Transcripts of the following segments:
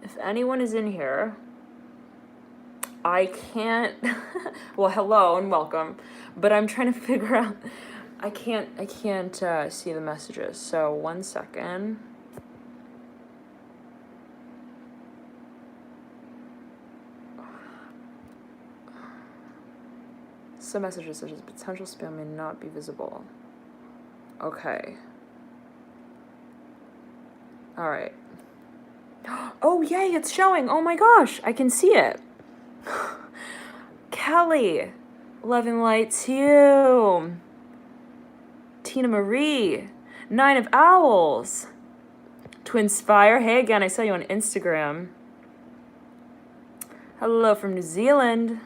If anyone is in here, I can't, well, hello and welcome, but I'm trying to figure out, I can't see the messages, so 1 second. Some messages such as potential spam may not be visible. Okay. All right. Oh, yay, it's showing. Oh my gosh, I can see it. Kelly, Love and Light to you. Tina Marie, 9 of Owls. Twinspire, hey again, I saw you on Instagram. Hello from New Zealand.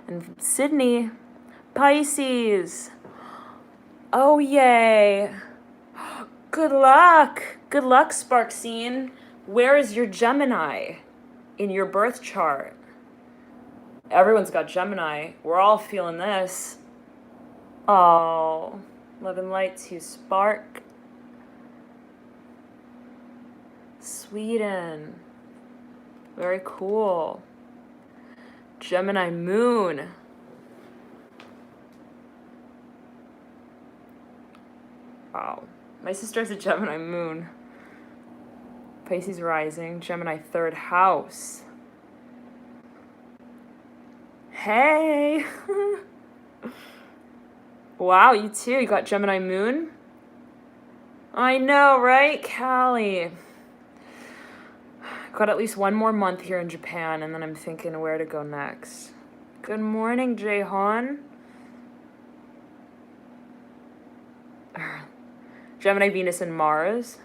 And from Sydney, Pisces. Oh, yay. Good luck. Good luck, Sparkscene. Where is your Gemini in your birth chart? Everyone's got Gemini. We're all feeling this. Oh, Love and Light to Spark. Sweden. Very cool. Gemini Moon. Wow. My sister has a Gemini Moon. Pisces Rising. Gemini 3rd house. Hey! Wow, you too. You got Gemini Moon? I know, right? Callie. Got at least 1 more month here in Japan, and then I'm thinking where to go next. Good morning, Jayhan. Gemini, Venus, and Mars.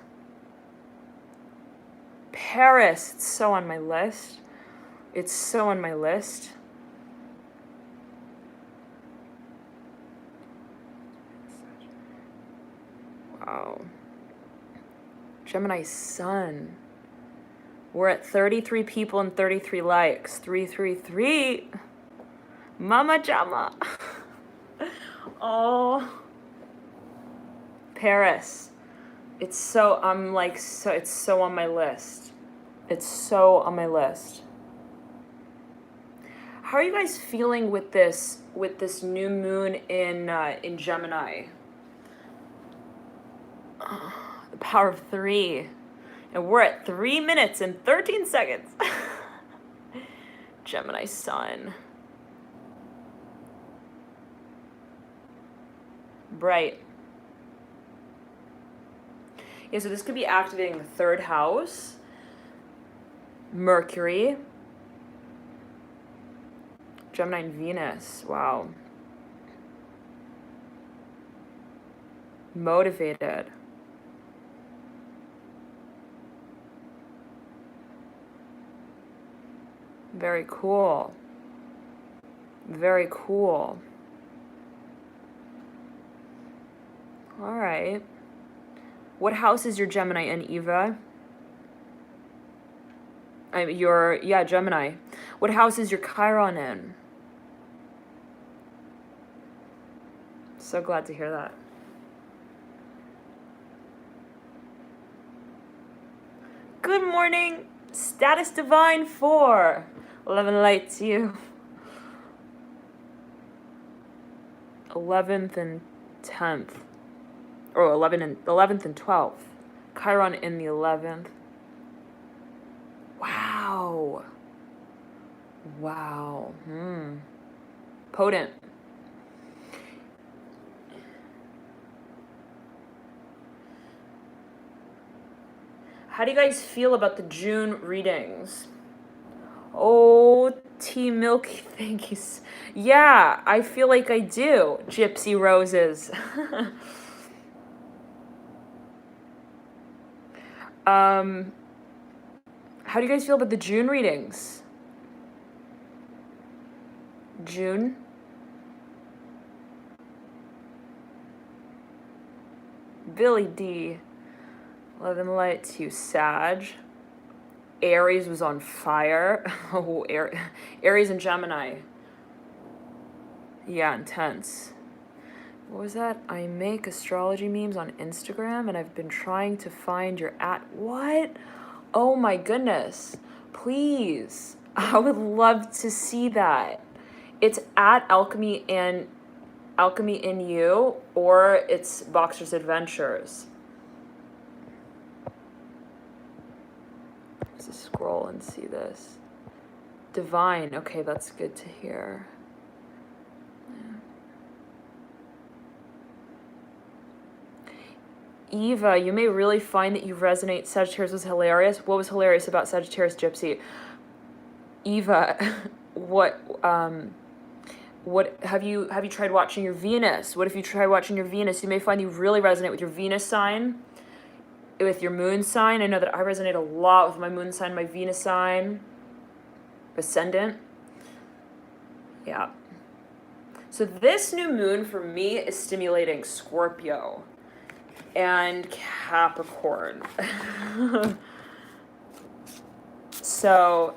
Paris. It's so on my list. It's so on my list. Wow. Gemini Sun. We're at 33 people and 33 likes. 333. Mama Jama. Oh. Paris. It's so it's so on my list. It's so on my list. How are you guys feeling with this new moon in Gemini? The power of 3. And we're at 3 minutes and 13 seconds. Gemini Sun. Bright. Yeah, so this could be activating the 3rd house. Mercury. Gemini and Venus. Wow. Motivated. Very cool. Very cool. All right. What house is your Gemini in, Eva? Gemini. What house is your Chiron in? So glad to hear that. Good morning, Status Divine 4. 11 light to you. 11th and 10th. Or 11th and 12th. Chiron in the 11th. Wow. Wow. Potent. How do you guys feel about the June readings? Oh, Tea Milky, thank you. Yeah, I feel like I do. Gypsy Roses. How do you guys feel about the June readings? June? Billy D. Love and Light to Sag. Aries was on fire. Oh, Aries and Gemini. Yeah, intense. What was that? I make astrology memes on Instagram and I've been trying to find your what? Oh my goodness. Please. I would love to see that. It's at Alchemy and Alchemy in You, or it's Boxer's Adventures. Let's just scroll and see this. Divine. Okay, that's good to hear. Eva, you may really find that you resonate. Sagittarius was hilarious. What was hilarious about Sagittarius Gypsy? Eva, what have you tried watching your Venus? What if you try watching your Venus? You may find you really resonate with your Venus sign, with your moon sign. I know that I resonate a lot with my moon sign, my Venus sign, ascendant. Yeah. So this new moon for me is stimulating Scorpio and Capricorn. So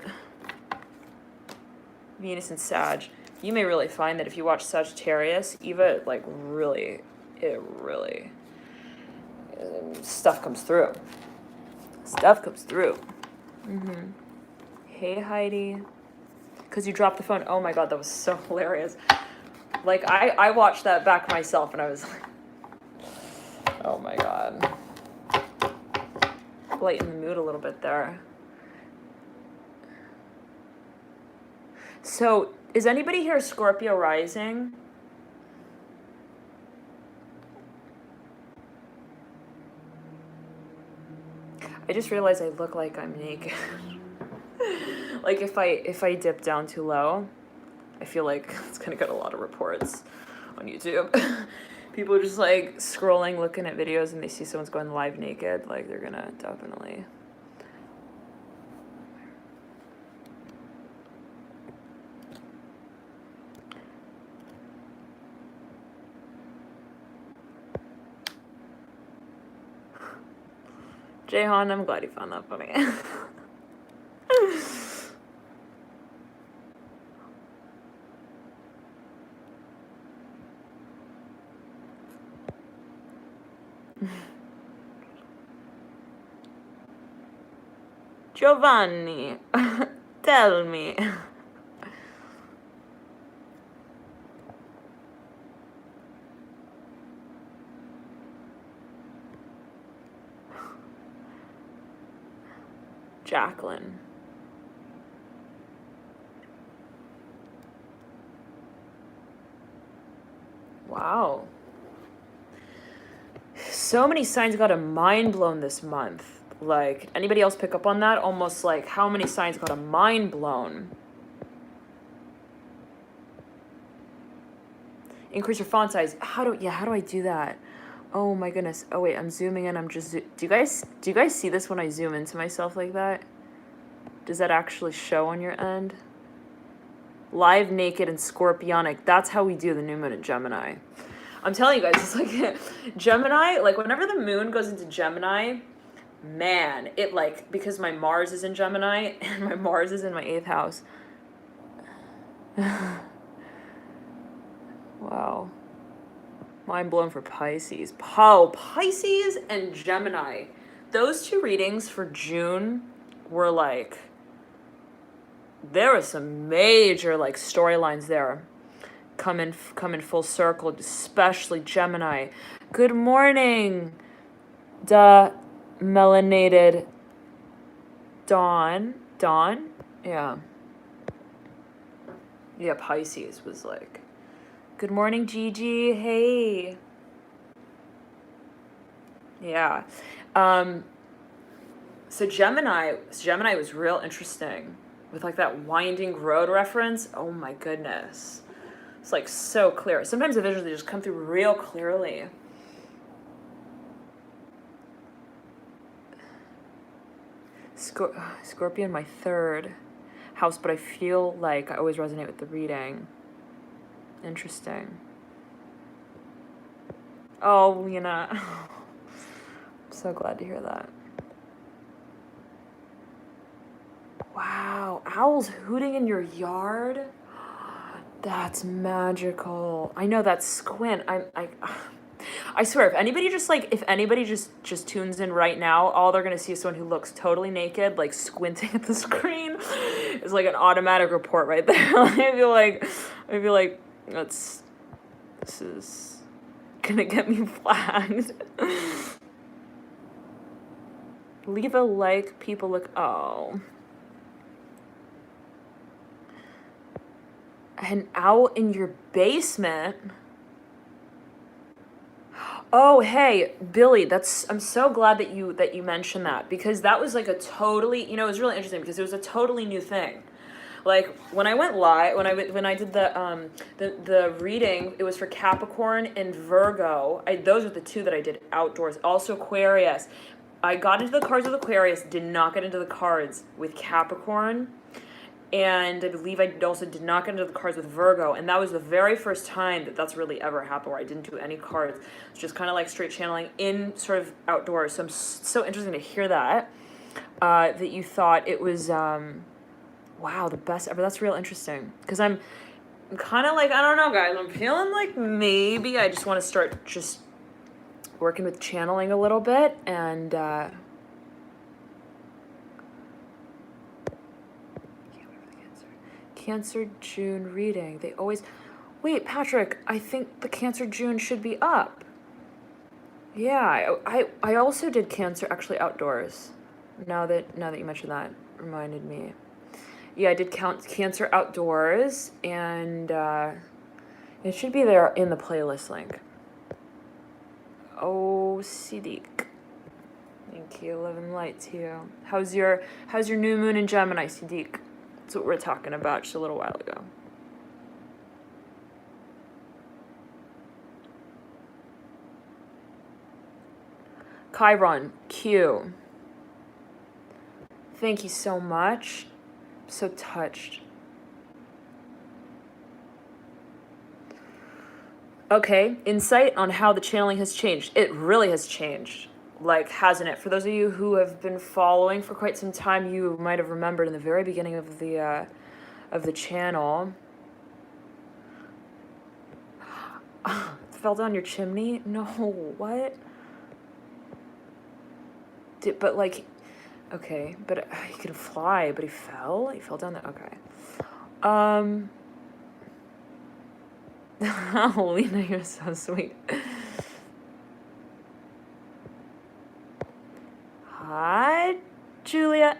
Venus and Sag, you may really find that if you watch Sagittarius, Eva, like really, stuff comes through. Mm-hmm. Hey, Heidi. Because you dropped the phone. Oh my God, that was so hilarious. Like, I watched that back myself and I was like, oh my God. Lighten the mood a little bit there. So, is anybody here Scorpio rising? I just realized I look like I'm naked. Like if I dip down too low, I feel like it's gonna get a lot of reports on YouTube. People are just like scrolling, looking at videos, and they see someone's going live naked. Like they're gonna definitely. Jayhan, I'm glad you found that funny. Giovanni, tell me. Jacqueline. Wow. So many signs got a mind blown this month. Like, anybody else pick up on that? Almost like how many signs got a mind blown? Increase your font size. How do I do that? Oh my goodness. Oh wait, I'm zooming in. Do you guys see this when I zoom into myself like that? Does that actually show on your end? Live, naked, and scorpionic. That's how we do the new moon in Gemini. I'm telling you guys, it's like Gemini, like whenever the moon goes into Gemini, man, it like, because my Mars is in Gemini and my Mars is in my 8th house. Wow. Mind blown for Pisces. Pisces and Gemini. Those two readings for June were like, there was some major like storylines there. Come in full circle, especially Gemini. Good morning, melanated Dawn. Yeah, Pisces was like, good morning, Gigi. Hey. Yeah. So Gemini was real interesting with like that winding road reference. Oh my goodness. It's like so clear. Sometimes the visions, they just come through real clearly. Scorpio in my 3rd house, but I feel like I always resonate with the reading. Interesting. Oh, Lena. I'm so glad to hear that. Wow, owls hooting in your yard? That's magical. I know, that's Squint. I swear, if anybody just tunes in right now, all they're gonna see is someone who looks totally naked, like squinting at the screen. It's like an automatic report right there. I feel like this is gonna get me flagged. Leave a like, people look. Oh. An owl in your basement. Oh, hey, Billy, I'm so glad that you mentioned that, because that was like a totally, it was really interesting because it was a totally new thing. Like when I went live, when I did the reading, it was for Capricorn and Virgo. Those are the two that I did outdoors. Also Aquarius. I got into the cards with Aquarius, did not get into the cards with Capricorn. And I believe I also did not get into the cards with Virgo. And that was the very first time that's really ever happened, where I didn't do any cards. It's just kind of like straight channeling in sort of outdoors. So I'm so interesting to hear that, that you thought it was, wow, the best ever. That's real interesting. Because I'm kind of like, I don't know, guys. I'm feeling like maybe I just want to start just working with channeling a little bit. And, Cancer June reading. They always... Wait, Patrick, I think the Cancer June should be up. Yeah, I also did Cancer actually outdoors. Now that you mentioned that, reminded me. Yeah, I did Cancer outdoors, and it should be there in the playlist link. Oh, Siddiq. Thank you. Love and light to you. How's your new moon in Gemini, Siddiq? That's what we're talking about just a little while ago. Chiron, Q. Thank you so much. I'm so touched. Okay, insight on how the channeling has changed. It really has changed. Like, hasn't it? For those of you who have been following for quite some time, you might have remembered in the very beginning of the channel. Fell down your chimney? No, what? But like, okay, but he can fly, but he fell? He fell down the, okay. Oh, Lena, you're so sweet. Hi, Julia.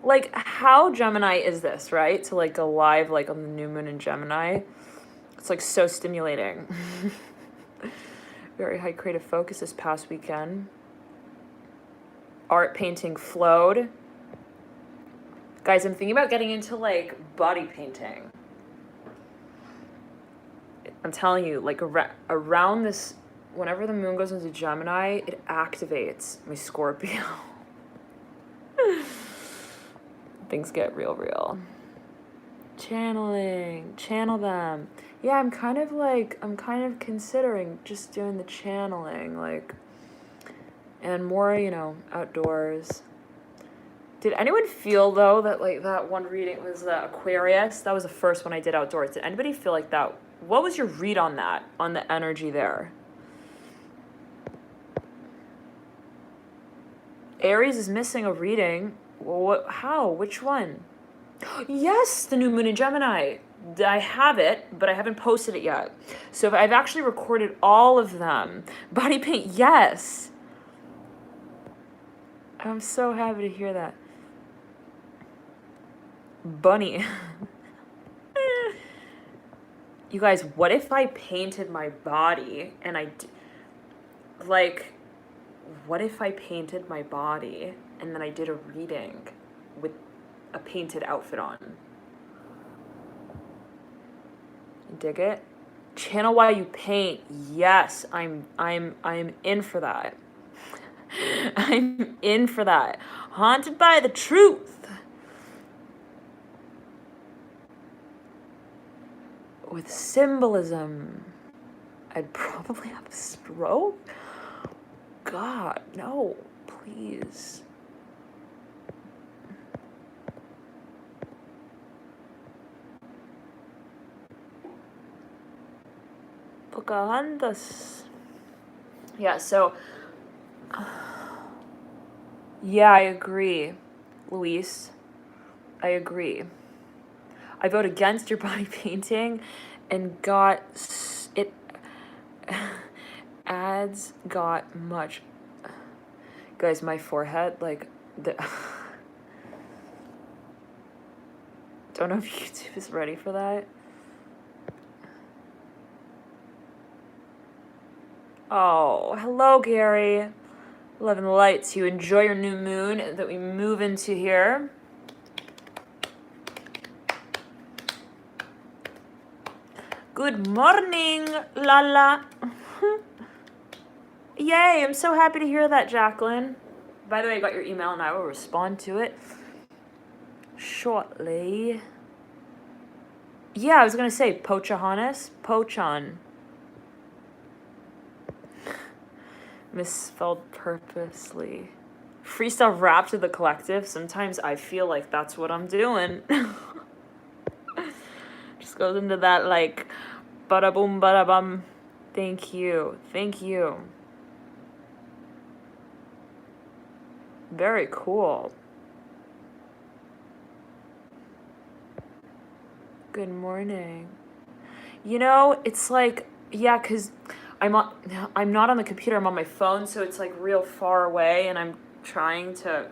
Like, how Gemini is this, right? To like go live like on the new moon in Gemini. It's like so stimulating. Very high creative focus this past weekend. Art painting flowed. Guys, I'm thinking about getting into like body painting. I'm telling you, like around this, whenever the moon goes into Gemini, it activates my Scorpio. Things get real. Channel them. Yeah, I'm kind of considering just doing the channeling, like, and more, outdoors. Did anyone feel, though, that, like, that one reading was the Aquarius? That was the first one I did outdoors. Did anybody feel like that? What was your read on that, on the energy there? Aries is missing a reading. What? How? Which one? Yes, the new moon in Gemini. I have it, but I haven't posted it yet. So I've actually recorded all of them. Body paint, yes. I'm so happy to hear that. Bunny. You guys, what if I painted my body and what if I painted my body and then I did a reading with a painted outfit on? Dig it? Channel while you paint. Yes, I'm in for that. I'm in for that. Haunted by the truth. With symbolism. I'd probably have a stroke. God, no, please. Pocahontas. Yeah, so, yeah, I agree, Luis. I agree. I vote against your body painting and got it. Ads got much. Guys, my forehead, like, the. Don't know if YouTube is ready for that. Oh, hello, Gary. Loving the lights. You enjoy your new moon that we move into here. Good morning, Lala. Yay, I'm so happy to hear that, Jacqueline. By the way, I got your email and I will respond to it shortly. Yeah, I was going to say Pocahontas. Pochan. Misspelled purposely. Freestyle rap to the collective. Sometimes I feel like that's what I'm doing. Just goes into that like bada boom bada bum. Thank you. Thank you. Very cool. Good morning. You know, it's like, yeah, because I'm not on the computer, I'm on my phone, so it's like real far away, and I'm trying to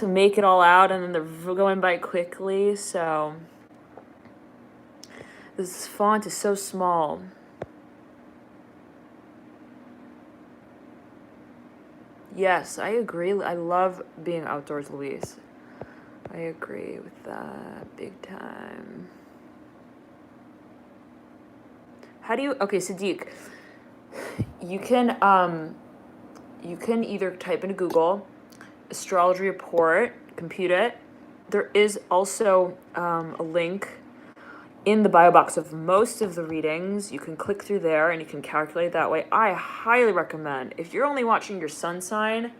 make it all out, and then they're going by quickly, so this font is so small. Yes, I agree. I love being outdoors, Louise. I agree with that big time. How do you, okay, Sadiq, you can either type into Google astrology report, compute it. There is also a link in the bio box of most of the readings. You can click through there and you can calculate that way. I highly recommend, if you're only watching your sun sign,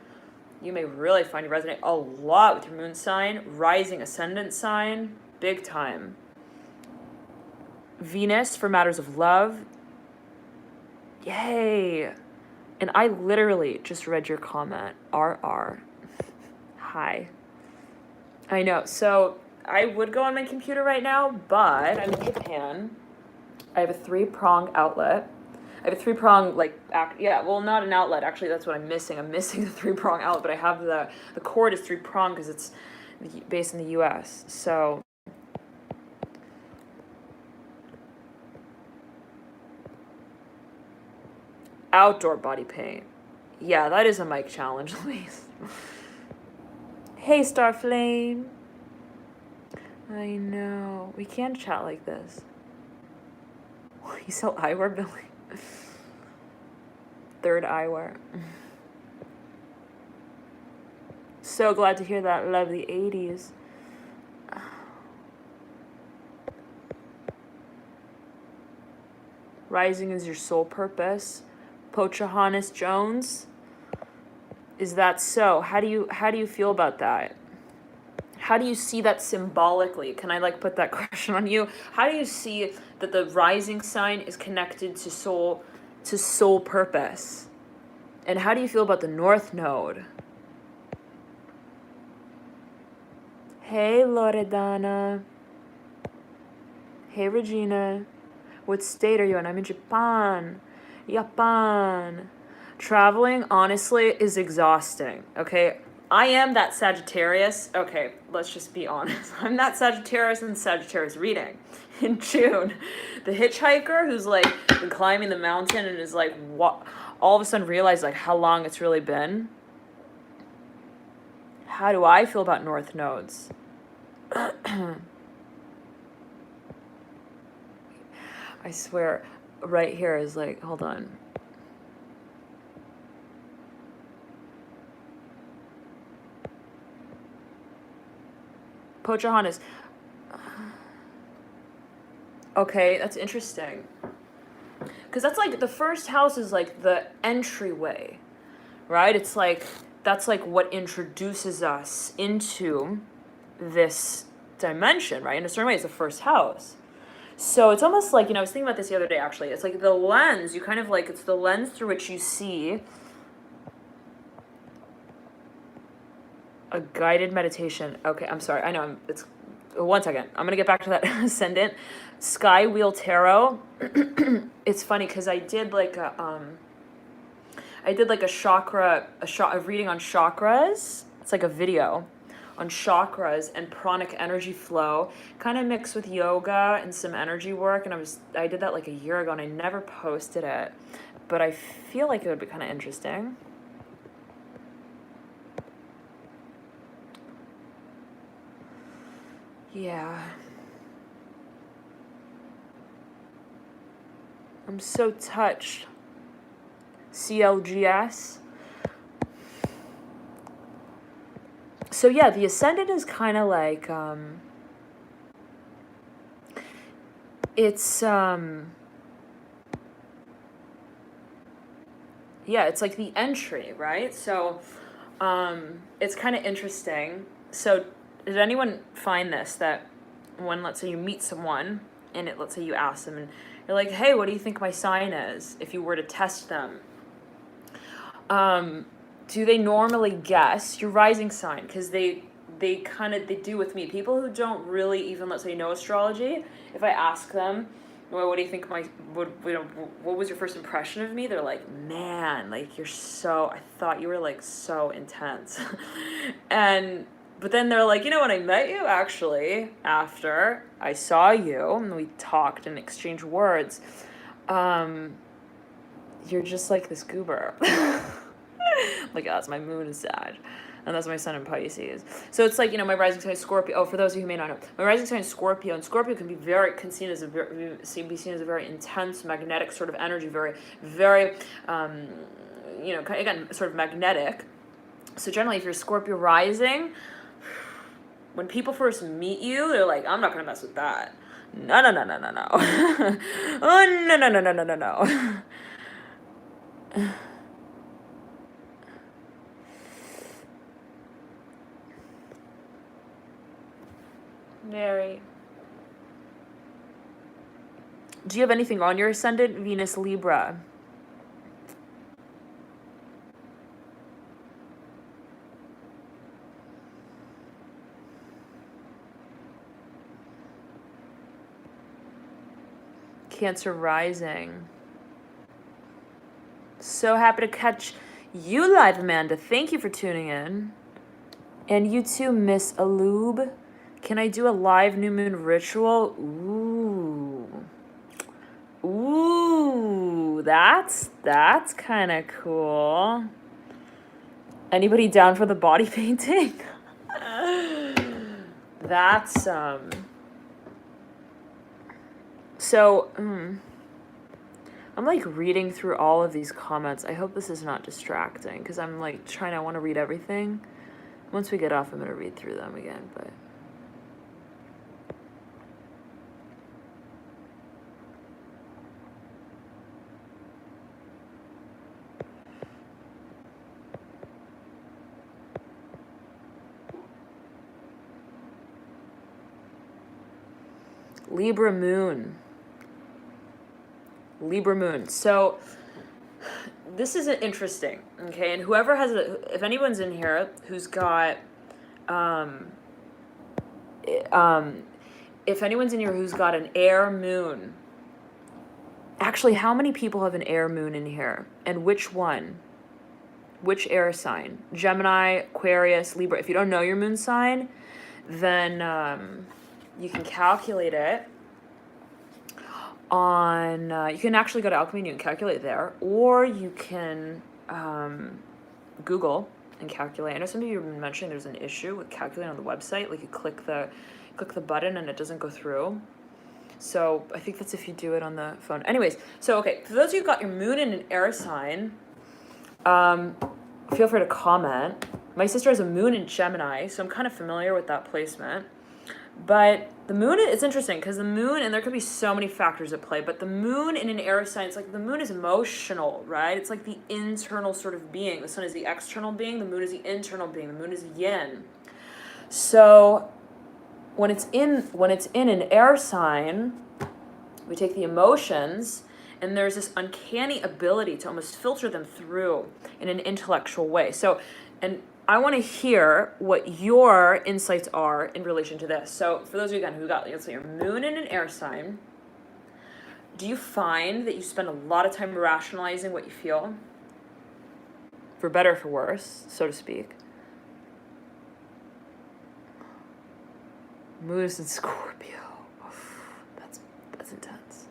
you may really find you resonate a lot with your moon sign, rising ascendant sign, big time. Venus for matters of love. Yay. And I literally just read your comment. RR. Hi. I know. So I would go on my computer right now, but I'm in Japan. I have a 3-prong outlet. I have a 3-prong, not an outlet. Actually, that's what I'm missing. I'm missing the 3-prong outlet, but I have the cord is 3-prong because it's based in the US. So outdoor body paint. Yeah, that is a mic challenge, Louise. Hey, Starflame. I know. We can't chat like this. You sell eyewear, Billy? Third eyewear. So glad to hear that. Love the 80s. Rising is your sole purpose. Pocahontas Jones. Is that so? How do you feel about that? How do you see that symbolically? Can I like put that question on you? How do you see that the rising sign is connected to soul purpose? And how do you feel about the North Node? Hey, Loredana. Hey, Regina. What state are you in? I'm in Japan. Japan. Traveling, honestly, is exhausting, okay? I am that Sagittarius. Okay, let's just be honest. I'm that Sagittarius in Sagittarius reading in June. The hitchhiker who's like been climbing the mountain and is like, what? All of a sudden realize like how long it's really been. How do I feel about North Nodes? I swear, right here is like, hold on. Pocahontas. Okay, that's interesting. Because that's like, the first house is like the entryway, right? It's like, that's like what introduces us into this dimension, right? In a certain way, it's the first house. So it's almost like, I was thinking about this the other day, actually. It's like the lens, you kind of like, it's the lens through which you see a guided meditation. Okay, I'm sorry. I know, it's, one second. I'm going to get back to that ascendant. Sky Wheel Tarot. It's funny because I did like a reading on chakras. It's like a video on chakras and pranic energy flow, kind of mixed with yoga and some energy work. And I did that like a year ago and I never posted it, but I feel like it would be kind of interesting. Yeah. I'm so touched. CLGS. So yeah, the ascendant is kind of like, it's, yeah, it's like the entry, right? So, it's kind of interesting. So did anyone find this, that when, let's say you meet someone and let's say you ask them and you're like, hey, what do you think my sign is? If you were to test them, do they normally guess your rising sign? Because they do with me. People who don't really even, let's say, know astrology, if I ask them, well, what do you think what was your first impression of me? They're like, man, like I thought you were like so intense. But then they're like, when I met you, actually, after I saw you and we talked and exchanged words, you're just like this goober. Like, that's my moon is Sag, and that's my sun in Pisces. So it's like, my rising sign is Scorpio. Oh, for those of you who may not know, my rising sign is Scorpio, and Scorpio can be seen as a very intense, magnetic sort of energy, very, very, again, sort of magnetic. So generally, if you're Scorpio rising, when people first meet you, they're like, I'm not gonna mess with that. No. Oh, no. Very. Do you have anything on your ascendant? Venus Libra. Cancer rising. So happy to catch you live, Amanda. Thank you for tuning in. And you too, Miss Aloob. Can I do a live new moon ritual? Ooh, that's kind of cool. Anybody down for the body painting? That's so I'm like reading through all of these comments. I hope this is not distracting because I'm like I want to read everything. Once we get off, I'm going to read through them again, but Libra Moon. So this is interesting, okay? And whoever has if anyone's in here who's got, if anyone's in here who's got an air moon, actually, how many people have an air moon in here? And which one? Which air sign? Gemini, Aquarius, Libra. If you don't know your moon sign, then you can calculate it on, you can actually go to Alchemy and you can calculate there, or you can Google and calculate. I know some of you have been mentioning there's an issue with calculating on the website, like you click the button and it doesn't go through. So I think that's if you do it on the phone. Anyways, so okay, for those of you who got your moon in an air sign, feel free to comment. My sister has a moon in Gemini, so I'm kind of familiar with that placement. But the moon, it's interesting because the moon, and there could be so many factors at play, but the moon in an air sign, it's like the moon is emotional, right? It's like the internal sort of being. The sun is the external being, the moon is the internal being, the moon is yin. So when it's in an air sign, We take the emotions, and there's this uncanny ability to almost filter them through in an intellectual way. So, and I want to hear what your insights are in relation to this. So for those of you again who got, let's say, your moon in an air sign, do you find that you spend a lot of time rationalizing what you feel? For better or for worse, so to speak. Moon is in Scorpio. That's intense.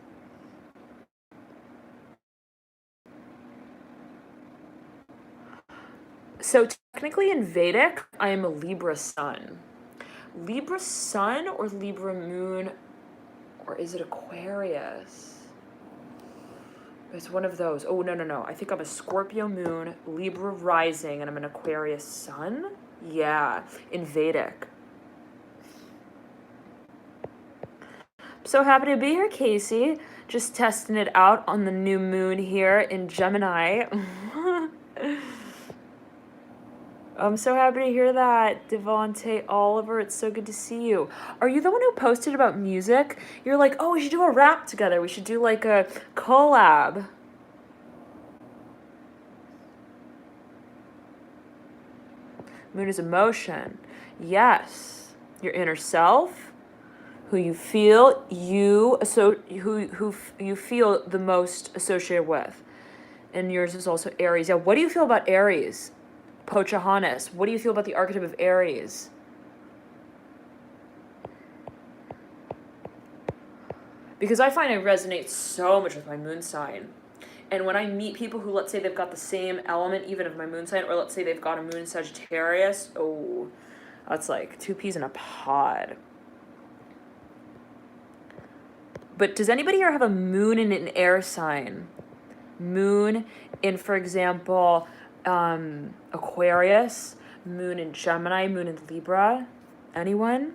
So technically in Vedic, I am a Libra sun. Libra sun or Libra moon, or is it Aquarius? It's one of those. Oh, no. I think I'm a Scorpio moon, Libra rising, and I'm an Aquarius sun? Yeah, in Vedic. So happy to be here, Casey. Just testing it out on the new moon here in Gemini. I'm so happy to hear that, Devonte Oliver. It's so good to see you. Are you the one who posted about music? You're like, oh, we should do a rap together. We should do like a collab. Moon is emotion. Yes. Your inner self, who you feel who you feel the most associated with. And yours is also Aries. Yeah, what do you feel about Aries? Pochahannes, what do you feel about the archetype of Aries? Because I find I resonate so much with my moon sign. And when I meet people who, let's say they've got the same element even of my moon sign, or let's say they've got a moon Sagittarius, oh, that's like 2 peas in a pod. But does anybody here have a moon in an air sign? Moon in, for example, Aquarius, moon in Gemini, moon in Libra. Anyone?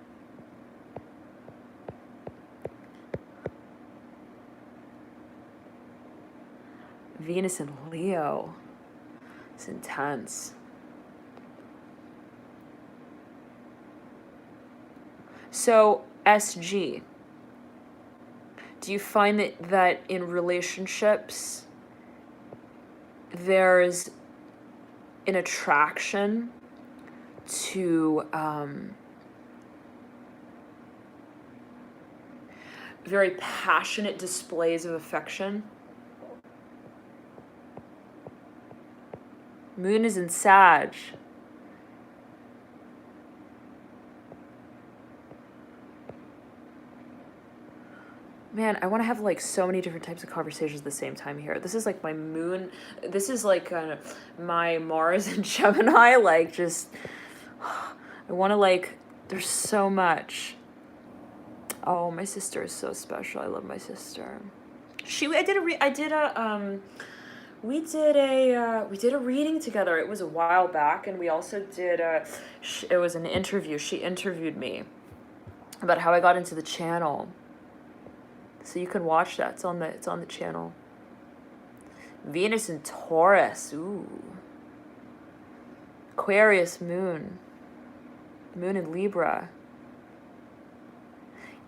Venus in Leo. It's intense. So, SG. Do you find that in relationships there's an attraction to very passionate displays of affection? Moon is in Sag. Man, I want to have like so many different types of conversations at the same time here. This is like my moon. This is like my Mars and Gemini. Like just, I want to like. There's so much. Oh, my sister is so special. I love my sister. We did a reading together. It was a while back, and we also did it was an interview. She interviewed me about how I got into the channel. So you can watch that. It's on the channel. Venus in Taurus. Ooh. Aquarius moon. Moon in Libra.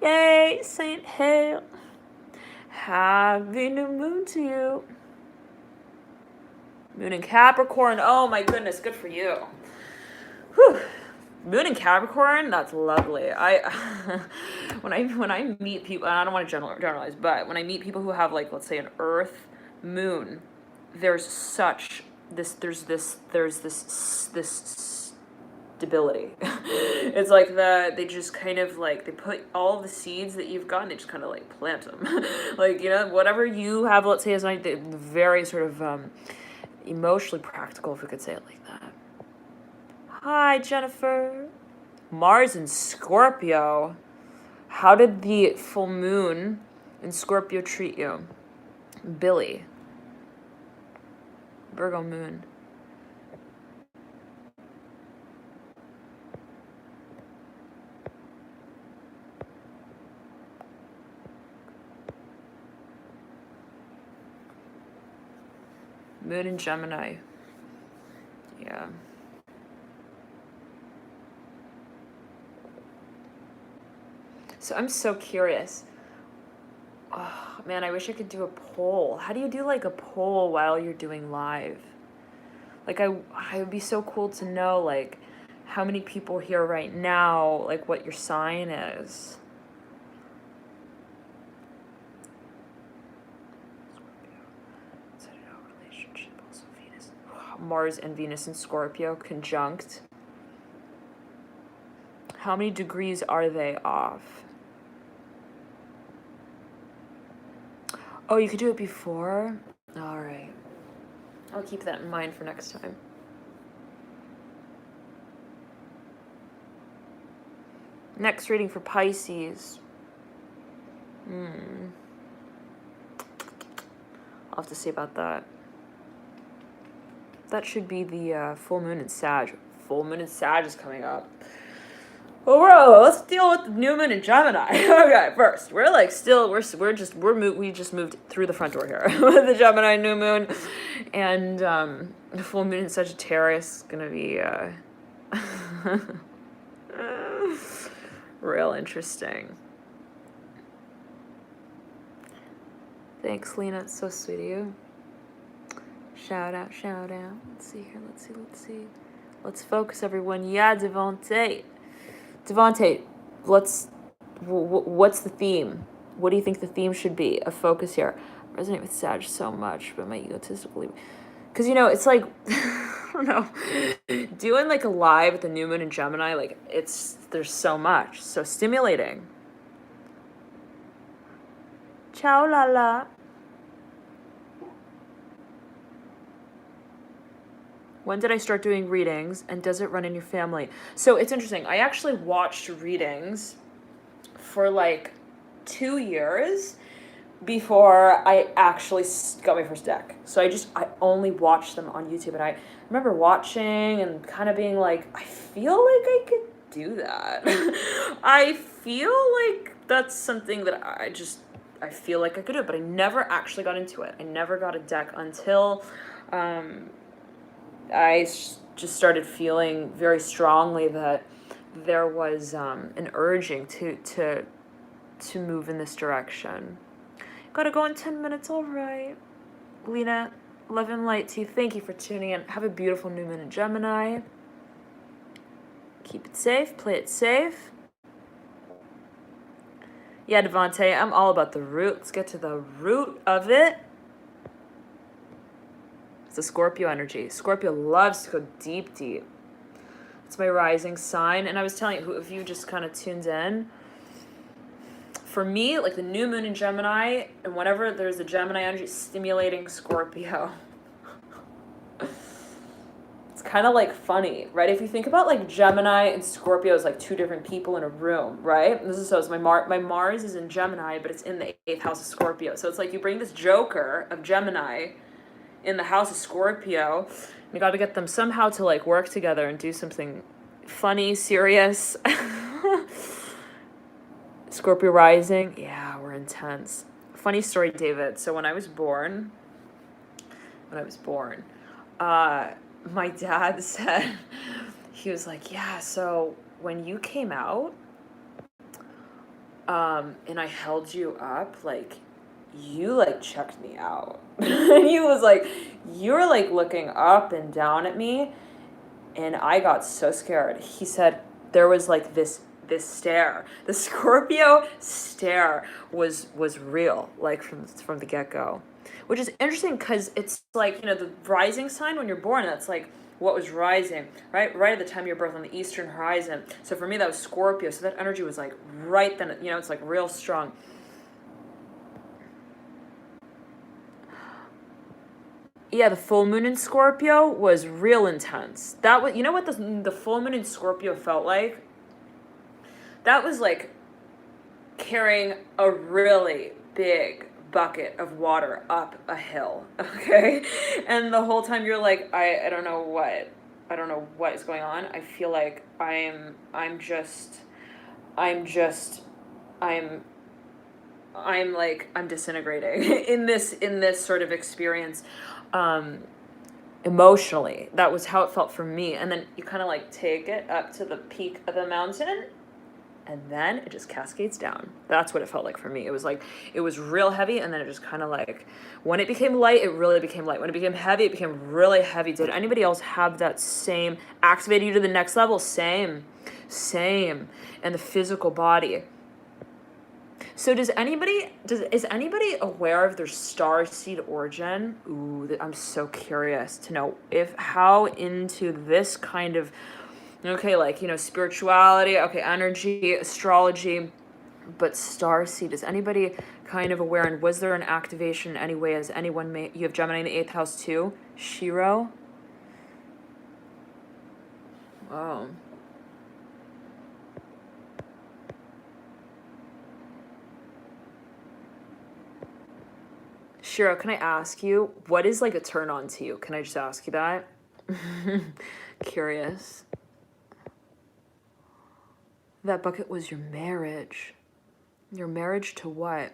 Yay, Saint Hail. Happy new moon to you. Moon in Capricorn. Oh my goodness, good for you. Whew. Moon in Capricorn, that's lovely. When I meet people, and I don't want to generalize, but when I meet people who have like, let's say, an Earth moon, there's this stability. It's like they just kind of like, they put all the seeds that you've gotten, they just kind of like plant them. Like, you know, whatever you have, let's say, is like very sort of emotionally practical, if we could say it like that. Hi, Jennifer. Mars in Scorpio. How did the full moon in Scorpio treat you? Billy. Virgo moon. Moon in Gemini. Yeah. So I'm so curious. Oh, man, I wish I could do a poll. How do you do like a poll while you're doing live? Like it would be so cool to know like how many people here right now, like what your sign is. Relationship, also Venus. Mars and Venus in Scorpio conjunct. How many degrees are they off? Oh, you could do it before? All right. I'll keep that in mind for next time. Next reading for Pisces. I'll have to see about that. That should be the full moon in Sag. Full moon in Sag is coming up. Well, let's deal with the new moon in Gemini. Okay, first, we just moved through the front door here with the Gemini new moon, and the full moon in Sagittarius is gonna be real interesting. Thanks, Lena. It's so sweet of you. Shout out. Let's see here. Let's see. Let's focus, everyone. Yeah, Devontae, what's the theme? What do you think the theme should be? A focus here. I resonate with Sag so much, but my egotistically, because it's like I don't know, doing like a live with the new moon in Gemini, like there's so much, so stimulating. Ciao, Lala. When did I start doing readings, and does it run in your family? So it's interesting. I actually watched readings for like 2 years before I actually got my first deck. So I only watched them on YouTube, and I remember watching and kind of being like, I feel like I could do that. I feel like that's something that I feel like I could do it, but I never actually got into it. I never got a deck until I just started feeling very strongly that there was an urging to move in this direction. Gotta go in 10 minutes, all right. Lena, love and light to you. Thank you for tuning in. Have a beautiful new moon in Gemini. Keep it safe, play it safe. Yeah, Devontae, I'm all about the root. Let's get to the root of it. It's a Scorpio energy. Scorpio loves to go deep. It's my rising sign. And I was telling you, if you just kind of tuned in, for me, like the new moon in Gemini, and whenever there's a Gemini energy stimulating Scorpio, it's kind of like funny, right? If you think about like Gemini and Scorpio as like two different people in a room, right? And this is my Mars is in Gemini, but it's in the 8th house of Scorpio. So it's like you bring this Joker of Gemini in the house of Scorpio, and you got to get them somehow to like work together and do something funny, serious. Scorpio rising, yeah, we're intense. Funny story, David. So when I was born, my dad said, he was like, yeah, so when you came out, and I held you up, like, you like checked me out. And he was like, you were like looking up and down at me, and I got so scared. He said there was like this stare. The Scorpio stare was real, like from the get-go, which is interesting because it's like, the rising sign when you're born, that's like what was rising, right at the time of your birth on the eastern horizon. So for me, that was Scorpio. So that energy was like right then, it's like real strong. Yeah, the full moon in Scorpio was real intense. That was, what the full moon in Scorpio felt like? That was like carrying a really big bucket of water up a hill, okay? And the whole time you're like, I don't know what is going on. I feel like I'm disintegrating in this sort of experience. Emotionally, that was how it felt for me. And then you kind of like take it up to the peak of the mountain, and then it just cascades down. That's what it felt like for me. It was like, it was real heavy, and then it just kind of like, when it became light, it really became light. When it became heavy, it became really heavy. Did anybody else have that same, activated you to the next level? Same. And the physical body. So is anybody aware of their star seed origin? Ooh, I'm so curious to know how into this kind of, okay, like, spirituality, okay, energy, astrology, but star seed, is anybody kind of aware, and was there an activation in any way? As anyone you have Gemini in the 8th house too? Shiro? Wow. Shiro, can I ask you, what is like a turn on to you? Can I just ask you that? Curious. That bucket was your marriage. Your marriage to what?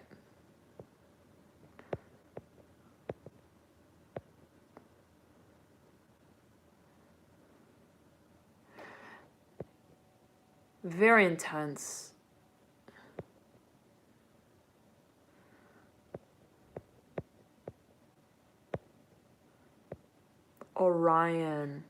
Very intense. Orion.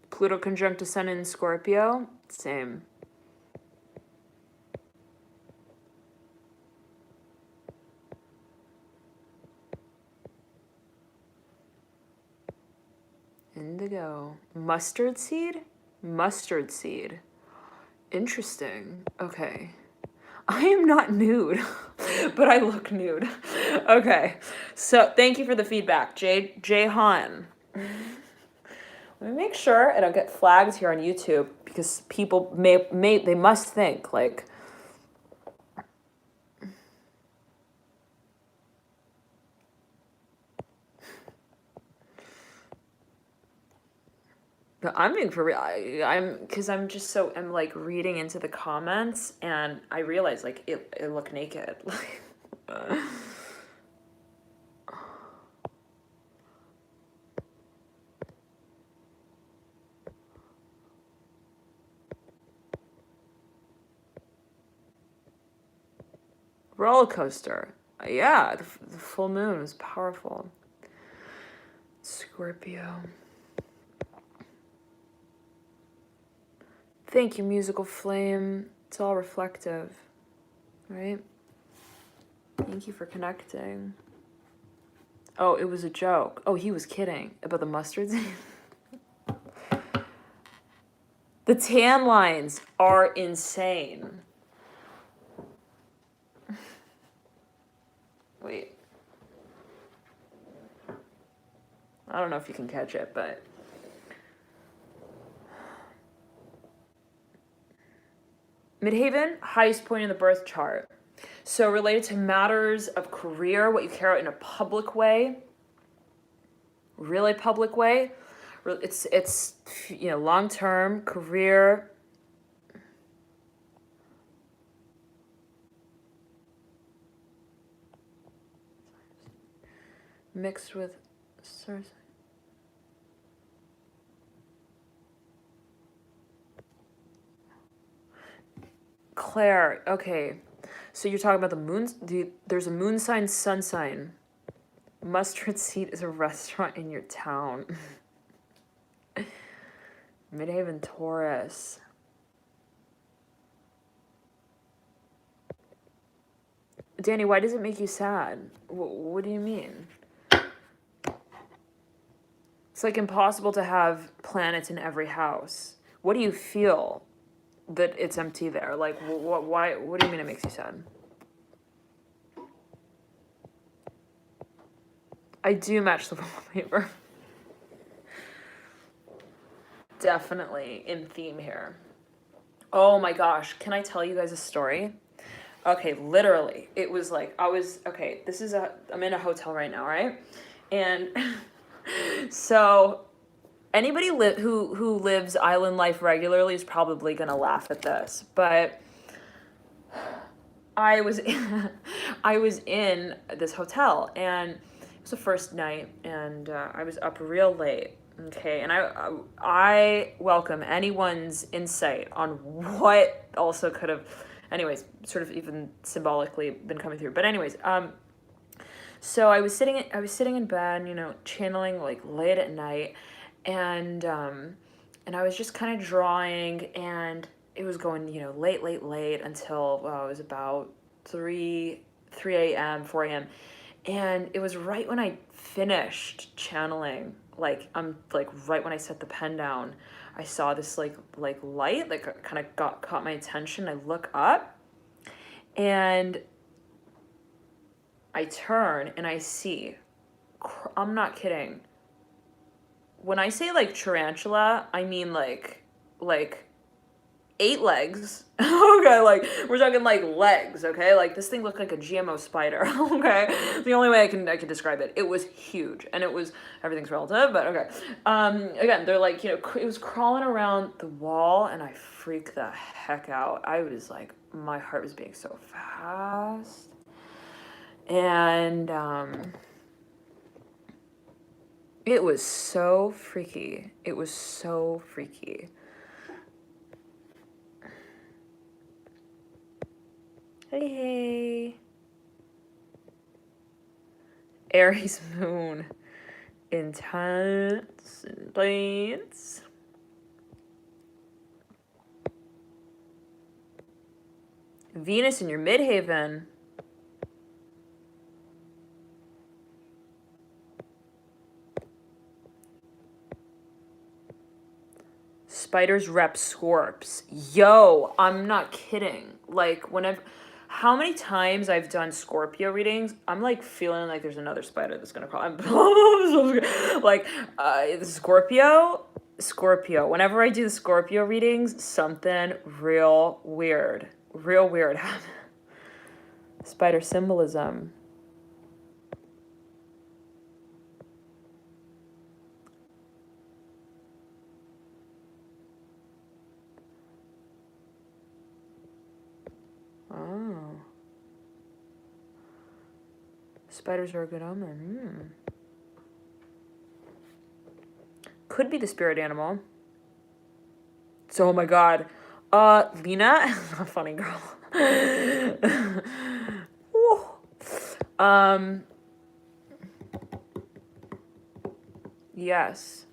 Pluto conjunct Ascendant in Scorpio? Same. Indigo. Mustard seed? Mustard seed. Interesting. Okay. I am not nude, but I look nude. Okay. So thank you for the feedback, Jay Han. Let me make sure I don't get flagged here on YouTube, because people they must think like, but I'm being for real. I'm like reading into the comments, and I realize like it look naked. Like roller coaster. Yeah, the full moon was powerful. Scorpio. Thank you, Musical Flame. It's all reflective, right? Thank you for connecting. Oh, it was a joke. Oh, he was kidding about the mustard seed. The tan lines are insane. Wait. I don't know if you can catch it, but Midheaven, highest point in the birth chart. So related to matters of career, what you care about in a public way, really public way. It's long-term career. Mixed with Claire, okay. So you're talking about the moons. There's a moon sign, sun sign. Mustard Seed is a restaurant in your town. Midheaven, Taurus. Danny, why does it make you sad? What do you mean? It's like impossible to have planets in every house. What do you feel that it's empty there? Like, why? What do you mean it makes you sad? I do match the wallpaper. Definitely in theme here. Oh my gosh, can I tell you guys a story? Okay, literally, it was like, I'm in a hotel right now, right? And so anybody who lives island life regularly is probably gonna laugh at this, but I was in this hotel, and was the first night, and I was up real late. Okay, and I welcome anyone's insight on what also could have, anyways, sort of even symbolically been coming through. But anyways, so I was sitting in bed, you know, channeling like late at night, and I was just kind of drawing, and it was going, you know, late until it was about 3 a.m., 4 a.m. And it was right when I finished channeling, like like right when I set the pen down, I saw this like light, like kind of caught my attention. I look up, and I turn and I see, I'm not kidding. When I say like tarantula, I mean like 8 legs. Okay, like we're talking like legs, okay? Like this thing looked like a GMO spider, okay? The only way I can describe it. It was huge, and it was, everything's relative, but okay. Again, they're like, you know, it was crawling around the wall, and I freaked the heck out. I was like, my heart was beating so fast. And it was so freaky. It was so freaky. Hey. Aries Moon. Intense. Venus in your midhaven. Spiders rep Scorps. Yo, I'm not kidding. Like, how many times I've done Scorpio readings, I'm like feeling like there's another spider that's gonna crawl. Like, Scorpio. Whenever I do the Scorpio readings, something real weird happens. Spider symbolism. Oh. Spiders are a good omen. Could be the spirit animal. So, oh my god. Lena? Funny girl. Yes.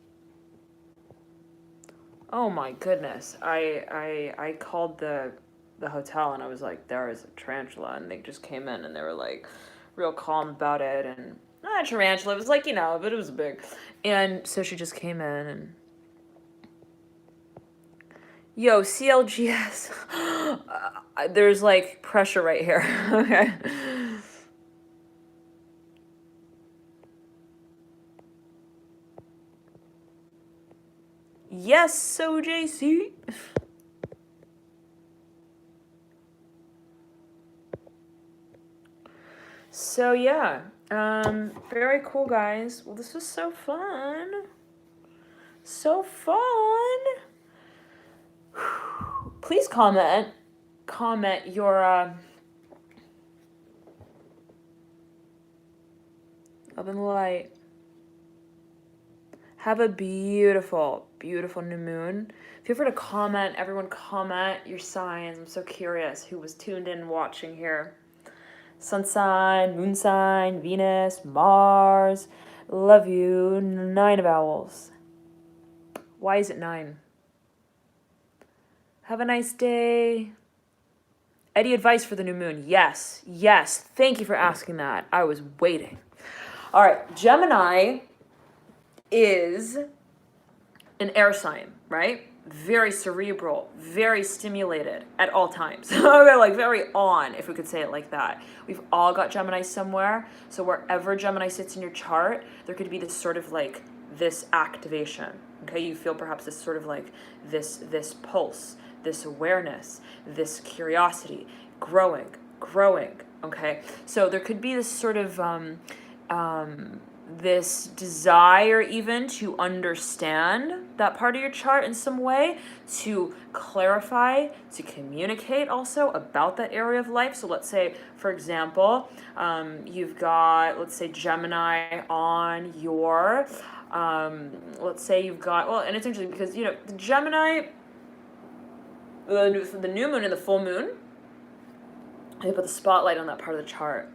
Oh my goodness. I called the hotel, and I was like, there is a tarantula, and they just came in, and they were like real calm about it, and not a tarantula, it was like, you know, but it was big. And so she just came in, and yo, CLGS. There's like pressure right here. Okay. Yes, so JC. So yeah, very cool, guys. Well, this was so fun. So fun. Please comment your love and light. Have a beautiful new moon. Feel free to comment. Everyone comment your signs. I'm so curious who was tuned in watching here. Sun sign, moon sign, Venus, Mars. Love you. 9 of Owls. Why is it 9? Have a nice day. Any advice for the new moon? Yes. Thank you for asking that. I was waiting. All right. Gemini is an air sign, right? Very cerebral, very stimulated at all times. Okay, like very on, if we could say it like that. We've all got Gemini somewhere. So wherever Gemini sits in your chart, there could be this sort of like this activation. Okay, you feel perhaps this sort of like this pulse, this awareness, this curiosity, growing. Okay, so there could be this sort of this desire even to understand that part of your chart in some way, to clarify, to communicate also about that area of life. So let's say, for example, you've got, let's say, Gemini on your, let's say you've got, well, and it's interesting because, you know, the Gemini, the new moon and the full moon, they put the spotlight on that part of the chart,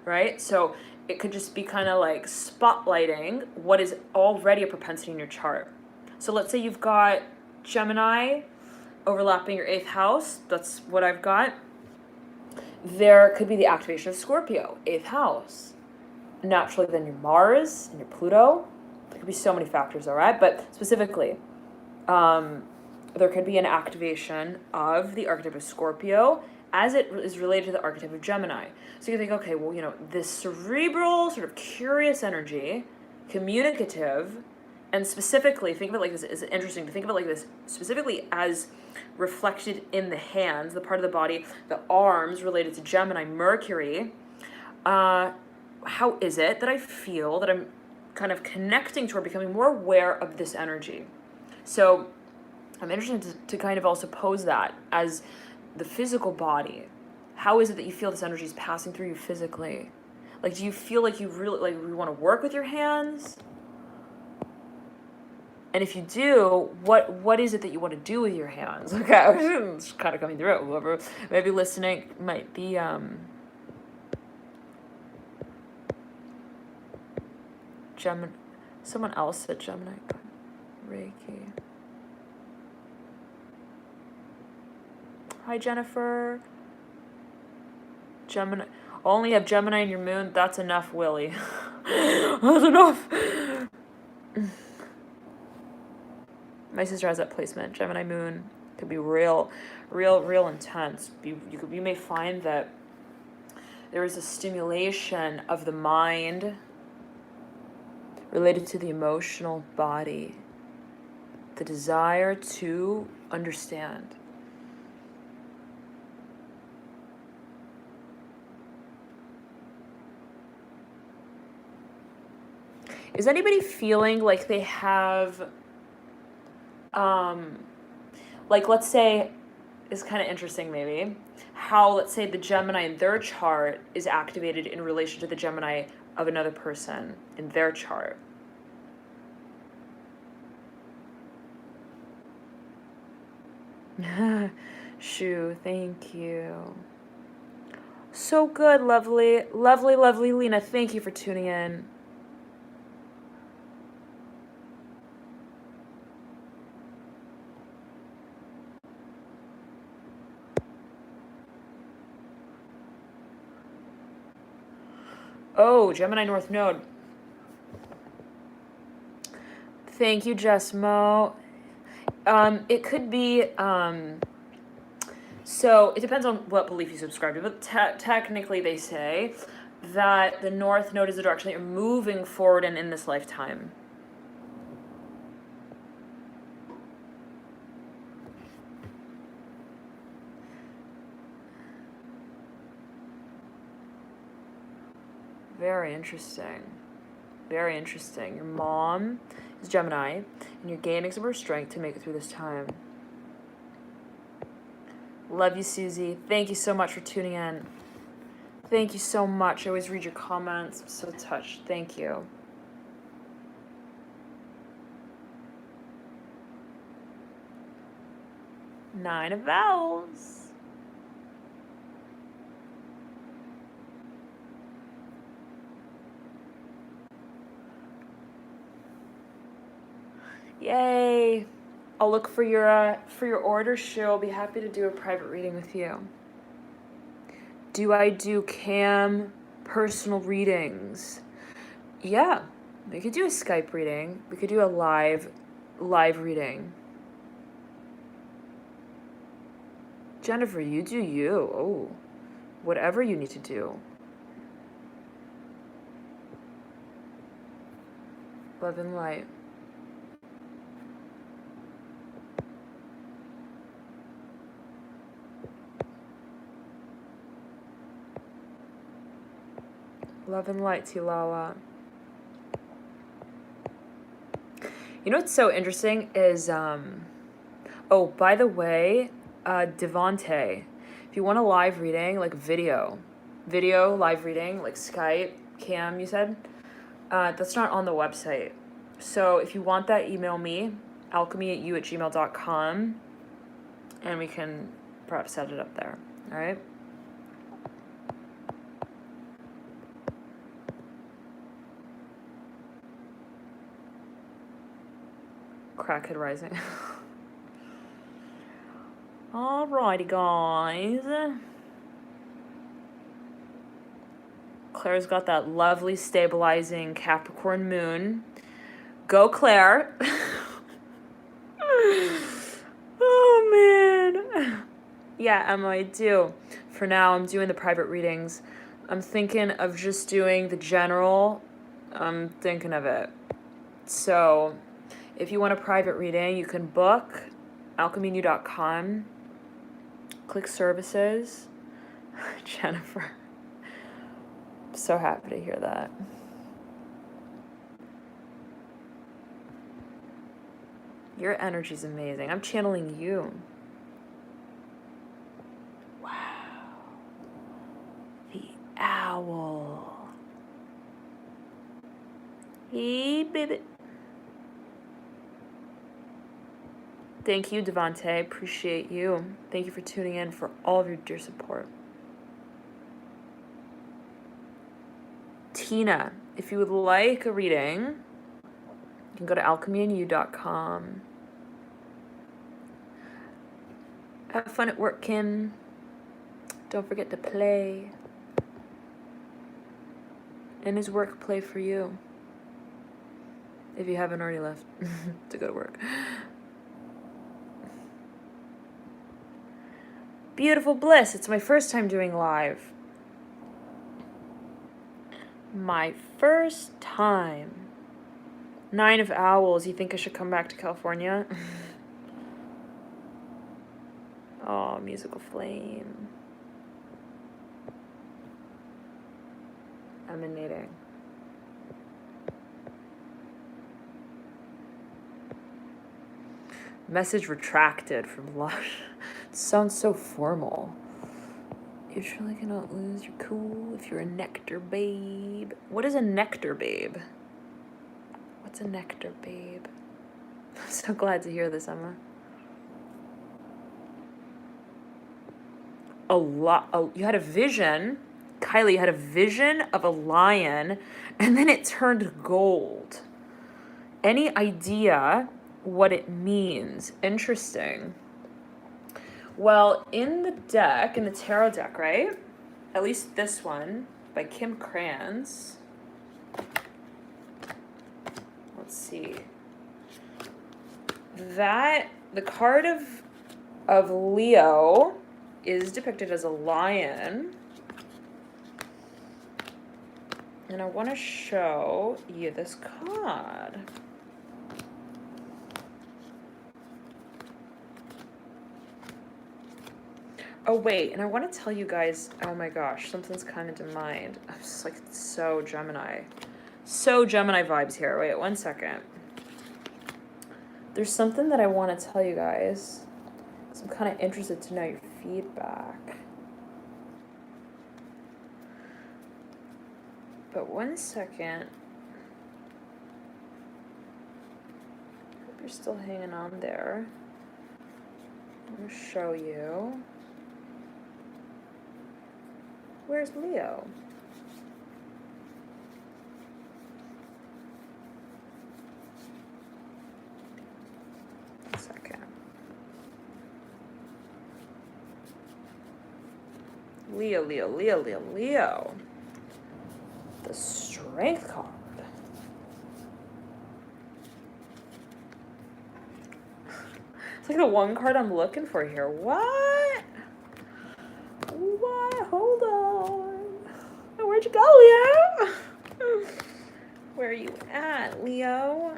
right? So it could just be kind of like spotlighting what is already a propensity in your chart. So let's say you've got Gemini overlapping your 8th house. That's what I've got. There could be the activation of Scorpio, 8th house. Naturally, then your Mars and your Pluto. There could be so many factors, all right? But specifically, there could be an activation of the archetype of Scorpio as it is related to the archetype of Gemini. So you think, okay, well, you know, this cerebral, sort of curious energy, communicative, and specifically, think of it like this, it's interesting to think of it like this, specifically as reflected in the hands, the part of the body, the arms related to Gemini, Mercury. How is it that I feel that I'm kind of connecting toward becoming more aware of this energy? So I'm interested to kind of also pose that as the physical body. How is it that you feel this energy is passing through you physically? Like, do you feel like you really, like, you want to work with your hands? And if you do, what is it that you want to do with your hands? Okay, it's kind of coming through. Whoever may be listening might be, Gemini. Someone else said Gemini. Reiki. Hi, Jennifer. Gemini. Only have Gemini in your moon. That's enough, Willie. That's enough. My sister has that placement. Gemini moon could be real intense. You may find that there is a stimulation of the mind related to the emotional body, the desire to understand. Is anybody feeling like they have, like, let's say, it's kind of interesting maybe, how, let's say, the Gemini in their chart is activated in relation to the Gemini of another person in their chart. Shoo, thank you. So good, lovely Lena. Thank you for tuning in. Oh, Gemini North Node. Thank you, Jessmo. It could be, so it depends on what belief you subscribe to, but technically they say that the North Node is the direction that you're moving forward in this lifetime. Very interesting. Very interesting. Your mom is Gemini, and you're gaining some more strength to make it through this time. Love you, Susie. Thank you so much for tuning in. Thank you so much. I always read your comments. I'm so touched. Thank you. Nine of Vowels. Yay. I'll look for your order, Shu. I'll be happy to do a private reading with you. Do I do cam personal readings? Yeah. We could do a Skype reading. We could do a live reading. Jennifer, you do you. Oh. Whatever you need to do. Love and light. Love and light, Tilawa. You know what's so interesting is, oh, by the way, Devante, if you want a live reading, like video live reading, like Skype, Cam, you said, that's not on the website. So if you want that, email me, alchemy@gmail.com, and we can perhaps set it up there. All right? Crackhead Rising. Alrighty, guys. Claire's got that lovely stabilizing Capricorn moon. Go, Claire. Oh, man. Yeah, Emma, I do. For now, I'm doing the private readings. I'm thinking of just doing the general. I'm thinking of it. So, if you want a private reading, you can book alchemynew.com. Click services. Jennifer. I'm so happy to hear that. Your energy's amazing. I'm channeling you. Wow. The owl. Hey, baby. Thank you, Devante. Appreciate you. Thank you for tuning in, for all of your dear support. Tina, if you would like a reading, you can go to alchemyandyou.com. Have fun at work, Kim. Don't forget to play. And is work play for you? If you haven't already left to go to work. Beautiful Bliss. It's my first time doing live. My first time. 9 of Owls. You think I should come back to California? Oh, musical flame. Emanating. Message retracted from Lush. It sounds so formal. You truly cannot lose your cool if you're a nectar babe. What is a nectar babe? What's a nectar babe? I'm so glad to hear this, Emma. You had a vision. Kylie, you had a vision of a lion, and then it turned gold. Any idea what it means? Interesting. Well, in the deck, in the tarot deck, right? At least this one by Kim Kranz. Let's see. That the card of Leo is depicted as a lion. And I want to show you this card. Oh, wait, and I want to tell you guys, oh my gosh, something's coming to mind. I'm just like so Gemini. So Gemini vibes here. Wait, 1 second. There's something that I want to tell you guys. So I'm kind of interested to know your feedback. But 1 second. Hope you're still hanging on there. I'm going to show you. Where's Leo? A second. Leo. The Strength card. It's like the one card I'm looking for here. What? Hold on. Where'd you go, Leo? Where are you at, Leo?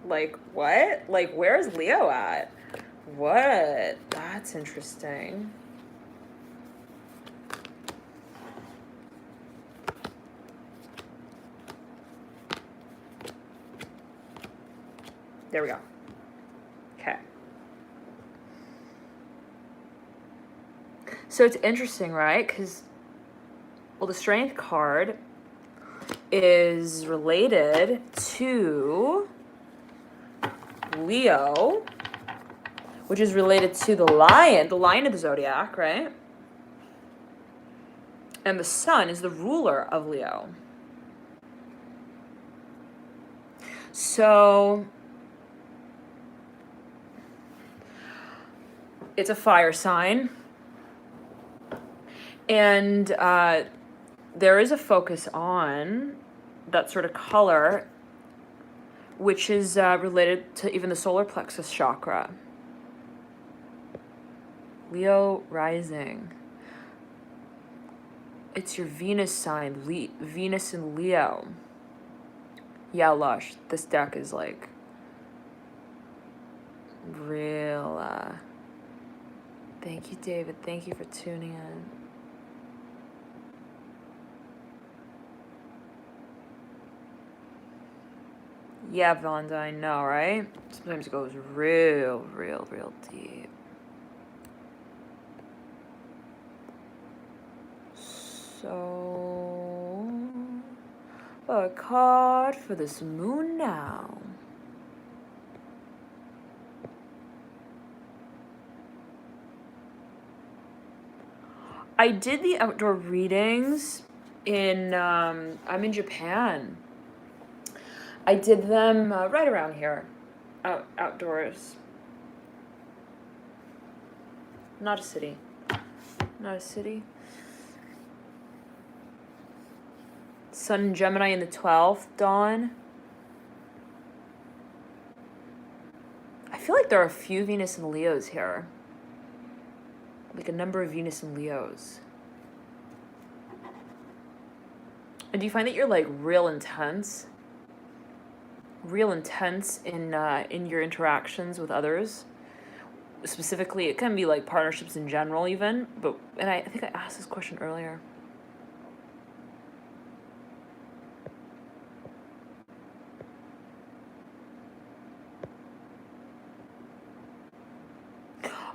Like, what? Like, where's Leo at? What? That's interesting. There we go. Okay. So it's interesting, right? Because, well, the Strength card is related to Leo, which is related to the lion of the zodiac, right? And the sun is the ruler of Leo. So it's a fire sign. And there is a focus on that sort of color, which is related to even the solar plexus chakra. Leo rising. It's your Venus sign, Venus in Leo. Yeah, Lush, this deck is like real. Thank you, David. Thank you for tuning in. Yeah, Vonda, I know, right? Sometimes it goes real deep. So, a card for this moon now. I did the outdoor readings in, I'm in Japan. I did them right around here, outdoors. Not a city. Not a city. Sun Gemini in the 12th, Dawn. I feel like there are a few Venus and Leos here. Like a number of Venus and Leos. And do you find that you're like real intense in your interactions with others? Specifically, it can be like partnerships in general even, and I think I asked this question earlier.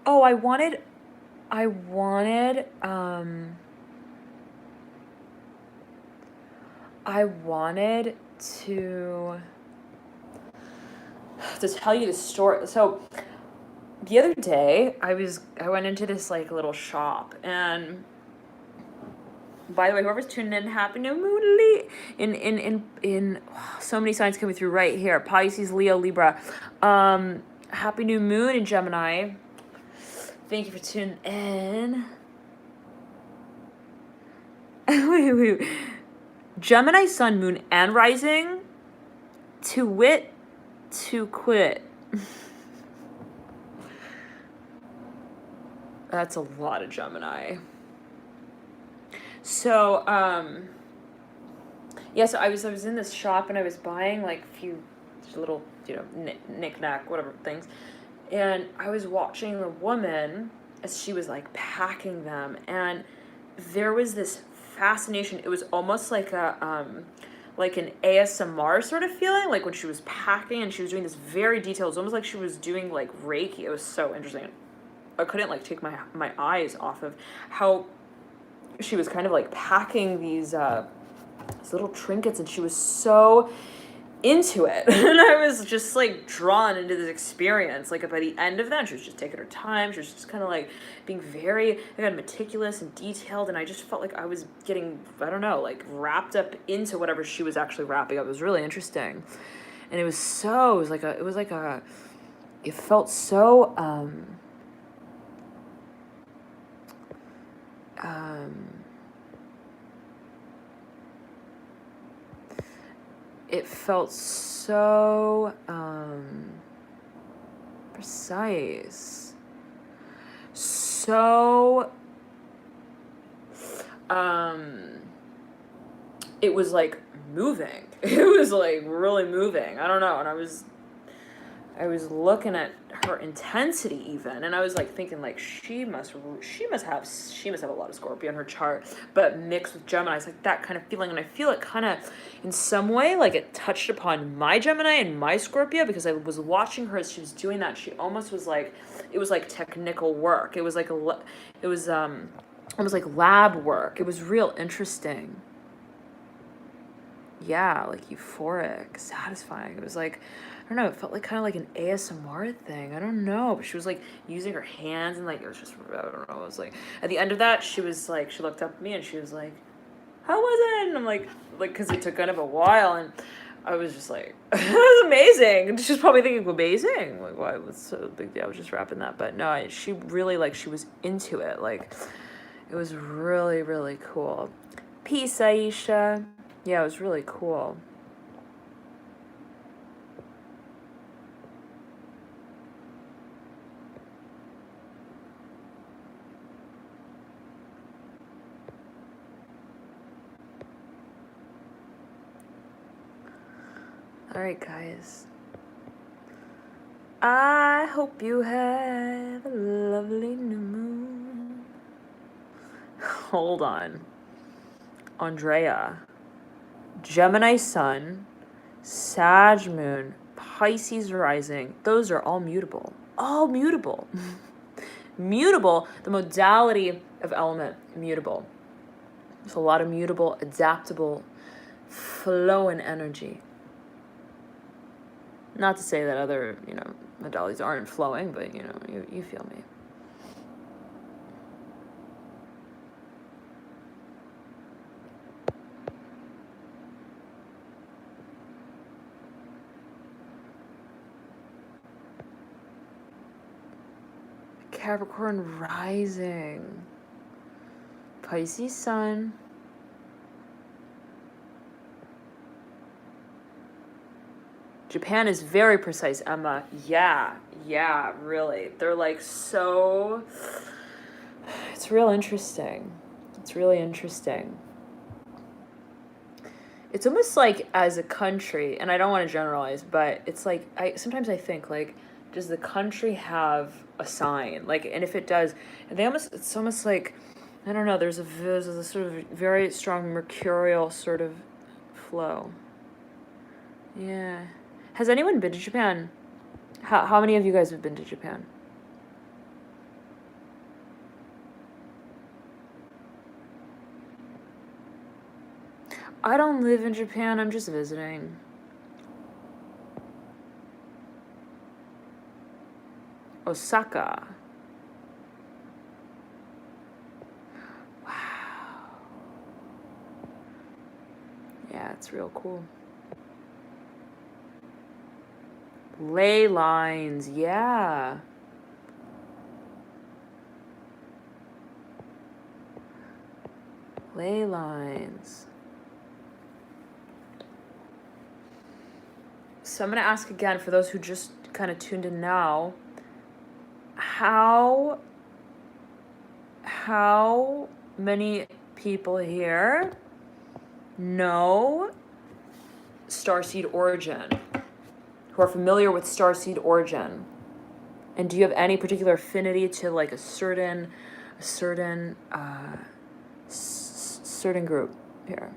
Oh, I wanted to tell you the story. So the other day I went into this like little shop, and by the way, whoever's tuning in, happy new moon in so many signs coming through right here. Pisces, Leo, Libra. Happy new moon in Gemini. Thank you for tuning in. wait. Gemini, Sun, Moon, and Rising. To wit, to quit. That's a lot of Gemini. So, yeah, so I was in this shop and I was buying like a few little, knick-knack, whatever things. And I was watching a woman as she was like packing them, and there was this fascination. It was almost like like an ASMR sort of feeling, like when she was packing and she was doing this very detailed. It was almost like she was doing like Reiki. It was so interesting. I couldn't like take my eyes off of how she was kind of like packing these little trinkets, and she was so into it. And I was just like drawn into this experience. Like by the end of that, she was just taking her time. She was just kind of like being very, again, meticulous and detailed. And I just felt like I was getting, I don't know, like wrapped up into whatever she was actually wrapping up. It was really interesting. And it felt so, it felt so precise, so it was like moving. It was like really moving. I don't know. And I was looking at her intensity even, and I was like thinking like she must have a lot of Scorpio in her chart, but mixed with Gemini, it's like that kind of feeling, and I feel it kind of in some way like it touched upon my Gemini and my Scorpio, because I was watching her as she was doing that. She almost was like, it was like technical work. It was like almost like lab work. It was real interesting. Yeah, like euphoric, satisfying. It was like, I don't know, it felt like kind of like an ASMR thing. I don't know, but she was like using her hands, and like it was just, I don't know, it was like at the end of that she was like, she looked up at me and she was like, how was it? And I'm like because it took kind of a while, and I was just like it was amazing. And she's probably thinking, amazing, like why, what's so big deal? I was just wrapping that, but no, she really, like, she was into it. Like it was really, really cool. Peace, Aisha. Yeah, it was really cool. All right, guys. I hope you have a lovely new moon. Hold on. Andrea. Gemini Sun, Sag Moon, Pisces Rising. Those are all mutable. All mutable. Mutable, the modality of element, mutable. There's a lot of mutable, adaptable, flowing energy. Not to say that other, modalities aren't flowing, but, you feel me. Capricorn Rising, Pisces Sun, Japan is very precise, Emma. Yeah, really. They're like so, it's real interesting. It's really interesting. It's almost like as a country, and I don't want to generalize, but it's like, sometimes I think like, does the country have a sign? Like, and if it does, it's almost like, I don't know, there's a sort of very strong mercurial sort of flow. Yeah. Has anyone been to Japan? How many of you guys have been to Japan? I don't live in Japan, I'm just visiting. Osaka. Wow. Yeah, it's real cool. Ley lines, yeah. Ley lines. So I'm going to ask again, for those who just kind of tuned in now, how many people here know starseed origin, who are familiar with starseed origin? And do you have any particular affinity to like a certain group here?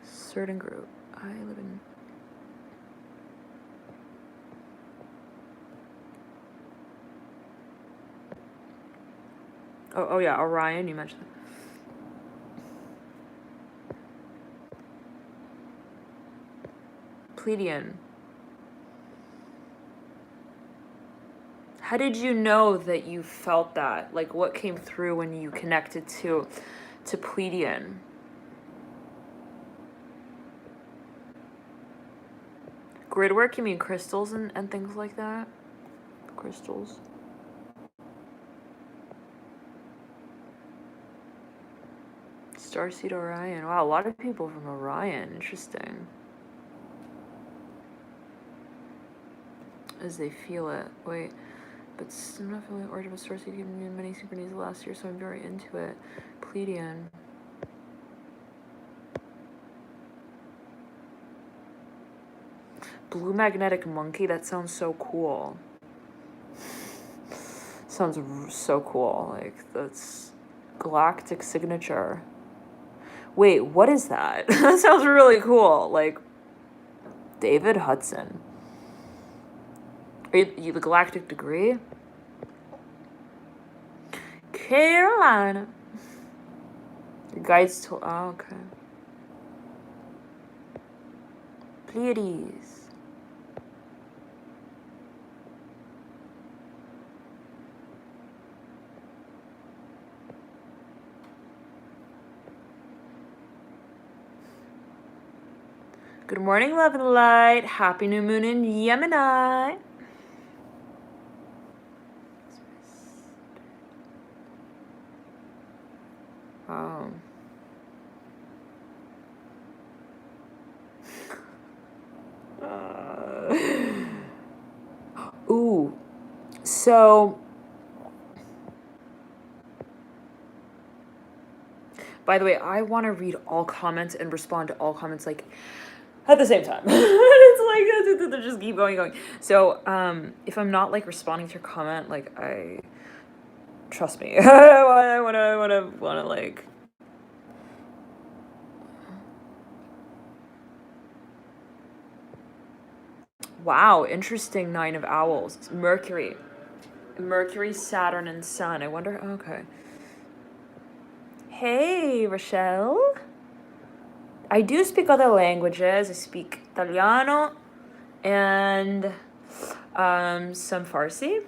Certain group. I live in... Oh yeah, Orion, you mentioned that. Pleiadian. How did you know that you felt that? Like, what came through when you connected to Pleiadian? Grid work, you mean crystals and things like that? Crystals. Starseed Orion. Wow, a lot of people from Orion. Interesting. As they feel it. Wait. But I'm not feeling origin of starseed giving me many synchronicities last year, so I'm very into it. Pleiadian. Blue magnetic monkey, that sounds so cool. Sounds so cool. Like, that's galactic signature. Wait, what is that? That sounds really cool. Like, David Hudson. Are you the galactic degree? Carolina. Your guides told. Oh, okay. Pleiades. Good morning, love and light. Happy new moon in Gemini. Oh. Ooh. So, by the way, I want to read all comments and respond to all comments like at the same time. It's like just keep going. So, if I'm not like responding to your comment, like trust me, I wanna like. Wow, interesting. 9 of Owls. Mercury, Saturn, and Sun. I wonder. Okay. Hey, Rochelle. I do speak other languages. I speak Italiano and some Farsi.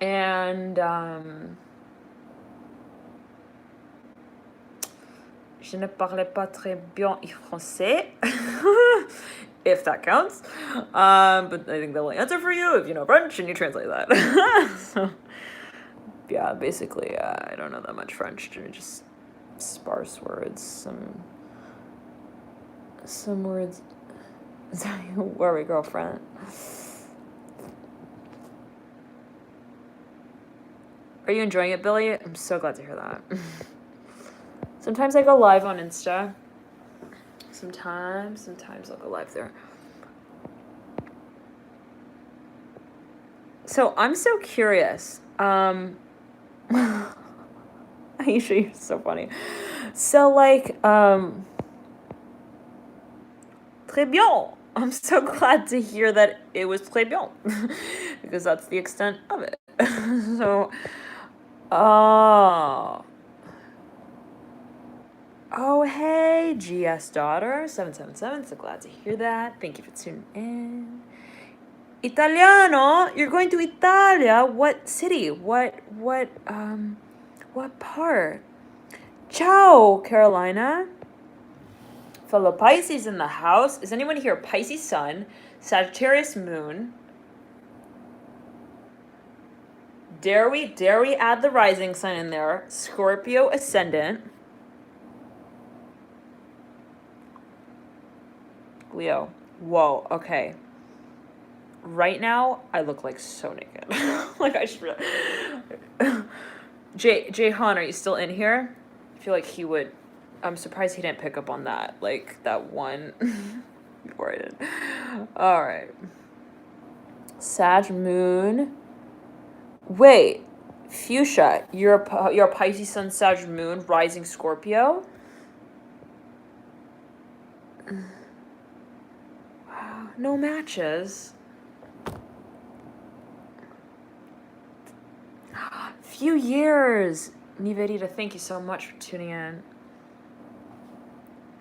And je ne parlais pas très bien français, if that counts. But I think that will answer for you if you know French and you translate that. So, yeah, basically, I don't know that much French. Just sparse words, some words. Where are we, girlfriend? Are you enjoying it, Billy? I'm so glad to hear that. Sometimes I go live on Insta. Sometimes I'll go live there. So I'm so curious. Aisha, you're so funny. So like, très bien. I'm so glad to hear that it was très bien, because that's the extent of it. So, oh, hey, GS daughter, 777. So glad to hear that. Thank you for tuning in. Italiano, you're going to Italia. What city? What part? Ciao, Carolina. Fellow Pisces in the house. Is anyone here? Pisces Sun, Sagittarius Moon. Dare we add the rising sign in there? Scorpio Ascendant. Leo. Whoa, okay. Right now, I look like so naked. Like I should really... Jay Han, are you still in here? I feel like he would... I'm surprised he didn't pick up on that. Like, that one before I did. All right. Sag Moon. Wait. Fuchsia, you're a Pisces Sun, Sag Moon, rising Scorpio? Wow. No matches. Few years. Nivedita, thank you so much for tuning in.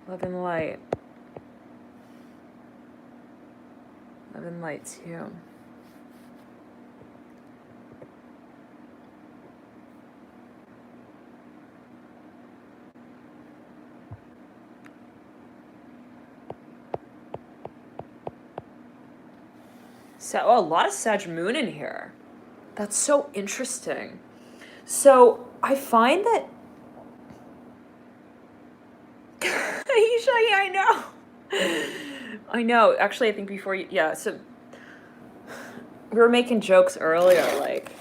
Love and light. Love and light too. So, a lot of Sag Moon in here. That's so interesting. So, I find that... Aisha, yeah, I know. I know. Actually, I think before you... Yeah, so... We were making jokes earlier, like...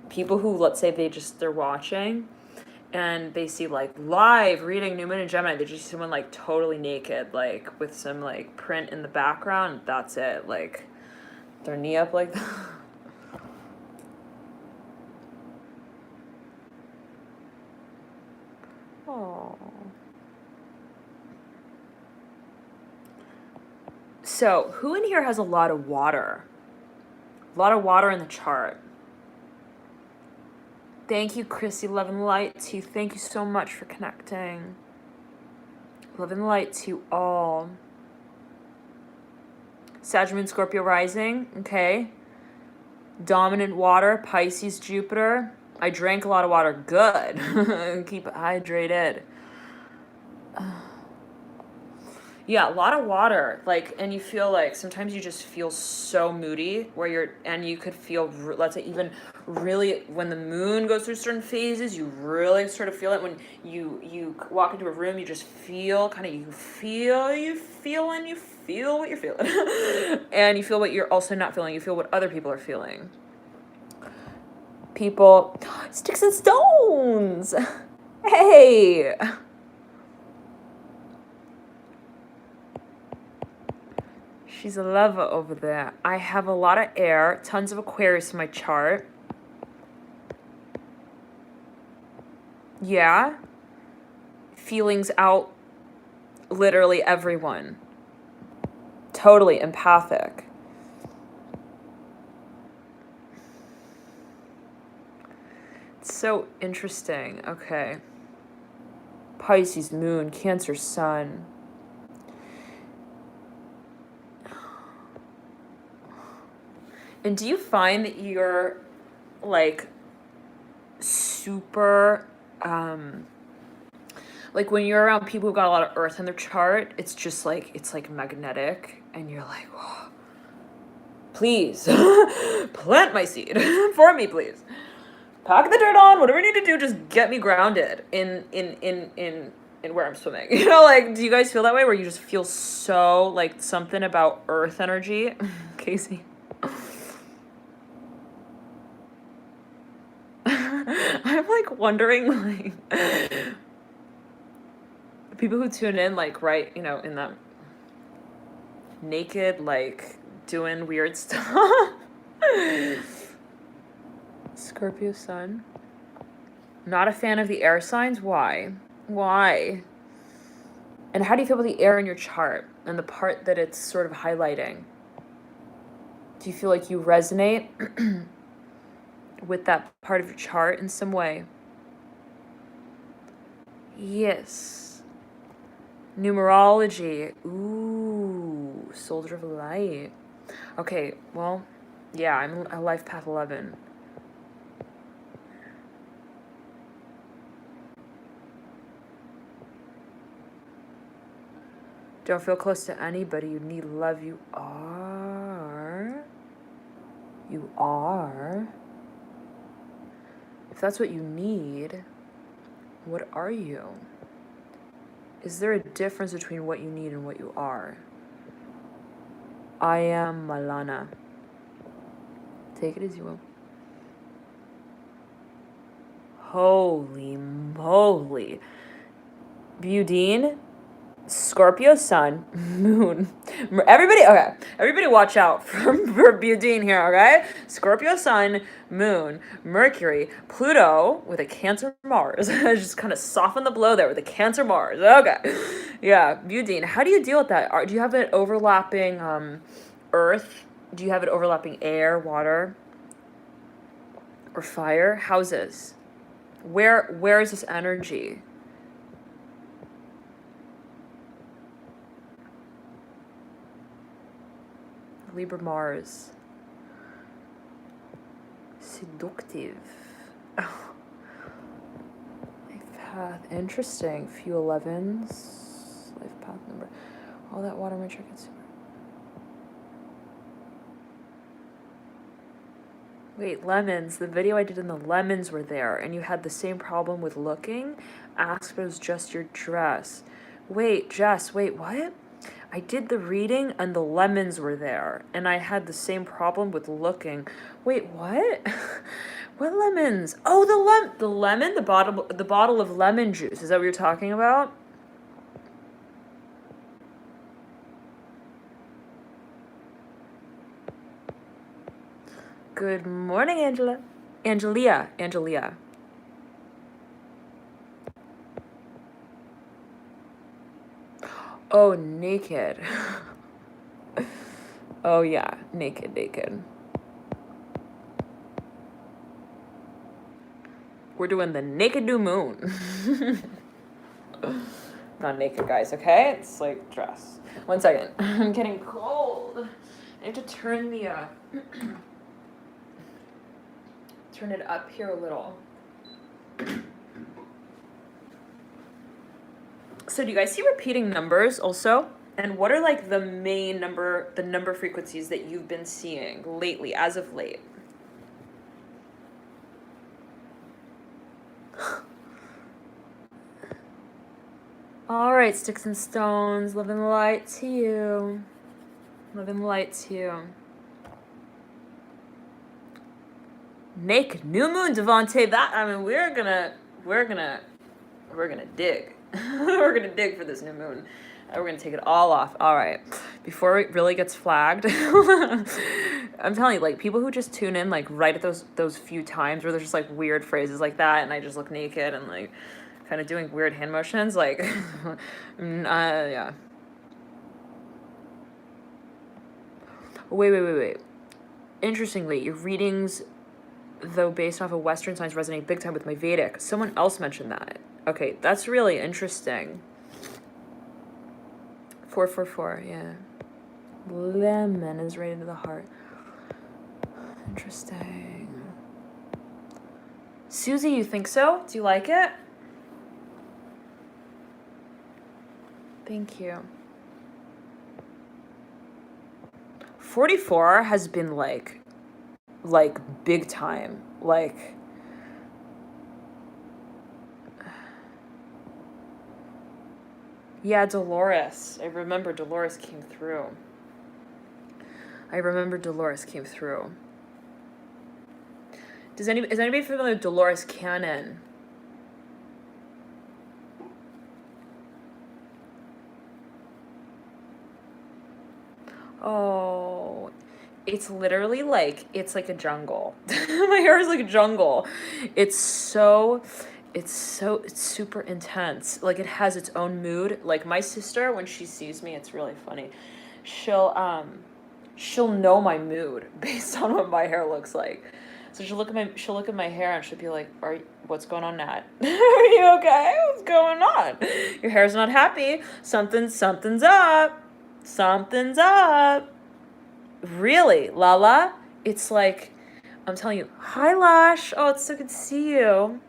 People who, let's say, they're watching... and they see like live reading New Moon in Gemini, they just see someone like totally naked, like with some like print in the background. That's it. Like their knee up like that. Oh. So, who in here has a lot of water? A lot of water in the chart. Thank you, Chrissy. Love and light to you. Thank you so much for connecting. Love and light to you all. Sag Moon, Scorpio rising. Okay. Dominant water, Pisces, Jupiter. I drank a lot of water. Good. Keep it hydrated. Yeah, a lot of water. Like, and you feel like sometimes you just feel so moody where you're, and you could feel, let's say, even really when the moon goes through certain phases, you really sort of feel it when you walk into a room, you just feel kind of, you feel what you're feeling. And you feel what you're also not feeling. You feel what other people are feeling. People, sticks and stones. Hey. She's a lover over there. I have a lot of air, tons of Aquarius in my chart. Yeah. Feelings out literally everyone. Totally empathic. It's so interesting. Okay. Pisces, Moon, Cancer, Sun. And do you find that you're like super, like when you're around people who've got a lot of earth in their chart, it's just like, it's like magnetic and you're like, whoa, please plant my seed for me, please. Pack the dirt on, whatever you need to do, just get me grounded in where I'm swimming. You know, like, do you guys feel that way where you just feel so like something about earth energy? Casey. I'm like wondering, like, people who tune in, like, right, you know, in that naked, like, doing weird stuff. Scorpio Sun. Not a fan of the air signs. Why? Why? And how do you feel about the air in your chart and the part that it's sort of highlighting? Do you feel like you resonate with that part of your chart in some way? Yes. Numerology. Ooh, Soldier of Light. Okay, well, yeah, I'm a life path 11. Don't feel close to anybody. You need love. You are. You are. If that's what you need, what are you? Is there a difference between what you need and what you are? I am Malana. Take it as you will. Holy moly. Budine, Scorpio Sun, Moon. Everybody watch out for Budine here, okay? Scorpio Sun, Moon, Mercury, Pluto with a Cancer Mars. Just kind of soften the blow there with a Cancer Mars. Okay. Yeah, Budine. How do you deal with that? Do you have an overlapping earth? Do you have an overlapping air, water, or fire? How's this? Where is this energy? Libra Mars. Seductive. Life path. Interesting. Few 11s. Life path number. All that water my chicken soup. Wait, lemons. The video I did in the lemons were there, and you had the same problem with looking. Asked if it was just your dress. Wait, Jess, wait, what? I did the reading and the lemons were there, and I had the same problem with looking. Wait, what? What lemons? Oh, the lemon, the bottle of lemon juice. Is that what you're talking about? Good morning, Angela. Angelia. Oh, naked. Oh yeah, naked. We're doing the naked new moon. Not naked, guys, okay? It's like dress. 1 second. I'm getting cold. I have to turn the turn it up here a little. So do you guys see repeating numbers also? And what are like the main number frequencies that you've been seeing lately, as of late? All right, sticks and stones, living light to you. Living light to you. Naked new moon, Devontae. That, I mean, we're gonna dig. We're gonna dig for this new moon. We're gonna take it all off. All right, before it really gets flagged. I'm telling you, like, people who just tune in like right at those few times where there's just like weird phrases like that, and I just look naked and like kind of doing weird hand motions, like, yeah. Wait. Interestingly, your readings, though based off of Western science, resonate big time with my Vedic. Someone else mentioned that. Okay, that's really interesting. 444, yeah. Lemon is right into the heart. Interesting. Susie, you think so? Do you like it? Thank you. 44 has been like big time. Like, yeah, Dolores. I remember Dolores came through. Is anybody familiar with Dolores Cannon? Oh, it's literally like, it's like a jungle. My hair is like a jungle. It's super intense. Like, it has its own mood. Like, my sister, when she sees me, it's really funny. She'll know my mood based on what my hair looks like. So she'll look at my hair and she'll be like, what's going on, Nat? Are you okay? What's going on? Your hair's not happy. Something's up. Something's up. Really, Lala? It's like, I'm telling you, hi Lash. Oh, it's so good to see you.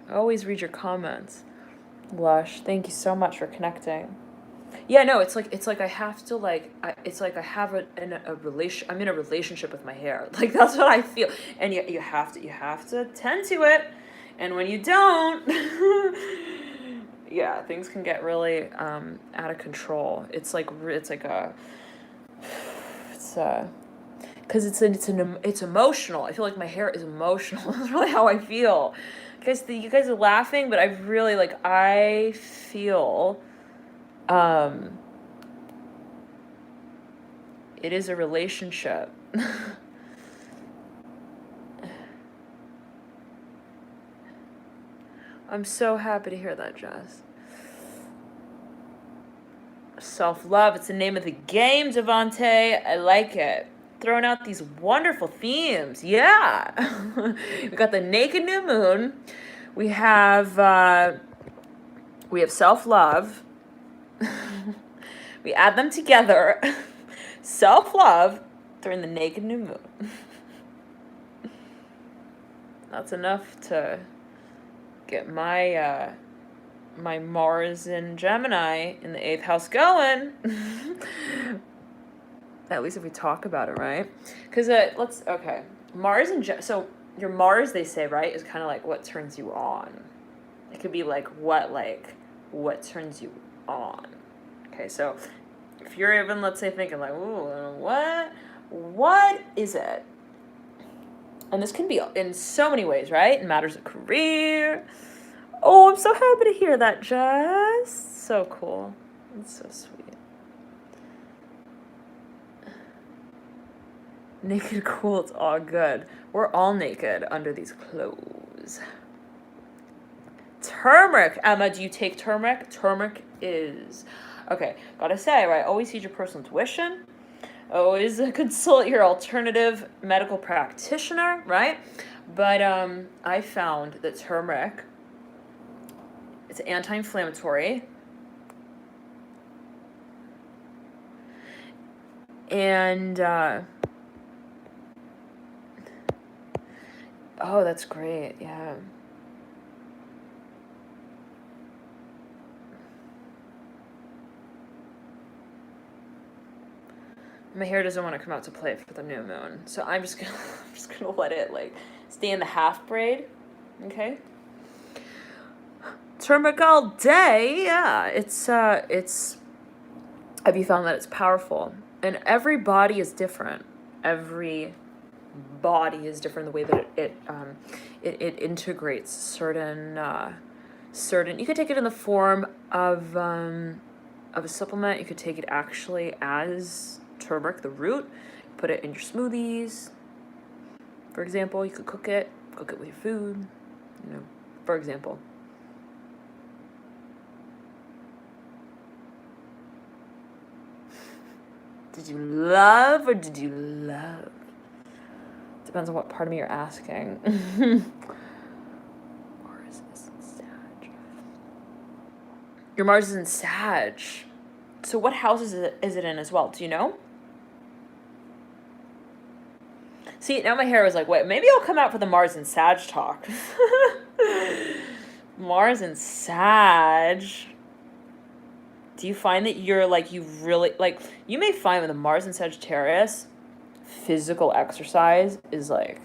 I always read your comments. Lush, thank you so much for connecting. Yeah, no, it's like I have to it's like I have I'm in a relationship with my hair. Like, that's what I feel. And you have to tend to it. And when you don't, yeah, things can get really out of control. It's it's emotional. I feel like my hair is emotional. That's really how I feel. You guys are laughing, but I feel it is a relationship. I'm so happy to hear that, Jess. Self-love, it's the name of the game, Devontae. I like it. Throwing out these wonderful themes. Yeah. We got the naked new moon. We have self-love. We add them together. Self-love during the naked new moon. That's enough to get my my Mars in Gemini in the 8th house going. At least if we talk about it, right? Because Mars and so your Mars, they say, right, is kind of like what turns you on. It could be like what turns you on. Okay, so if you're even, let's say, thinking like, ooh, what is it And this can be in so many ways, right? In matters of career. Oh, I'm so happy to hear that, Jess. So cool. It's so sweet. Naked cool, it's all good. We're all naked under these clothes. Turmeric. Emma, do you take turmeric? Turmeric is... Okay, gotta say, right, always use your personal intuition. Always consult your alternative medical practitioner, right? But I found that turmeric, it's anti-inflammatory. And, oh, that's great, yeah. My hair doesn't want to come out to play for the new moon, so I'm just gonna let it like stay in the half braid. Okay. Turmeric all day, yeah. It's. Have you found that it's powerful? And every body is different. Every body is different. The way that it integrates certain. You could take it in the form of a supplement. You could take it actually as turmeric, the root, put it in your smoothies. For example, you could cook it with your food, for example. Did you love or did you love? Depends on what part of me you're asking. Mars is in Sag. Your Mars is in Sag. So what house is it in as well? Do you know? See, now my hair was like, wait, maybe I'll come out for the Mars and Sag talk. Mars and Sag. Do you find that you're like, you really, like, you may find with the Mars and Sagittarius, physical exercise is like,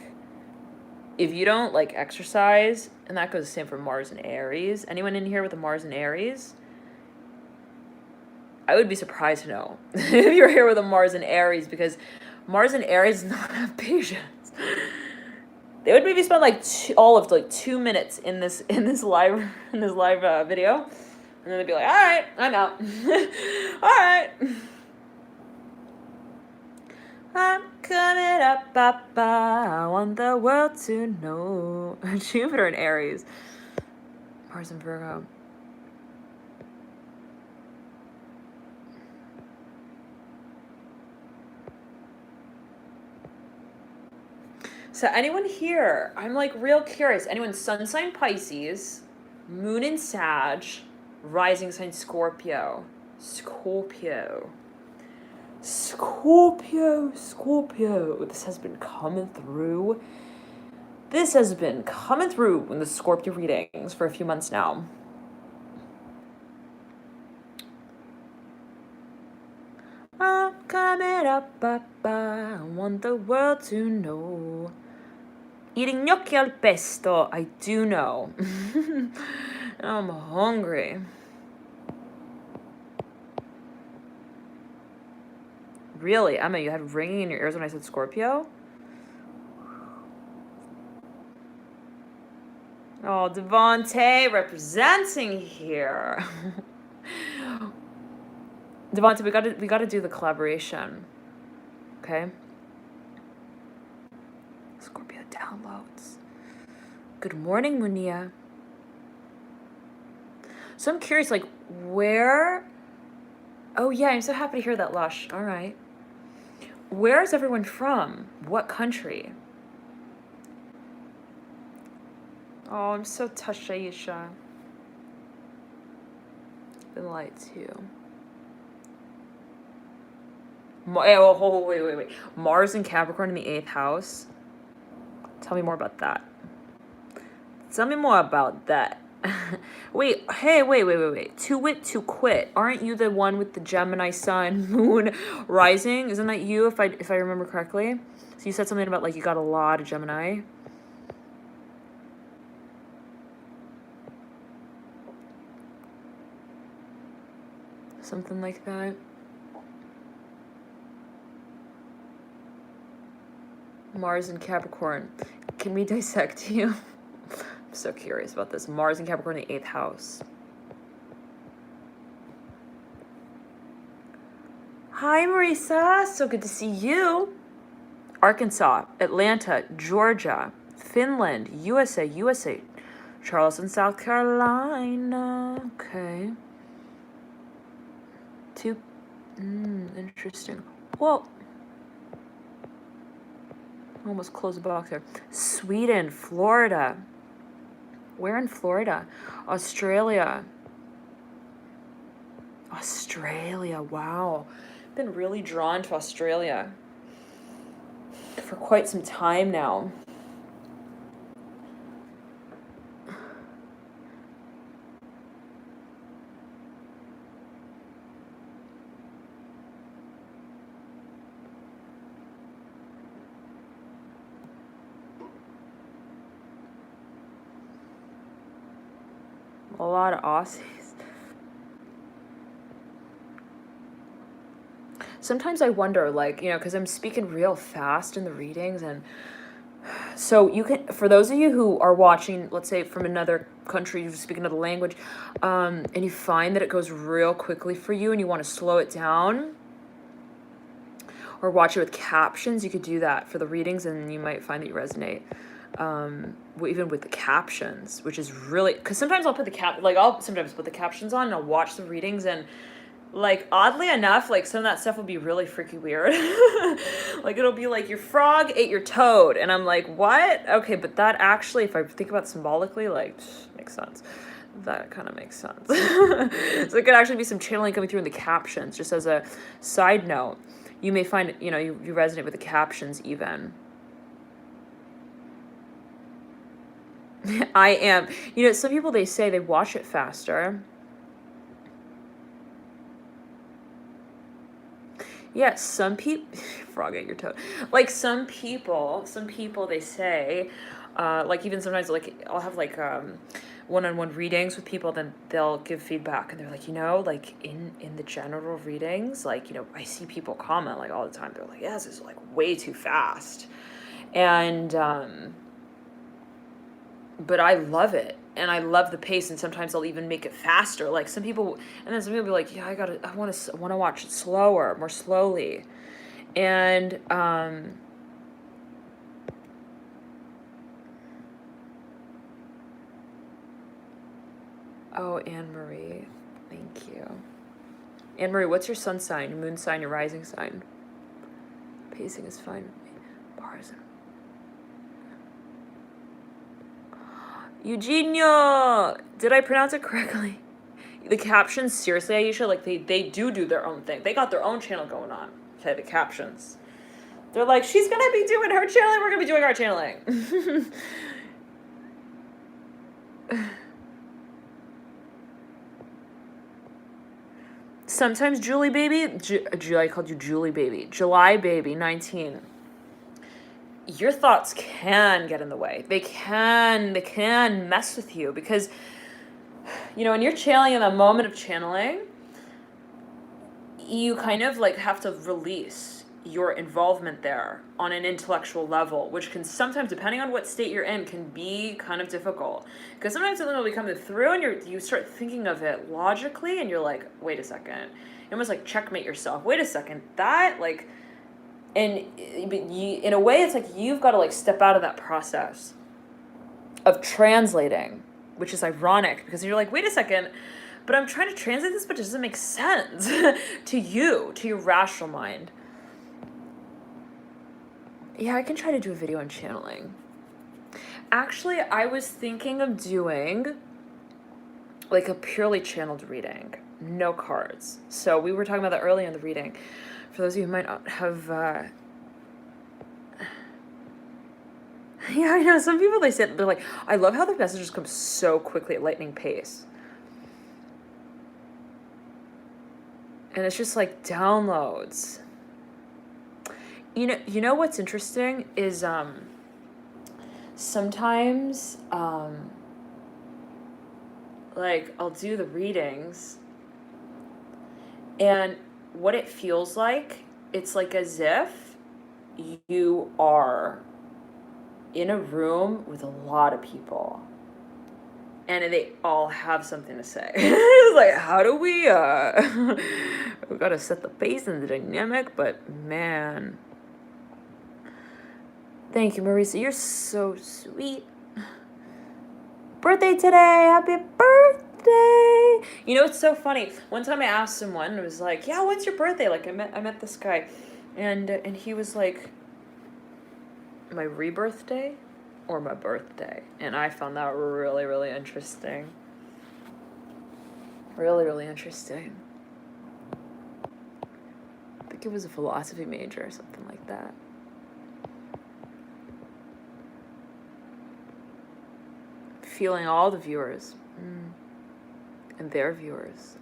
if you don't like exercise, and that goes the same for Mars and Aries. Anyone in here with a Mars and Aries? I would be surprised to know if you're here with a Mars and Aries, because Mars and Aries do not have patience. They would maybe spend like all of like 2 minutes in this live video, and then they'd be like, "All right, I'm out." All right, I'm coming up. I want the world to know. Jupiter and Aries, Mars and Virgo. So anyone here, I'm like real curious. Anyone sun sign Pisces, moon in Sag, rising sign Scorpio. Scorpio. This has been coming through. In the Scorpio readings for a few months now. I'm coming up. I want the world to know. Eating gnocchi al pesto, I do know. I'm hungry. Really, Emma, you had ringing in your ears when I said Scorpio? Oh, Devontae representing here. Devontae, we gotta do the collaboration. Okay? Scorpio downloads. Good morning, Munia. So I'm curious, like, where... Oh, yeah, I'm so happy to hear that, Lush. All right. Where is everyone from? What country? Oh, I'm so touched, Aisha. Been light, too. Wait. Mars and Capricorn in the 8th house. Tell me more about that. Wait. To wit, to quit. Aren't you the one with the Gemini sun, moon, rising? Isn't that you, if I remember correctly? So you said something about, like, you got a lot of Gemini. Something like that. Mars and Capricorn. Can we dissect you? I'm so curious about this. Mars and Capricorn in the 8th house. Hi, Marisa. So good to see you. Arkansas, Atlanta, Georgia, Finland, USA, Charleston, South Carolina. Okay. Interesting. Well, almost closed the box there. Sweden, Florida. Where in Florida? Australia. Wow. Been really drawn to Australia for quite some time now. A lot of Aussies. Sometimes I wonder, like, you know, because I'm speaking real fast in the readings, and so you can, for those of you who are watching, let's say from another country, you speak another language, and you find that it goes real quickly for you and you want to slow it down or watch it with captions, you could do that for the readings and you might find that you resonate. Even with the captions, which is really, because sometimes I'll put I'll sometimes put the captions on and I'll watch the readings, and like, oddly enough, like, some of that stuff will be really freaky weird. Like, it'll be like, your frog ate your toad. And I'm like, what? Okay, but that actually, if I think about it symbolically, like, makes sense. That kind of makes sense. So it could actually be some channeling coming through in the captions. Just as a side note, you may find, you know, you resonate with the captions even. I am. You know, some people, they say they watch it faster. Yes, some people, frog at your toe. Like some people, they say, like even sometimes, like I'll have like one-on-one readings with people, then they'll give feedback and they're like, you know, like in the general readings, like, you know, I see people comment like all the time. They're like, yeah, this is like way too fast. And, but I love it. And I love the pace, and sometimes I'll even make it faster. Like some people, and then some people will be like, yeah, I want to watch it slower, more slowly. And, oh, Anne-Marie, thank you. Anne-Marie, what's your sun sign, your moon sign, your rising sign? Pacing is fine. Bars. Eugenio! Did I pronounce it correctly? The captions, seriously, Aisha, like, they do their own thing. They got their own channel going on. Okay, the captions. They're like, she's gonna be doing her channeling, we're gonna be doing our channeling. Sometimes Julie baby, I called you Julie baby. July baby, 19. Your thoughts can get in the way. They can mess with you because, you know, when you're channeling, in the moment of channeling, you kind of like have to release your involvement there on an intellectual level, which can sometimes, depending on what state you're in, can be kind of difficult. Because sometimes something will be coming through and you start thinking of it logically and you're like, wait a second. You almost like checkmate yourself. Wait a second, that like... And in a way, it's like you've got to like step out of that process of translating, which is ironic because you're like, wait a second, but I'm trying to translate this, but it doesn't make sense to you, to your rational mind. Yeah, I can try to do a video on channeling. Actually, I was thinking of doing like a purely channeled reading, no cards. So we were talking about that earlier in the reading. For those of you who might not have, yeah, I know, some people, they're like, I love how the messages come so quickly at lightning pace. And it's just like downloads. You know what's interesting is, sometimes, like, I'll do the readings, and what it feels like, it's like as if you are in a room with a lot of people and they all have something to say. It's like, how do we we gotta set the pace and the dynamic, but man. Thank you, Marisa. You're so sweet. Birthday today. Happy birthday. You know, it's so funny. One time I asked someone, it was like, yeah, when's your birthday? Like I met this guy and he was like, my rebirth day or my birthday. And I found that really, really interesting. Really, really interesting. I think it was a philosophy major or something like that. Feeling all the viewers and their viewers.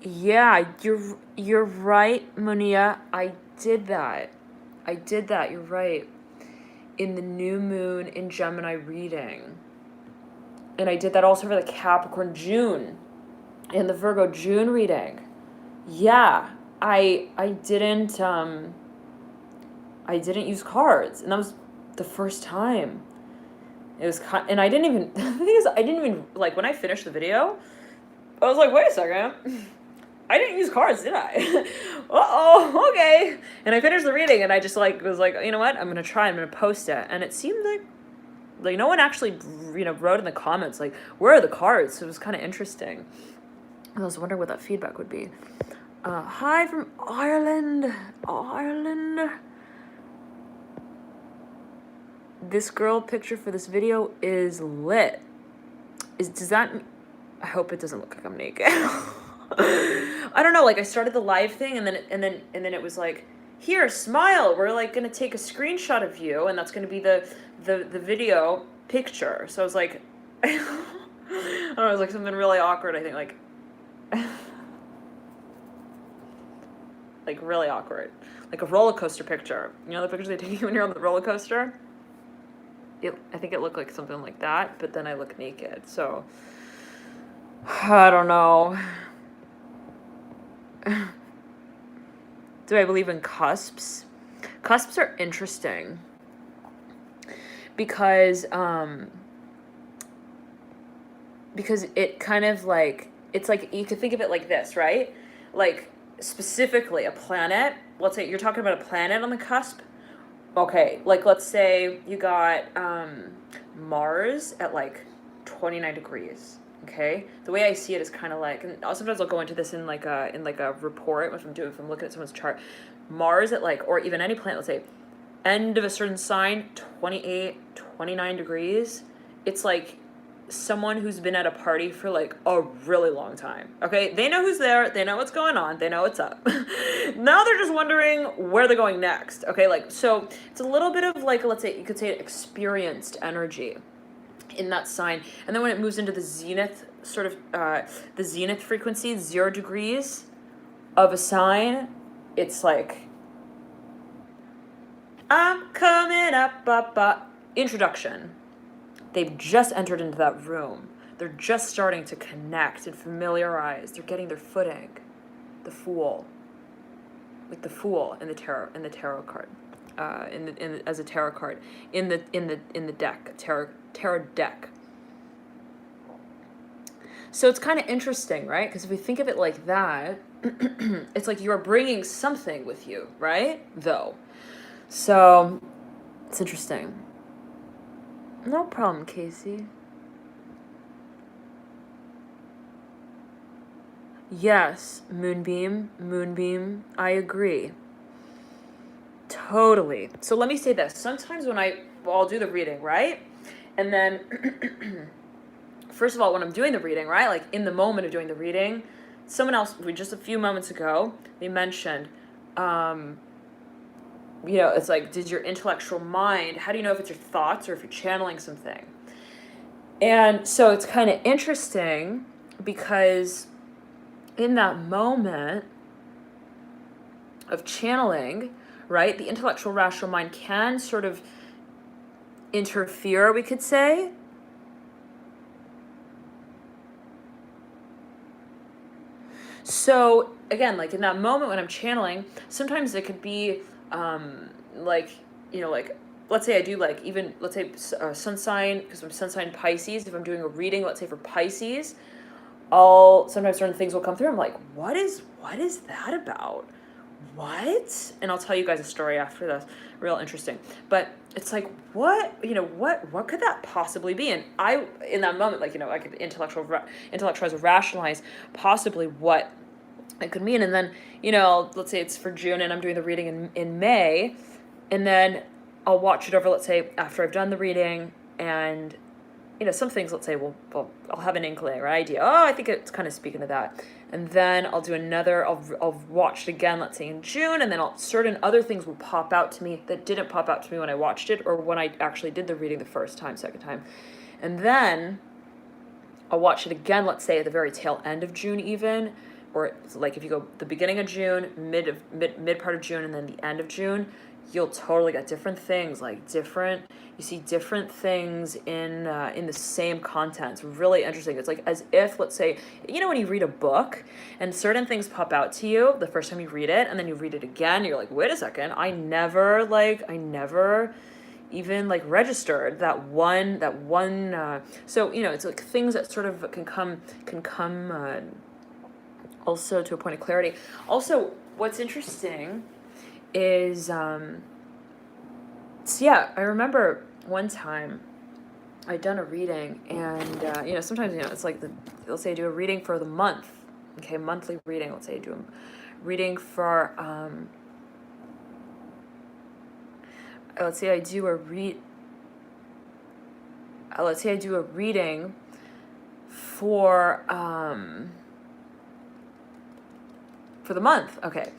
Yeah, you're right, Monia. I did that. You're right. In the new moon in Gemini reading. And I did that also for the Capricorn June in the Virgo June reading. Yeah, I didn't use cards, and that was the first time. It was and I didn't even the thing is I didn't even like when I finished the video, I was like, wait a second. I didn't use cards, did I? Uh-oh, okay. And I finished the reading and I just like was like, you know what? I'm gonna post it. And it seemed like no one actually, wrote in the comments, like, where are the cards? So it was kind of interesting. I was wondering what that feedback would be. Hi from Ireland. This girl picture for this video is lit. Does that, I hope it doesn't look like I'm naked. I don't know, like I started the live thing and then it was like, here, smile. We're like gonna take a screenshot of you and that's gonna be the video picture. So I was like, I don't know, it was like something really awkward, I think, like like really awkward. Like a roller coaster picture. You know the pictures they take you when you're on the roller coaster? I think it looked like something like that, but then I look naked. So I don't know. Do I believe in cusps? Cusps are interesting because it kind of like, it's like, you could think of it like this, right? Like specifically a planet, let's say you're talking about a planet on the cusp. Okay, like let's say you got Mars at like 29 degrees. Okay, the way I see it is kind of like, and sometimes I'll go into this in like a report if I'm looking at someone's chart. Mars at like, or even any planet, let's say end of a certain sign, 28, 29 degrees. It's like someone who's been at a party for like a really long time. Okay, they know who's there, they know what's going on, they know what's up. Now they're just wondering where they're going next. Okay, like, so it's a little bit of like, let's say you could say experienced energy in that sign. And then when it moves into the zenith, sort of the zenith frequency, 0 degrees of a sign, it's like, I'm coming up. Introduction. They've just entered into that room. They're just starting to connect and familiarize. They're getting their footing. The Fool, like the Fool in the tarot card, as a tarot card in the deck, tarot deck. So it's kind of interesting, right? Because if we think of it like that, it's like you are bringing something with you, right? Though, so it's interesting. No problem, Casey. Yes, Moonbeam, I agree. Totally. So let me say this. Sometimes when I'll do the reading, right? And then, first of all, when I'm doing the reading, right? Like in the moment of doing the reading, someone else, just a few moments ago, they mentioned, it's like, did your intellectual mind, how do you know if it's your thoughts or if you're channeling something? And so it's kind of interesting because in that moment of channeling, right, the intellectual rational mind can sort of interfere, we could say. So again, like in that moment when I'm channeling, sometimes it could be like, you know, like let's say I do like even, let's say sun sign, because I'm sun sign Pisces. If I'm doing a reading, let's say for Pisces, sometimes certain things will come through. I'm like, what is that about? What? And I'll tell you guys a story after this, real interesting. But it's like, what, you know, what could that possibly be? And I, in that moment, like, you know, I could intellectualize or rationalize possibly what it could mean. And then, you know, let's say it's for June and I'm doing the reading in May, and then I'll watch it over, let's say, after I've done the reading, and, you know, some things, let's say, I'll have an inkling or idea. Oh, I think it's kind of speaking to that. And then I'll do another, I'll watch it again, let's say in June, and then certain other things will pop out to me that didn't pop out to me when I watched it or when I actually did the reading the first time, second time. And then I'll watch it again, let's say at the very tail end of June even, or like if you go the beginning of June, mid part of June, and then the end of June, you'll totally get different things, like you see different things in the same content. It's really interesting. It's like as if, let's say, you know, when you read a book and certain things pop out to you the first time you read it, and then you read it again, you're like, wait a second, I never even like registered that one so, you know, it's like things that sort of can come also to a point of clarity. Also, what's interesting is so yeah, I remember one time I'd done a reading, and you know, sometimes, you know, it's like let's say I do a reading for the month, okay, monthly reading. Let's say I do a reading for let's say I do a reading for the month. Okay.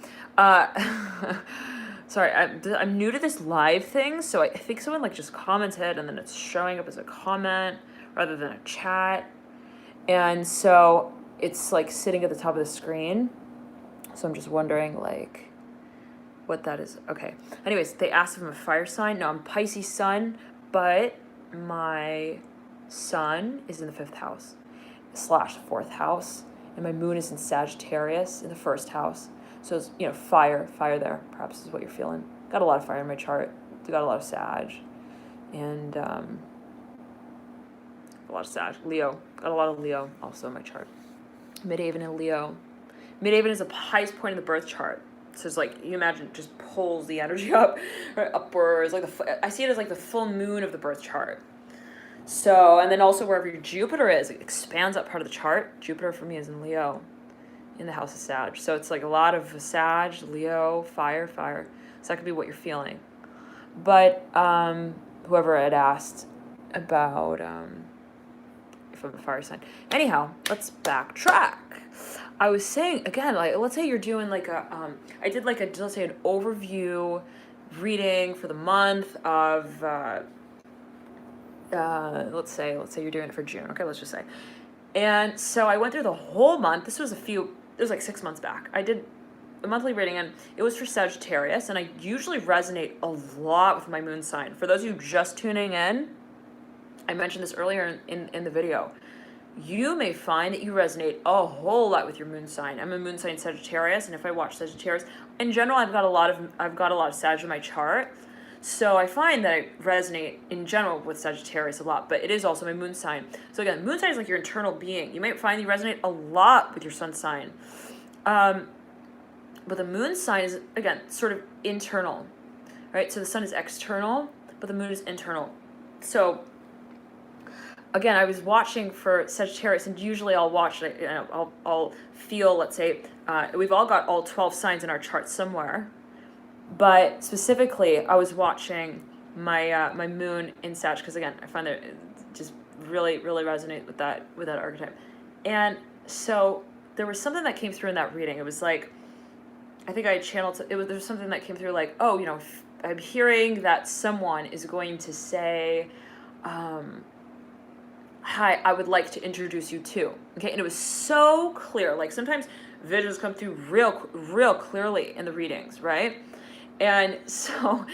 Sorry, I'm new to this live thing, so I think someone like just commented and then it's showing up as a comment rather than a chat. And so it's like sitting at the top of the screen. So I'm just wondering like what that is. Okay. Anyways, they asked if I'm a fire sign. No, I'm Pisces sun, but my sun is in the 5th house / 4th house, and my moon is in Sagittarius in the 1st house. So it's, you know, fire there, perhaps is what you're feeling. Got a lot of fire in my chart. Got a lot of Sag. And a lot of Sag. Leo. Got a lot of Leo also in my chart. Midhaven and Leo. Midhaven is the highest point in the birth chart. So it's like, you imagine, it just pulls the energy up, right, upwards. Like I see it as like the full moon of the birth chart. So, and then also wherever your Jupiter is, it expands that part of the chart. Jupiter for me is in Leo, in the house of Sag. So it's like a lot of Sag, Leo, fire. So that could be what you're feeling. But whoever had asked about if I'm a fire sign. Anyhow, let's backtrack. I was saying, again, like, let's say you're doing like I did like let's say an overview reading for the month of, let's say you're doing it for June. Okay, let's just say. And so I went through the whole month. It was like 6 months back. I did a monthly reading, and it was for Sagittarius, and I usually resonate a lot with my moon sign. For those of you just tuning in, I mentioned this earlier in the video. You may find that you resonate a whole lot with your moon sign. I'm a moon sign Sagittarius, and if I watch Sagittarius, in general, I've got a lot of Sag in my chart. So I find that I resonate in general with Sagittarius a lot, but it is also my moon sign. So again, moon sign is like your internal being. You might find you resonate a lot with your sun sign. But the moon sign is, again, sort of internal, right? So the sun is external, but the moon is internal. So again, I was watching for Sagittarius, and usually I'll watch it, you know, I'll feel, let's say, we've all got all 12 signs in our chart somewhere. But specifically, I was watching my my moon in Sag, because again, I find that it just really resonate with that archetype. And so there was something that came through in that reading. It was like, I think I channeled, there was something that came through like, oh, you know, I'm hearing that someone is going to say, hi, I would like to introduce you to. Okay, and it was so clear. Like sometimes visions come through real clearly in the readings, right? And so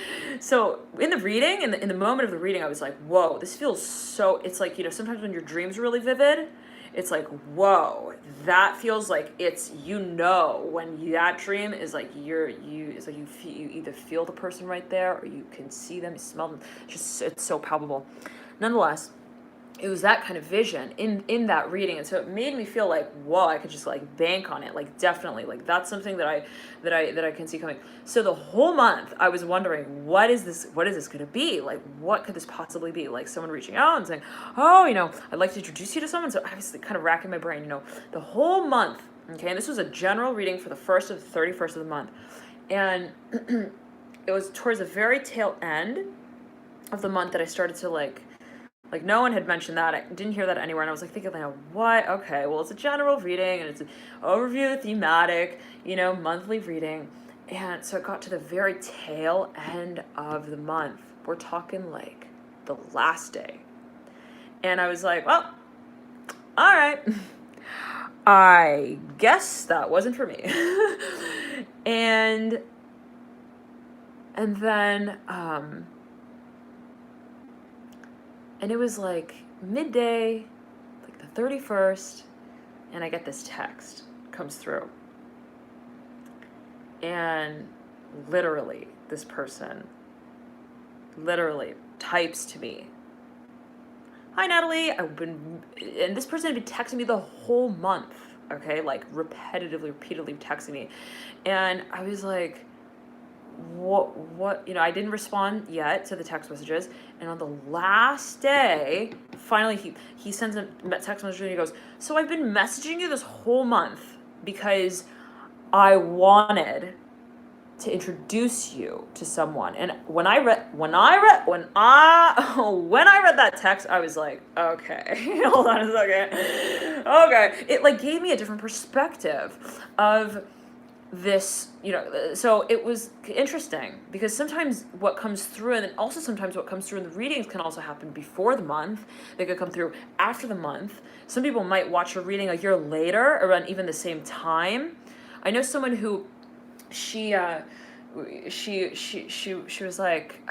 in the reading, in the moment of the reading, I was like, whoa, this feels so, it's like, you know, sometimes when your dreams are really vivid, it's like, whoa, that feels like it's, you know, when that dream is like, it's like you either feel the person right there, or you can see them, you smell them, it's so palpable. Nonetheless, it was that kind of vision in that reading, and so it made me feel like, whoa, I could just like bank on it, like definitely, like that's something that I can see coming. So the whole month I was wondering, what is this going to be, like what could this possibly be, like someone reaching out and saying, oh, you know, I'd like to introduce you to someone. So I was kind of racking my brain, you know, the whole month. Okay, and this was a general reading for the 1st to the 31st of the month, and it was towards the very tail end of the month that I started to like no one had mentioned that. I didn't hear that anywhere. And I was like thinking, like, what? Okay, well, it's a general reading and it's an overview, thematic, you know, monthly reading. And so it got to the very tail end of the month. We're talking like the last day. And I was like, well, all right. I guess that wasn't for me. and then, and it was like midday, like the 31st, and I get this text comes through. And literally, this person literally types to me, hi, Natalie, and this person had been texting me the whole month, okay, like repeatedly texting me. And I was like, what, you know, I didn't respond yet to the text messages. And on the last day, finally he sends a text message and he goes, so I've been messaging you this whole month because I wanted to introduce you to someone. And when I read that text, I was like, okay, hold on a second. Okay. It like gave me a different perspective of this, you know. So it was interesting because sometimes what comes through, and then also sometimes what comes through in the readings can also happen before the month. They could come through after the month. Some people might watch a reading a year later, around even the same time. I know someone who she was like,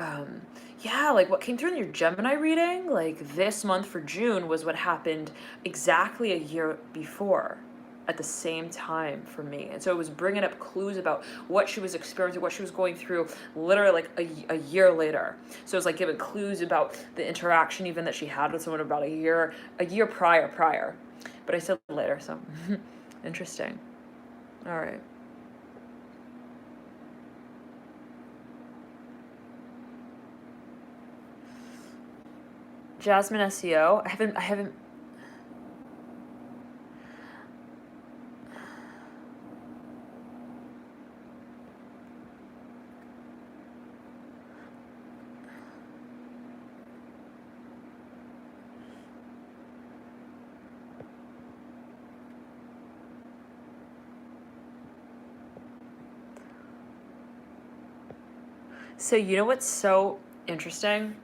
yeah, like what came through in your Gemini reading, like this month for June was what happened exactly a year before at the same time for me. And so it was bringing up clues about what she was experiencing, what she was going through, literally like a year later. So it was like giving clues about the interaction even that she had with someone about a year prior. But I said later, so interesting. All right. Jasmine SEO. I haven't. So you know what's so interesting?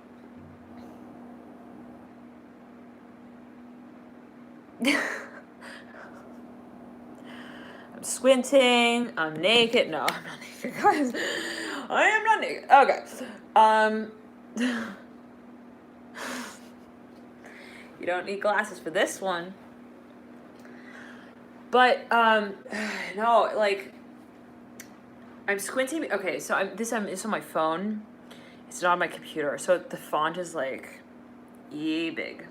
I'm squinting. I'm naked. No, I'm not naked, guys. I am not naked. Okay. You don't need glasses for this one. But no, like I'm squinting. Okay, so it's on my phone. It's not on my computer. So the font is like yay big.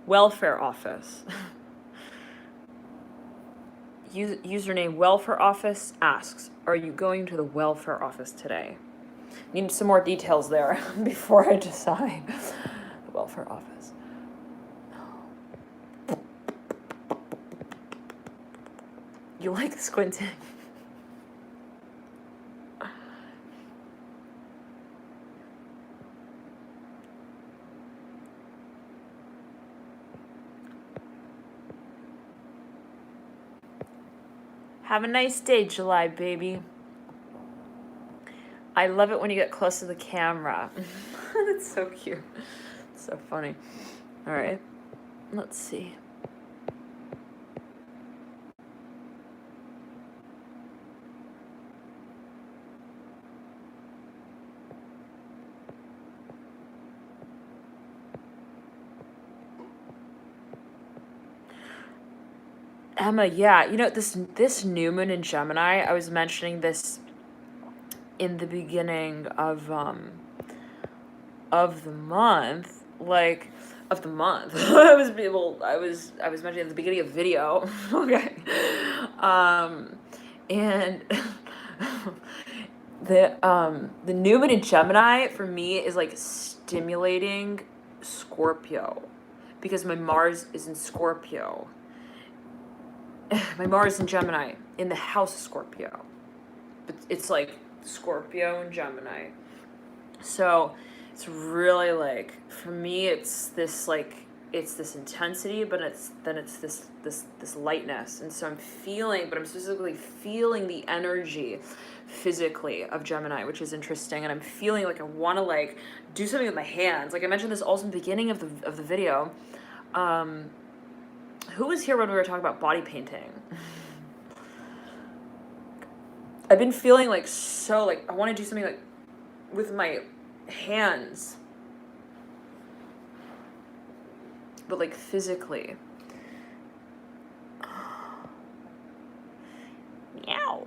Welfare office. Username welfare office asks, are you going to the welfare office today? Need some more details there before I decide. The welfare office. You like squinting? Have a nice day, July, baby. I love it when you get close to the camera. That's so cute. It's so funny. All right. Let's see. Emma, yeah, you know, this new moon in Gemini, I was mentioning this in the beginning of the month, like of the month. I was mentioning at the beginning of the video. Okay. And the new moon in Gemini for me is like stimulating Scorpio, because my Mars is in Scorpio. My Mars in Gemini in the house of Scorpio. But it's like Scorpio and Gemini. So it's really like, for me it's this like, it's this intensity, but it's this lightness. And so I'm specifically feeling the energy physically of Gemini, which is interesting. And I'm feeling like I want to like do something with my hands. Like I mentioned this also in the beginning of the video. Who was here when we were talking about body painting? I've been feeling like so like I want to do something like with my hands, but like physically. Meow.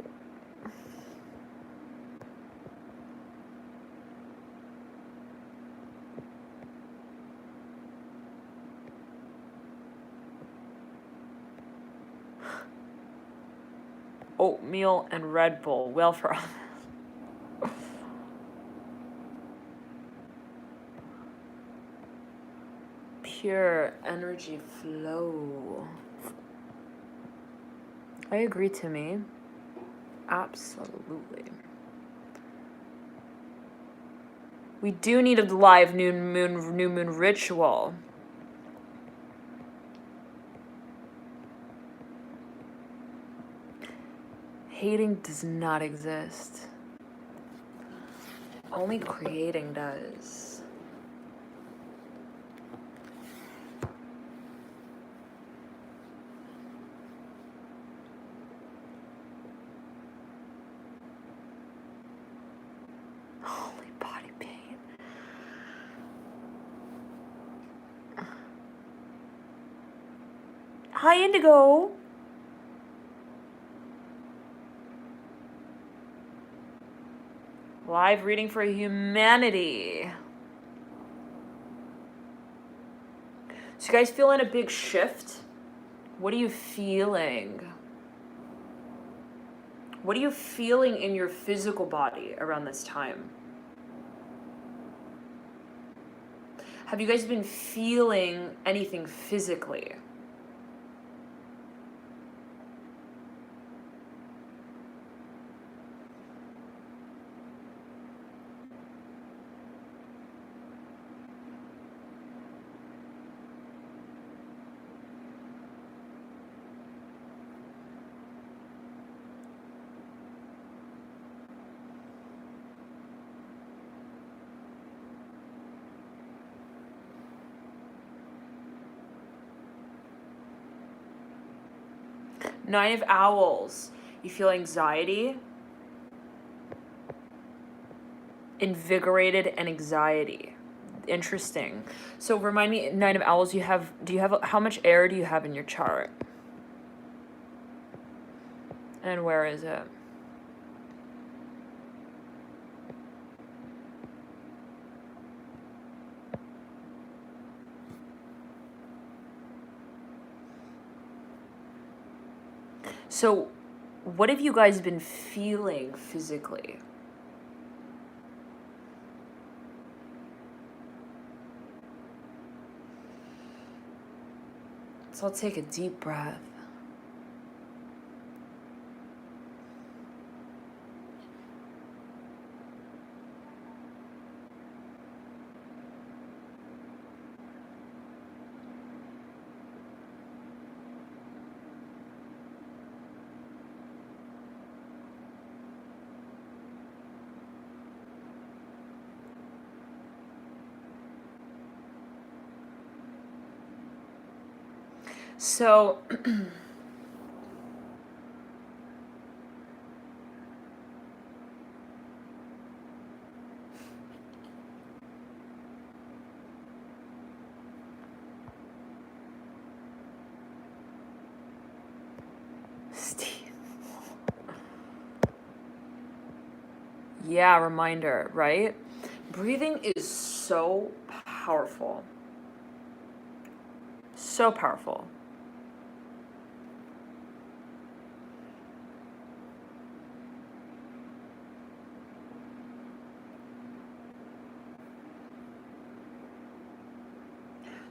Oatmeal and Red Bull. Well, for pure energy flow. I agree, Timmy. Absolutely. We do need a live new moon ritual. Hating does not exist. Only creating does. Holy body pain. Hi, Indigo. Live reading for humanity. So you guys feeling a big shift? What are you feeling? What are you feeling in your physical body around this time? Have you guys been feeling anything physically? Nine of Owls. You feel anxiety, invigorated, and anxiety. Interesting. So remind me, Nine of Owls, how much air do you have in your chart? And where is it? So what have you guys been feeling physically? So I'll take a deep breath. So Steve. Yeah, reminder, right? Breathing is so powerful. So powerful.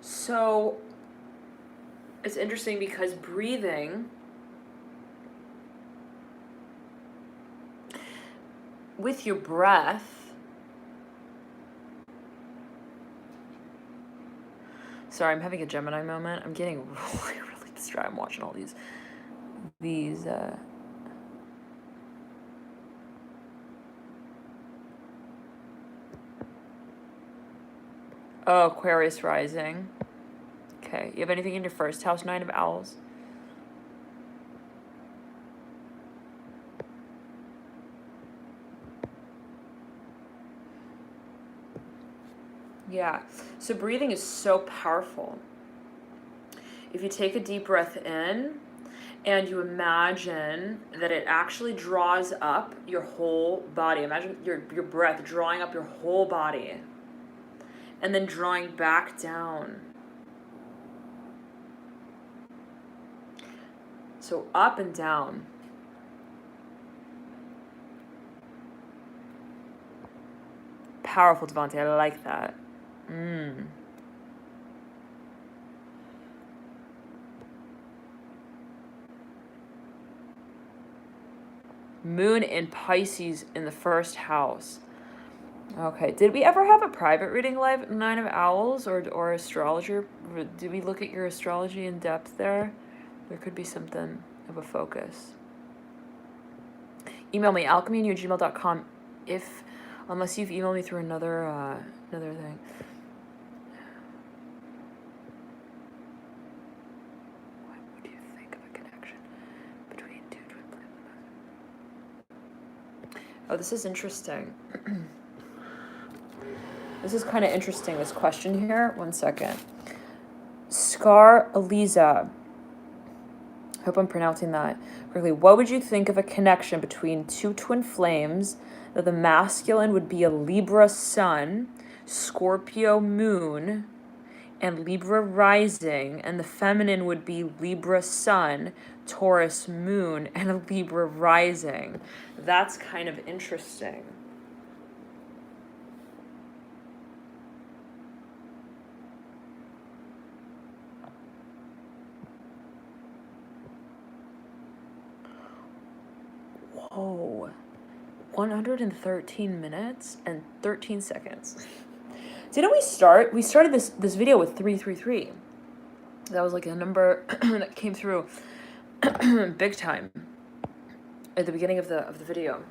So it's interesting because breathing with your breath. Sorry, I'm having a Gemini moment. I'm getting really, really distracted. I'm watching all these oh, Aquarius rising. Okay, you have anything in your first house, 9 of Owls? Yeah, so breathing is so powerful. If you take a deep breath in and you imagine that it actually draws up your whole body, imagine your breath drawing up your whole body and then drawing back down. So up and down. Powerful, Devante. I like that. Moon in Pisces in the first house. Okay. Did we ever have a private reading live, 9 of Owls, or astrologer? Did we look at your astrology in depth there? There could be something of a focus. Email me, alchemynew@gmail.com, unless you've emailed me through another thing. What would you think of a connection between two twin flames? Oh, this is interesting. This is kind of interesting, this question here. One second. Scar Eliza. Hope I'm pronouncing that correctly. What would you think of a connection between two twin flames that the masculine would be a Libra sun, Scorpio moon, and Libra rising, and the feminine would be Libra sun, Taurus moon, and a Libra rising? That's kind of interesting. Whoa. 113 minutes and 13 seconds. Didn't we started this video with 333. That was like a number that came through big time at the beginning of the video.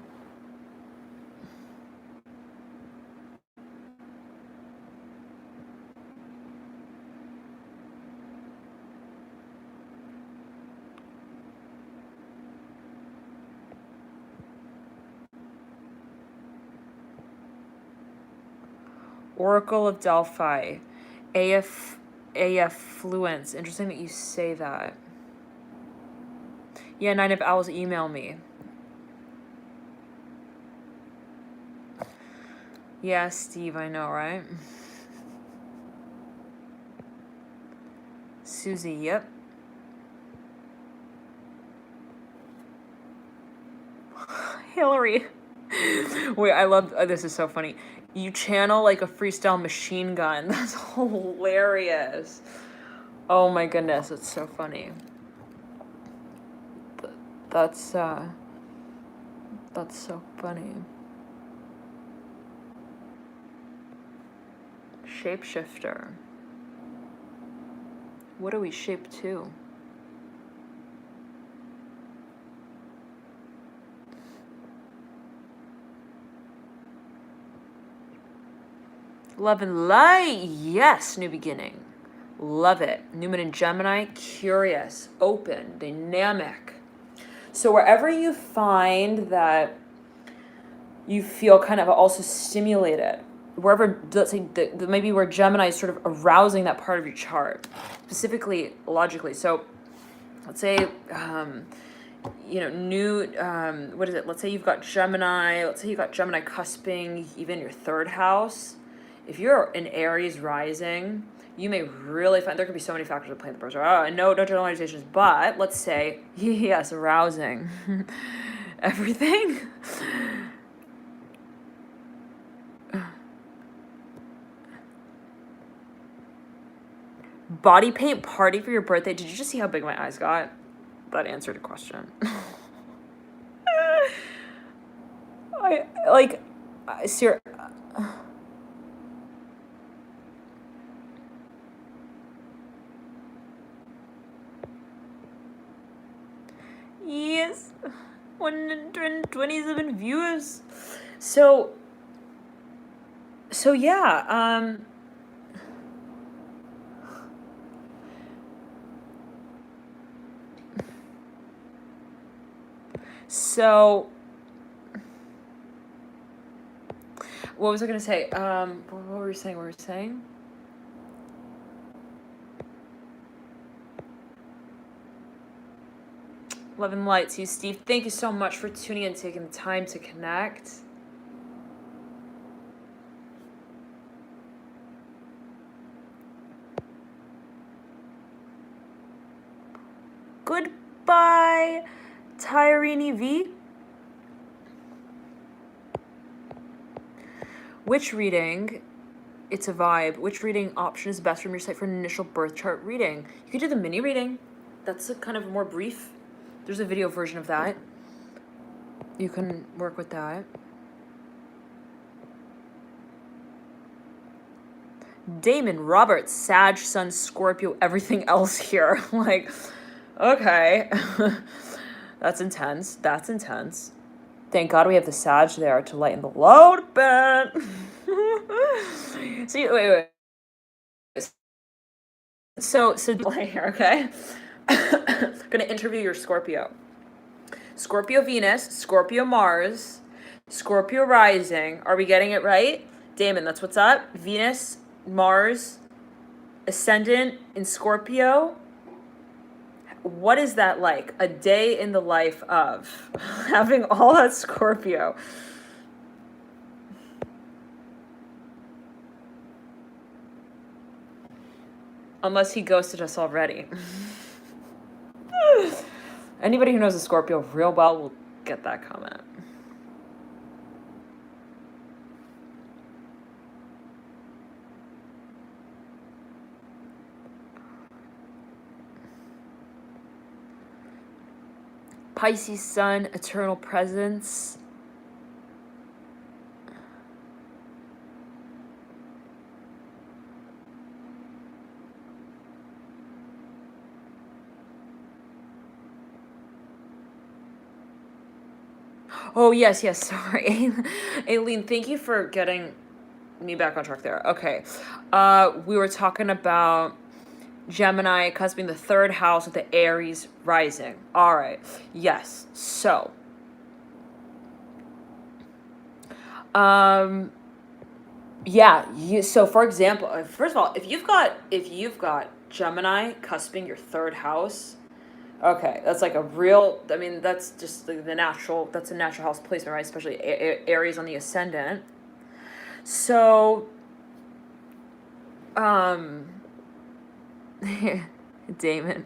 Oracle of Delphi, AF Fluence. Interesting that you say that. Yeah, 9 of Owls, email me. Yeah, Steve, I know, right? Susie, yep. Hillary. Wait, I love, this is so funny. You channel like a freestyle machine gun. That's hilarious. Oh my goodness, it's so funny. That's so funny. Shapeshifter. What do we shape to? Love and light. Yes, new beginning. Love it. New Moon in Gemini, curious, open, dynamic. So wherever you find that you feel kind of also stimulated, wherever, let's say, maybe where Gemini is sort of arousing that part of your chart, specifically logically. So let's say, what is it? Let's say you've got Gemini, cusping even your third house. If you're an Aries rising, you may really find, there could be so many factors that play in the person. No generalizations, but let's say, yes, arousing everything. Body paint party for your birthday. Did you just see how big my eyes got? That answered a question. Yes, 127 viewers. So yeah, so what was I gonna say? What were we saying? Love and light to you, Steve. Thank you so much for tuning in, taking the time to connect. Goodbye, Tyrini V. Which reading? It's a vibe. Which reading option is best from your site for an initial birth chart reading? You could do the mini reading. That's a kind of more brief. There's a video version of that. You can work with that. Damon, Robert, Sag, Sun, Scorpio, everything else here. Like, okay. That's intense. Thank God we have the Sag there to lighten the load a bit. See, wait. So here, okay? Gonna interview your Scorpio. Scorpio Venus, Scorpio Mars, Scorpio Rising. Are we getting it right? Damon, that's what's up. Venus, Mars, Ascendant in Scorpio. What is that like? A day in the life of having all that Scorpio. Unless he ghosted us already. Anybody who knows a Scorpio real well will get that comment. Pisces Sun, eternal presence. Oh, yes, sorry. Aileen, thank you for getting me back on track there. Okay. We were talking about Gemini cusping the third house with the Aries rising. All right. Yes. So, so for example, first of all, if you've got Gemini cusping your third house, okay, that's like that's just that's a natural house placement, right? Especially Aries on the ascendant. So, Damon.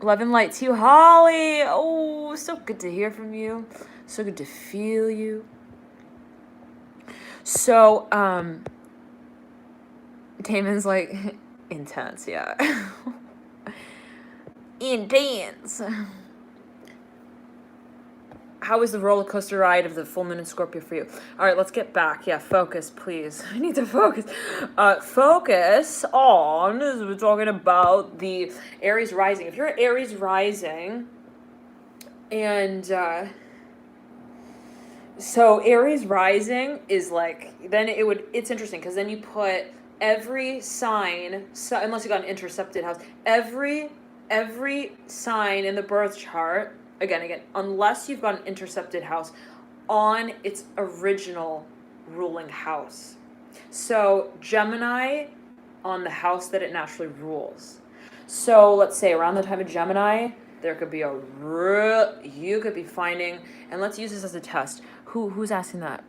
Love and light to you, Holly. Oh, so good to hear from you. So good to feel you. So, Damon's like, intense, yeah. Intense. How was the roller coaster ride of the full moon in Scorpio for you? All right, let's get back. Yeah, focus, please. I need to focus. Focus on, as we're talking about the Aries rising. If you're Aries rising, and so Aries rising is like, then it's interesting because then you put every sign, so unless you got an intercepted house, every sign in the birth chart, again, unless you've got an intercepted house on its original ruling house. So Gemini on the house that it naturally rules. So let's say around the time of Gemini, there could be you could be finding, and let's use this as a test. Who's asking that?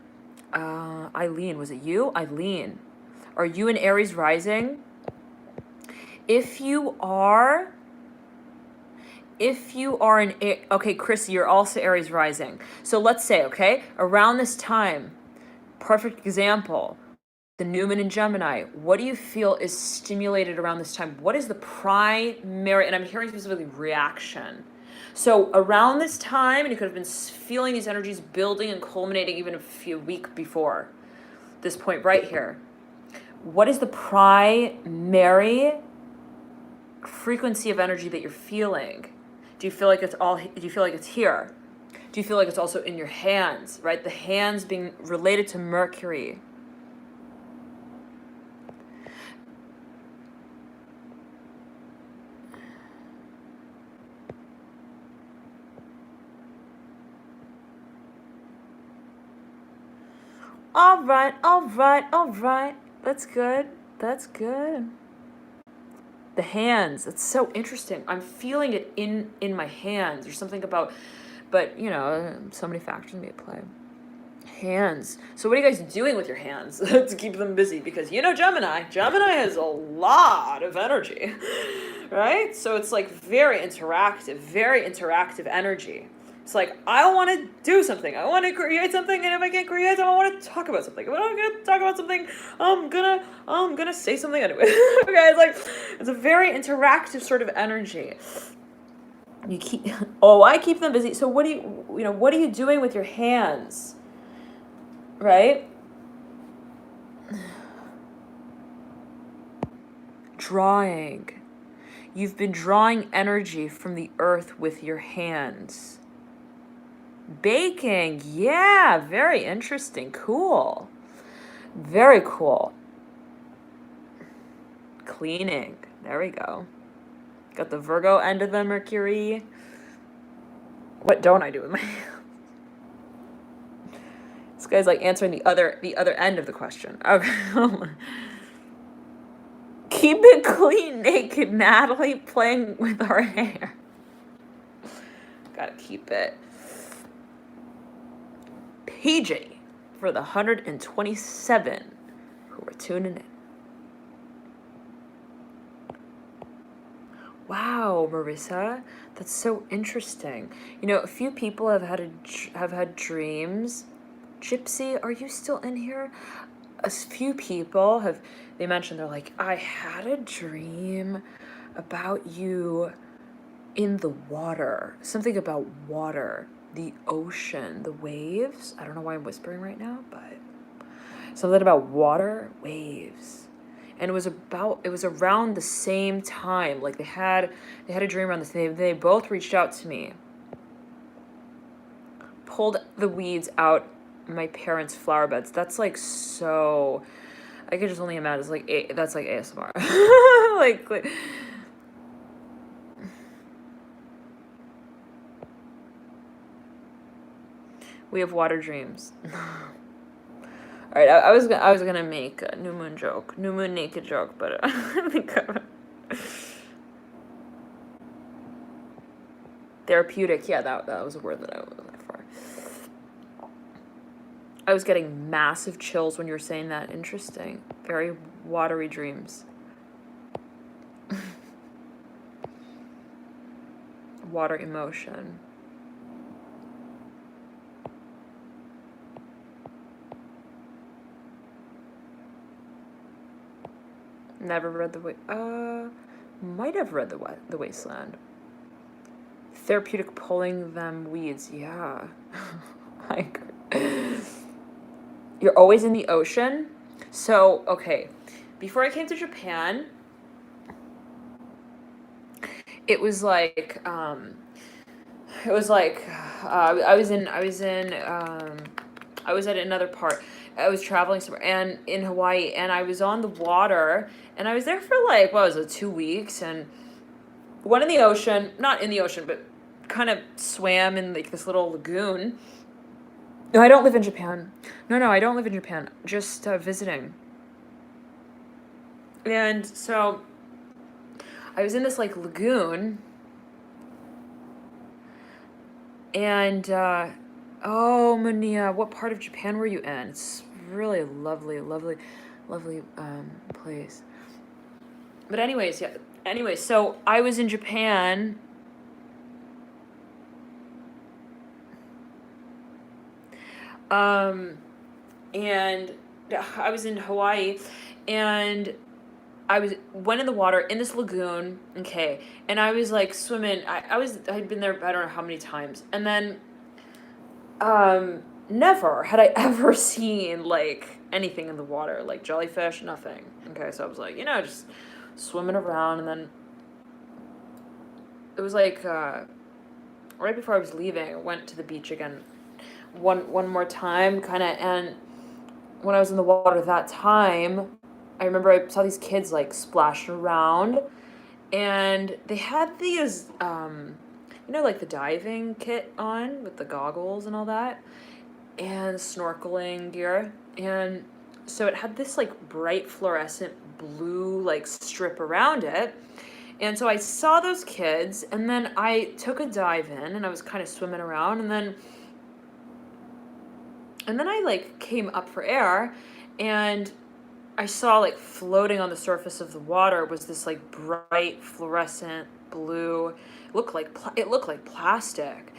Eileen, was it you? Eileen, are you an Aries rising? If you are okay, Chrissy, you're also Aries rising. So let's say, okay, around this time, perfect example, the new moon in Gemini, what do you feel is stimulated around this time? What is the primary, and I'm hearing specifically reaction. So around this time, and you could have been feeling these energies building and culminating even a few weeks before this point right here. What is the primary frequency of energy that you're feeling? Do you feel like it's here? Do you feel like it's also in your hands, right? The hands being related to Mercury. All right. That's good. The hands, that's so interesting. I'm feeling it in my hands. There's something about, but so many factors may play. Hands. So what are you guys doing with your hands to keep them busy? Because Gemini has a lot of energy, right? So it's like very interactive energy. It's like, I want to do something. I want to create something, and if I can't create something, I want to talk about something. If I'm not going to talk about something, I'm gonna say something anyway. Okay, it's a very interactive sort of energy. I keep them busy. So what are you doing with your hands? Right? Drawing. You've been drawing energy from the earth with your hands. Baking, yeah, very interesting, cool, very cool. Cleaning, there we go. Got the Virgo end of the Mercury. What don't I do with my hands? This guy's like answering the other end of the question. Okay. Keep it clean, naked, Natalie, playing with our hair. Gotta keep it PJ for the 127 who are tuning in. Wow, Marissa, that's so interesting. A few people have had dreams. Gypsy, are you still in here? A few people they mentioned, they're like, I had a dream about you in the water. Something about water. The ocean, the waves. I don't know why I'm whispering right now, but something about water, waves. And it was around the same time. Like they had a dream around this. They both reached out to me. Pulled the weeds out my parents' flower beds. That's like so, I could just only imagine. It's that's like ASMR. like we have water dreams. All right, I was gonna make a new moon naked joke, but I think therapeutic. Yeah, that was a word that I was looking for. I was getting massive chills when you were saying that. Interesting. Very watery dreams. Water emotion. Never read might have read the Wasteland. Therapeutic pulling them weeds. Yeah. I agree. You're always in the ocean. So, okay. Before I came to Japan, I was at another part. I was traveling somewhere and in Hawaii, and I was on the water, and I was there for like, what was it, 2 weeks, and went in the ocean, not in the ocean, but kind of swam in like this little lagoon. No, I don't live in Japan. No, I don't live in Japan. Just visiting. And so I was in this like lagoon, and oh, Mania, what part of Japan were you in? It's really a lovely place. But anyways, yeah. Anyways, so I was in Japan. And I was in Hawaii, and went in the water in this lagoon, okay, and I was like swimming. I'd been there I don't know how many times, and then never had I ever seen like anything in the water, like jellyfish, nothing. Okay, so I was like, just swimming around, and then it was like right before I was leaving, I went to the beach again one more time, kind of, and when I was in the water that time, I remember I saw these kids like splashing around, and they had these like the diving kit on with the goggles and all that, and snorkeling gear, and so it had this like bright fluorescent blue like strip around it. And so I saw those kids, and then I took a dive in, and I was kind of swimming around, and then I like came up for air, and I saw like floating on the surface of the water was this like bright fluorescent blue. It looked like plastic.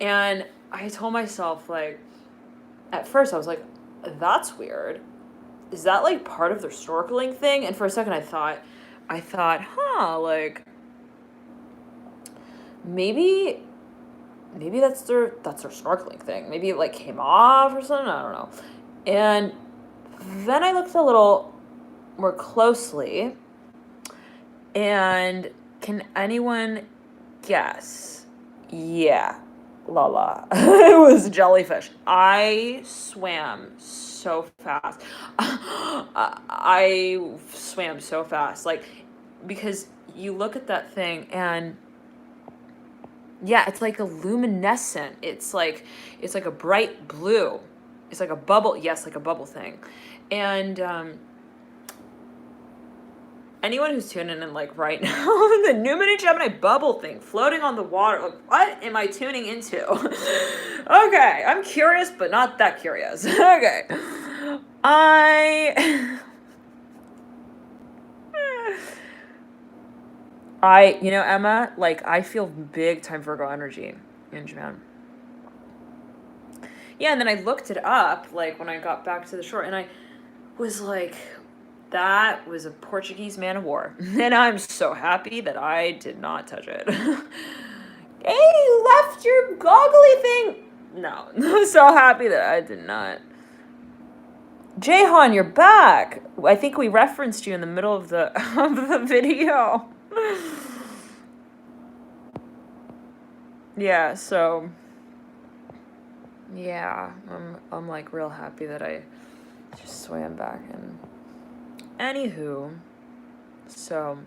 And I told myself, like, at first I was like, that's weird. Is that like part of their snorkeling thing? And for a second I thought, like maybe that's their snorkeling thing. Maybe it like came off or something. I don't know. And then I looked a little more closely, and can anyone guess? Yeah, Lala. It was jellyfish. I swam so fast. I swam so fast, like, because you look at that thing and yeah, it's like a luminescent. It's like a bright blue. It's like a bubble. Yes, like a bubble thing. And anyone who's tuning in like right now, the Numerology Gemini bubble thing floating on the water. Like, what am I tuning into? Okay, I'm curious, but not that curious. Okay, Emma, like, I feel big time Virgo energy in Japan. Yeah, and then I looked it up, like, when I got back to the shore, and I was like, that was a Portuguese man of war. And I'm so happy that I did not touch it. Hey, you left your goggly thing. No, I'm so happy that I did not. Jahan, you're back. I think we referenced you in the middle of the video. Yeah, so yeah, I'm like real happy that I just swam back. And anywho, so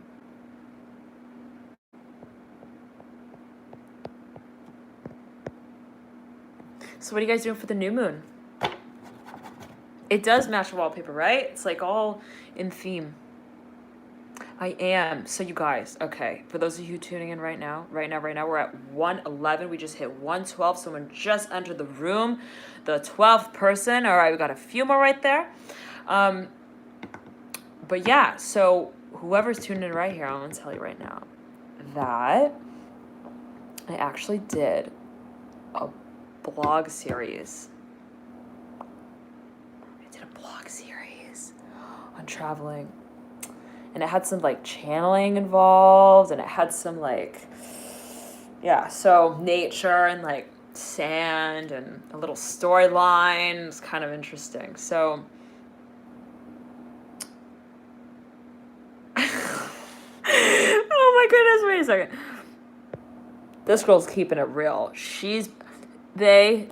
what are you guys doing for the new moon? It does match the wallpaper, right? It's like all in theme. I am. So you guys, okay, for those of you tuning in right now, we're at 111. We just hit 112. Someone just entered the room, the 12th person. All right, we got a few more right there. But yeah, so whoever's tuned in right here, I'm going to tell you right now that I actually did a blog series. On traveling. And it had some like channeling involved, and it had some like, yeah, so nature and like sand and a little storyline. It's kind of interesting. So oh my goodness, wait a second. This girl's keeping it real. They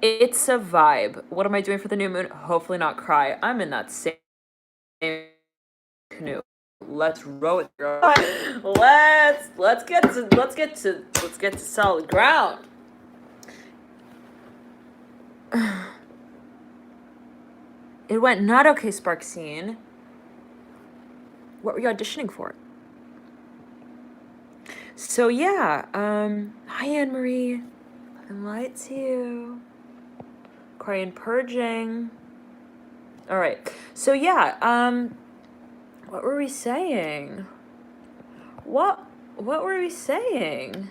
It's a vibe. What am I doing for the new moon? Hopefully not cry. I'm in that same canoe. Let's row it, girl. Let's get to solid ground. It went not okay, Spark Scene. What were you auditioning for? So yeah, hi Anne Marie. And light to you. Korean purging. All right. So yeah, what were we saying? What were we saying?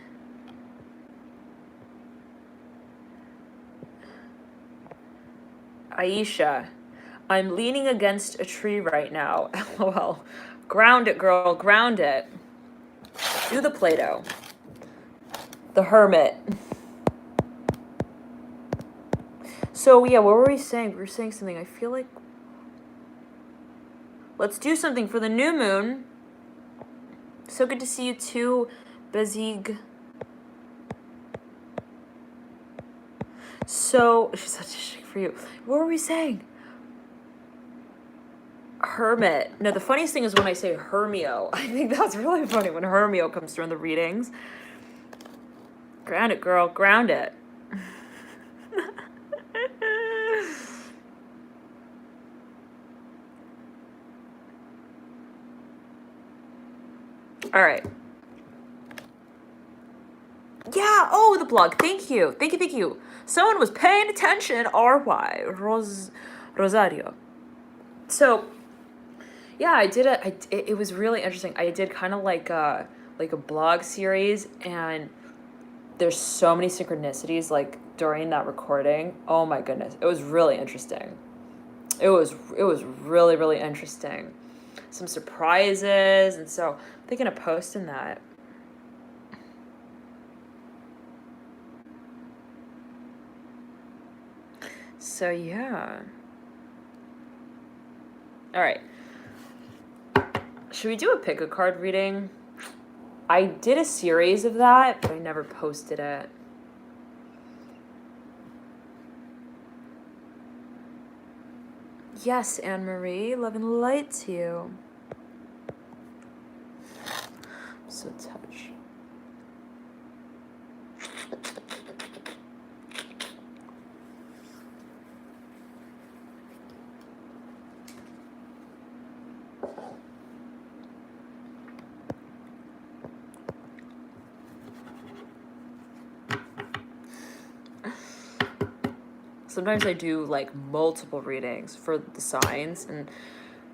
Aisha, I'm leaning against a tree right now. LOL. Ground it, girl. Ground it. Do the Play-Doh. The Hermit. So yeah, what were we saying? We were saying something. I feel like let's do something for the new moon. So good to see you too, Bazig. So she's such a shit for you. What were we saying? Hermit. No, the funniest thing is when I say Hermio. I think that's really funny when Hermio comes through in the readings. Ground it, girl. Ground it. All right. Yeah. Oh, the blog. Thank you. Thank you. Thank you. Someone was paying attention. R.Y. Rosario. So, yeah, I did it was really interesting. I did kind of like a blog series, and there's so many synchronicities like during that recording. Oh my goodness. It was really interesting. It was really, really interesting. Some surprises, and so I'm thinking of posting that. So yeah. All right. Should we do a pick a card reading? I did a series of that, but I never posted it. Yes, Anne Marie, love and light to you. I'm so touched. Sometimes I do like multiple readings for the signs, and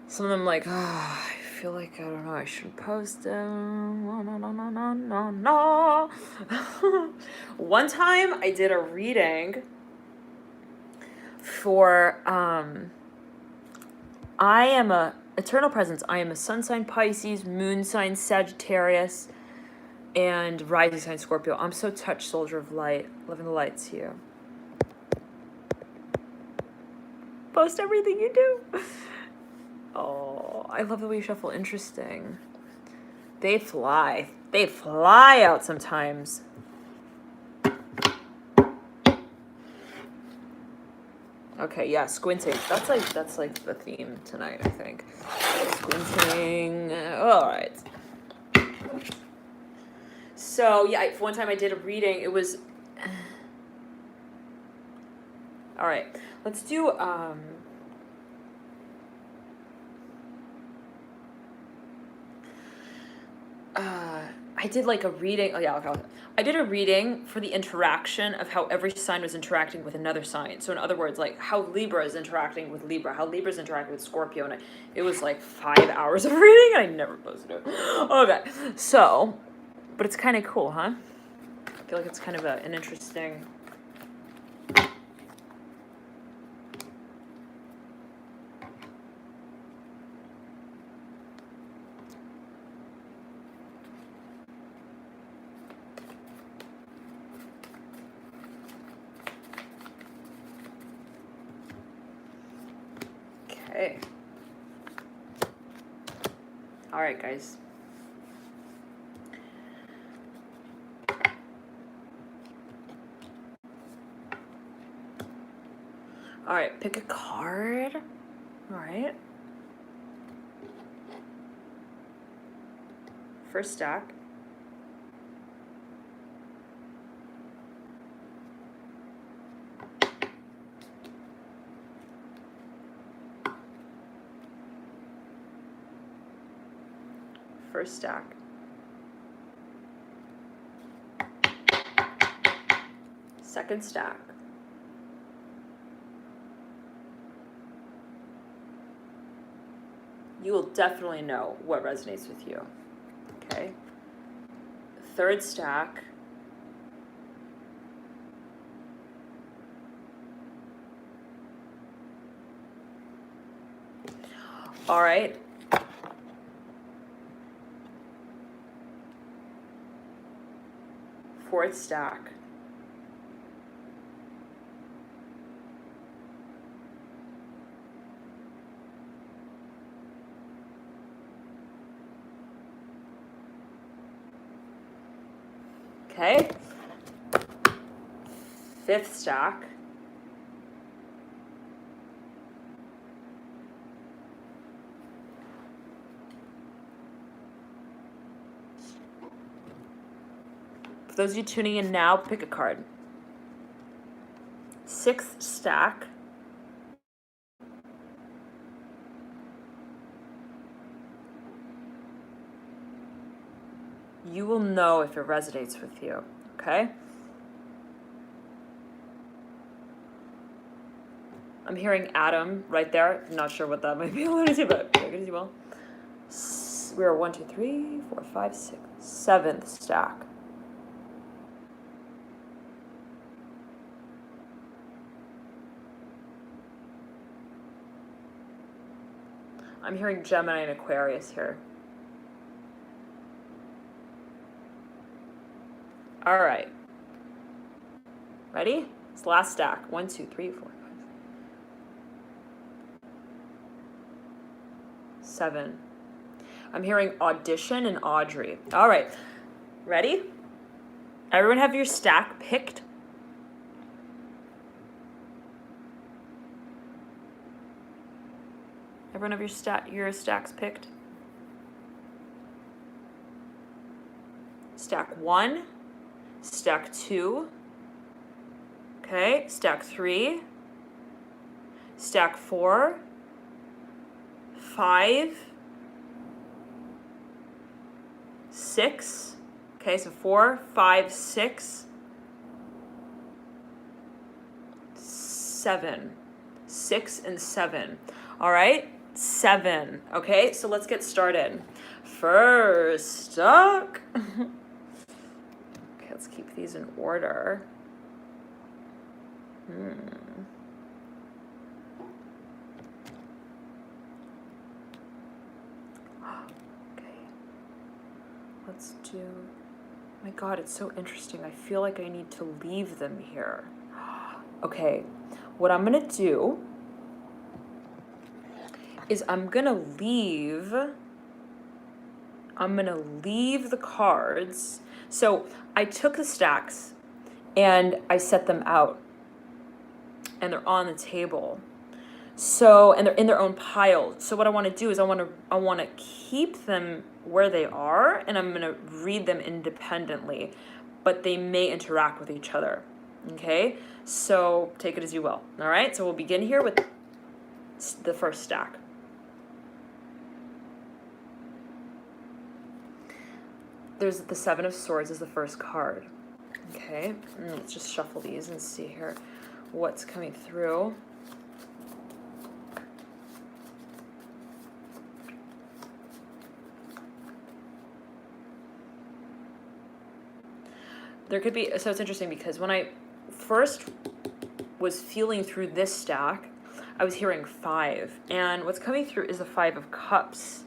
some of them like, I feel like, I don't know, I shouldn't post them. No. One time I did a reading for, I am a eternal presence. I am a sun sign Pisces, moon sign Sagittarius, and rising sign Scorpio. I'm so touched, soldier of light. Loving the light to you. Post everything you do. Oh, I love the way you shuffle. Interesting. They fly. They fly out sometimes. Okay, yeah, squinting. That's like the theme tonight, I think. Squinting. All right. So yeah, one time I did a reading. It was. All right. Let's do I did like a reading. Oh yeah, okay. I did a reading for the interaction of how every sign was interacting with another sign. So in other words, like how Libra is interacting with Libra, how Libra is interacting with Scorpio, and it was like 5 hours of reading. I never posted it. Okay, so, but it's kind of cool, huh? I feel like it's kind of an interesting. Okay. All right, guys. All right, pick a card. All right. First stack. First stack. Second stack. You will definitely know what resonates with you. Okay. Third stack. All right. Fourth stack. Okay. Fifth stack. For those of you tuning in now, pick a card. Sixth stack. You will know if it resonates with you, okay? I'm hearing Adam right there. I'm not sure what that might be alluding to, but take it as you will. We're 1, 2, 3, 4, 5, 6, seventh stack. I'm hearing Gemini and Aquarius here. All right. Ready? It's last stack. 1, 2, 3, 4, 5, 7. I'm hearing Audition and Audrey. All right. Ready? Everyone have your stack picked? Everyone have your stacks picked? Stack 1, stack 2, okay, stack 3, stack 4, 5, 6, okay, so 4, 5, 6, 7, 6 and 7. All right, 7. Okay, so let's get started. First stack. Okay, let's keep these in order. Okay. Let's do... My God, it's so interesting. I feel like I need to leave them here. Okay, what I'm gonna do is I'm gonna leave the cards. So I took the stacks and I set them out and they're on the table. So, and they're in their own pile. So what I want to do is I want to keep them where they are, and I'm going to read them independently, but they may interact with each other. Okay? So take it as you will. All right? So we'll begin here with the first stack. There's the 7 of Swords is the first card. Okay? Let's just shuffle these and see here what's coming through. There could be, so it's interesting because when I first was feeling through this stack, I was hearing 5. And what's coming through is the 5 of Cups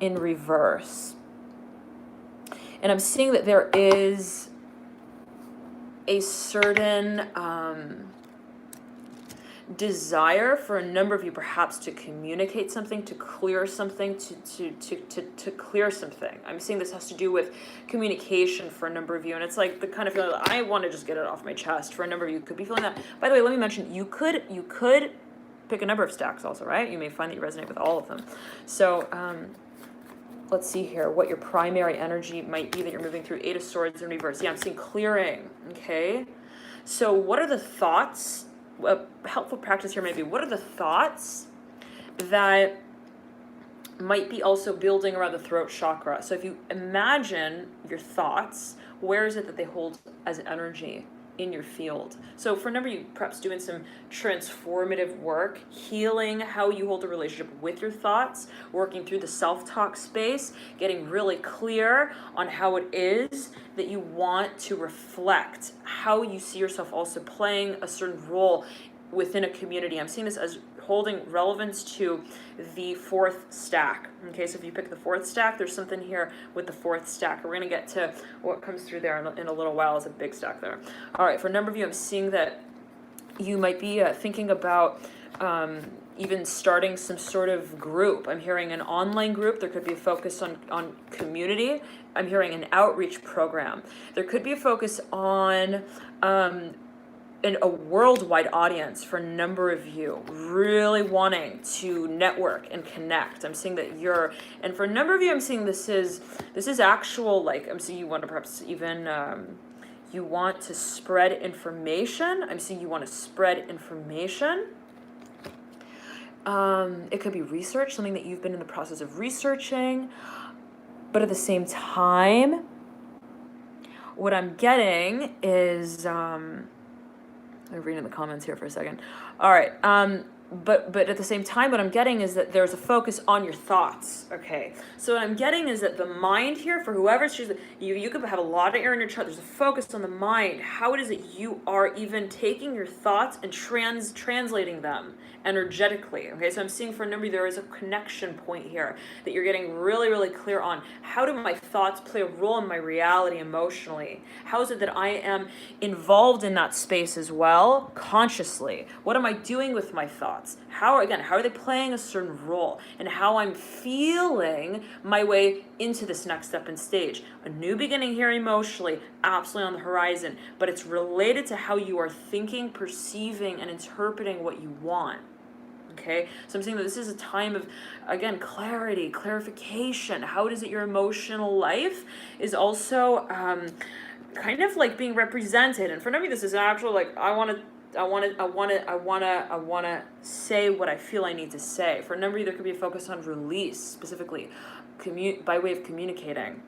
in reverse. And I'm seeing that there is a certain, desire for a number of you perhaps to communicate something, to clear something, to clear something. I'm seeing this has to do with communication for a number of you, and it's like the kind of feeling that I want to just get it off my chest. For a number of you could be feeling that. By the way, let me mention, you could pick a number of stacks also, right? You may find that you resonate with all of them. So let's see here what your primary energy might be that you're moving through. 8 of Swords in reverse. Yeah, I'm seeing clearing. Okay, so what are the thoughts? A helpful practice here maybe, what are the thoughts that might be also building around the throat chakra? So if you imagine your thoughts, where is it that they hold as energy in your field? So for a number of you, perhaps doing some transformative work, healing how you hold a relationship with your thoughts, working through the self-talk space, getting really clear on how it is that you want to reflect, how you see yourself also playing a certain role within a community. I'm seeing this as holding relevance to the 4th stack. Okay, so if you pick the 4th stack, there's something here with the 4th stack. We're going to get to what comes through there in a little while as a big stack there. All right, for a number of you, I'm seeing that you might be thinking about even starting some sort of group. I'm hearing an online group. There could be a focus on community. I'm hearing an outreach program. There could be a focus on a worldwide audience for a number of you, really wanting to network and connect. I'm seeing that and for a number of you, I'm seeing this is actual, like, I'm seeing you want to perhaps even, you want to spread information. I'm seeing you want to spread information. It could be research, something that you've been in the process of researching, but at the same time, what I'm getting is, I'm reading the comments here for a second. All right. But at the same time, what I'm getting is that there's a focus on your thoughts. Okay. So what I'm getting is that the mind here, for whoever's choosing, you could have a lot of air in your chart. There's a focus on the mind. How it is that you are even taking your thoughts and translating them energetically. Okay. So I'm seeing for a number of you, there is a connection point here that you're getting really, really clear on. How do my thoughts play a role in my reality emotionally? How is it that I am involved in that space as well, consciously? What am I doing with my thoughts? How are they playing a certain role? And how I'm feeling my way into this next step and stage. A new beginning here emotionally, absolutely on the horizon, but it's related to how you are thinking, perceiving, and interpreting what you want. Okay, so I'm saying that this is a time of, again, clarity, clarification. How it is that your emotional life is also kind of like being represented. And for me, this is an actual, like, I want to say what I feel I need to say. For a number of you, there could be a focus on release, specifically by way of communicating,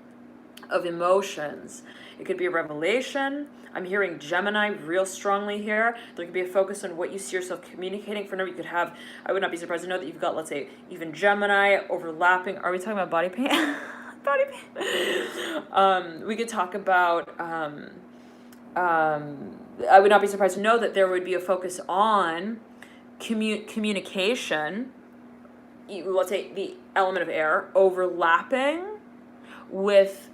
of emotions. It could be a revelation. I'm hearing Gemini real strongly here. There could be a focus on what you see yourself communicating. For now, you could have, I would not be surprised to know that you've got, let's say, even Gemini overlapping. Are we talking about body paint? Body paint. We could talk about, I would not be surprised to know that there would be a focus on communication, let's say the element of air, overlapping with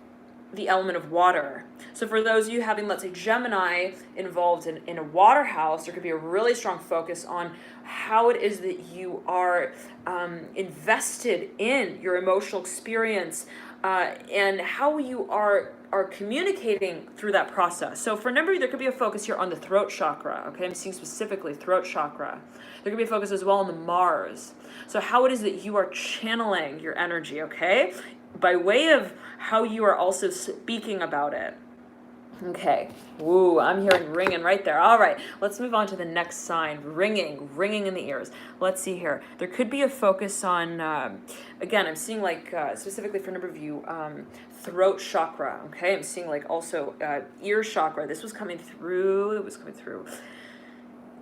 the element of water. So for those of you having, let's say, Gemini involved in a water house, there could be a really strong focus on how it is that you are invested in your emotional experience and how you are communicating through that process. So for a number of you, there could be a focus here on the throat chakra. Okay, I'm seeing specifically throat chakra. There could be a focus as well on the Mars. So how it is that you are channeling your energy, okay? By way of how you are also speaking about it. Okay. Woo, I'm hearing ringing right there. All right, let's move on to the next sign. Ringing in the ears. Let's see here. There could be a focus on, again, I'm seeing like, specifically for a number of you, throat chakra, okay? I'm seeing like also ear chakra. This was coming through,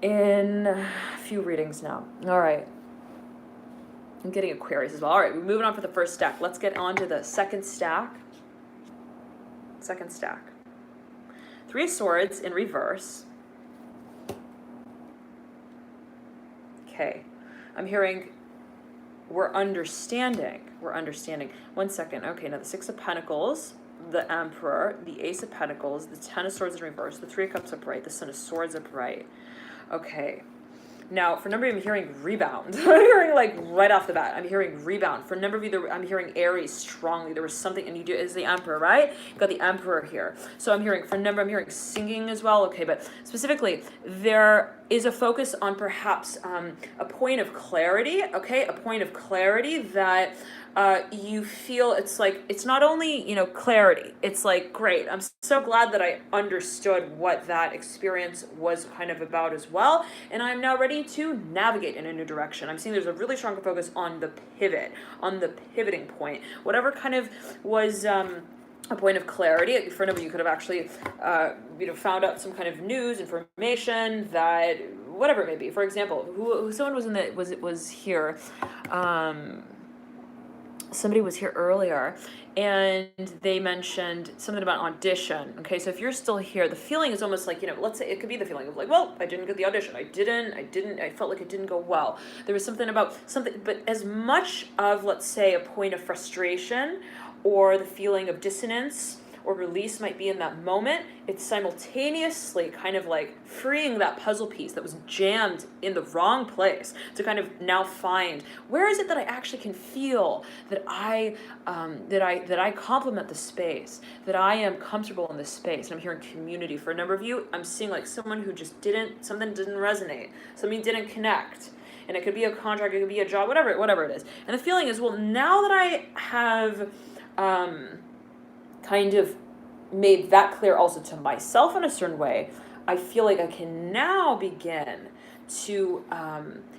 in a few readings now. All right. I'm getting Aquarius as well. All right, we're moving on for the first stack. Let's get on to the second stack. Second stack. 3 of Swords in reverse. Okay. I'm hearing we're understanding. 1 second. Okay, now the 6 of Pentacles, the Emperor, the Ace of Pentacles, the 10 of Swords in reverse, the 3 of Cups upright, the Son of Swords upright. Okay. Now, for a number of you, I'm hearing rebound. I'm hearing like right off the bat, I'm hearing rebound. For a number of you, I'm hearing Aries strongly. There was something, and you do is the Emperor, right? You got the Emperor here. So I'm hearing, for a number, I'm hearing singing as well. Okay, but specifically, there is a focus on perhaps a point of clarity, okay? A point of clarity that you feel it's not only, clarity. It's like, great, I'm so glad that I understood what that experience was kind of about as well. And I'm now ready to navigate in a new direction. I'm seeing there's a really strong focus on the pivot, on the pivoting point. Whatever kind of was, a point of clarity. For another, you could have actually, found out some kind of news, information that, whatever it may be. For example, who someone was here, somebody was here earlier and they mentioned something about audition. Okay, so if you're still here, the feeling is almost like, let's say it could be the feeling of like, well, I didn't get the audition. I felt like it didn't go well. There was something about something, but as much of, let's say, a point of frustration or the feeling of dissonance or release might be in that moment, it's simultaneously kind of like freeing that puzzle piece that was jammed in the wrong place to kind of now find, where is it that I actually can feel that I complement the space, that I am comfortable in this space. And I'm hearing community. For a number of you, I'm seeing like someone who just something didn't resonate, something didn't connect. And it could be a contract, it could be a job, whatever it is. And the feeling is, well, now that I have kind of made that clear also to myself in a certain way, I feel like I can now begin to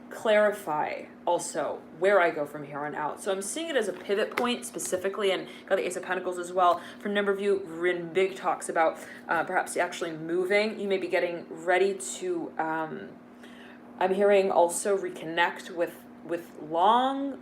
clarify also where I go from here on out. So I'm seeing it as a pivot point specifically, and got the Ace of Pentacles as well. For a number of you, in big talks about perhaps actually moving. You may be getting ready to, I'm hearing also reconnect with long